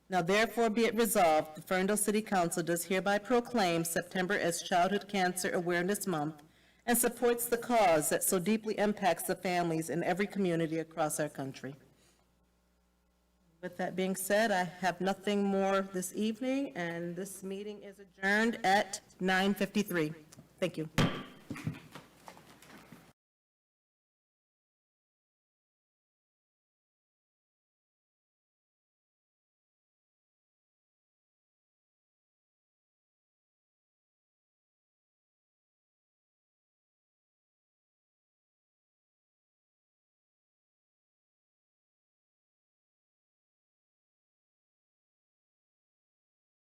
Now therefore be it resolved, the Ferndale City Council does hereby proclaim September as Childhood Cancer Awareness Month and supports the cause that so deeply impacts the families in every community across our country. With that being said, I have nothing more this evening, and this meeting is adjourned at 9:53. Thank you.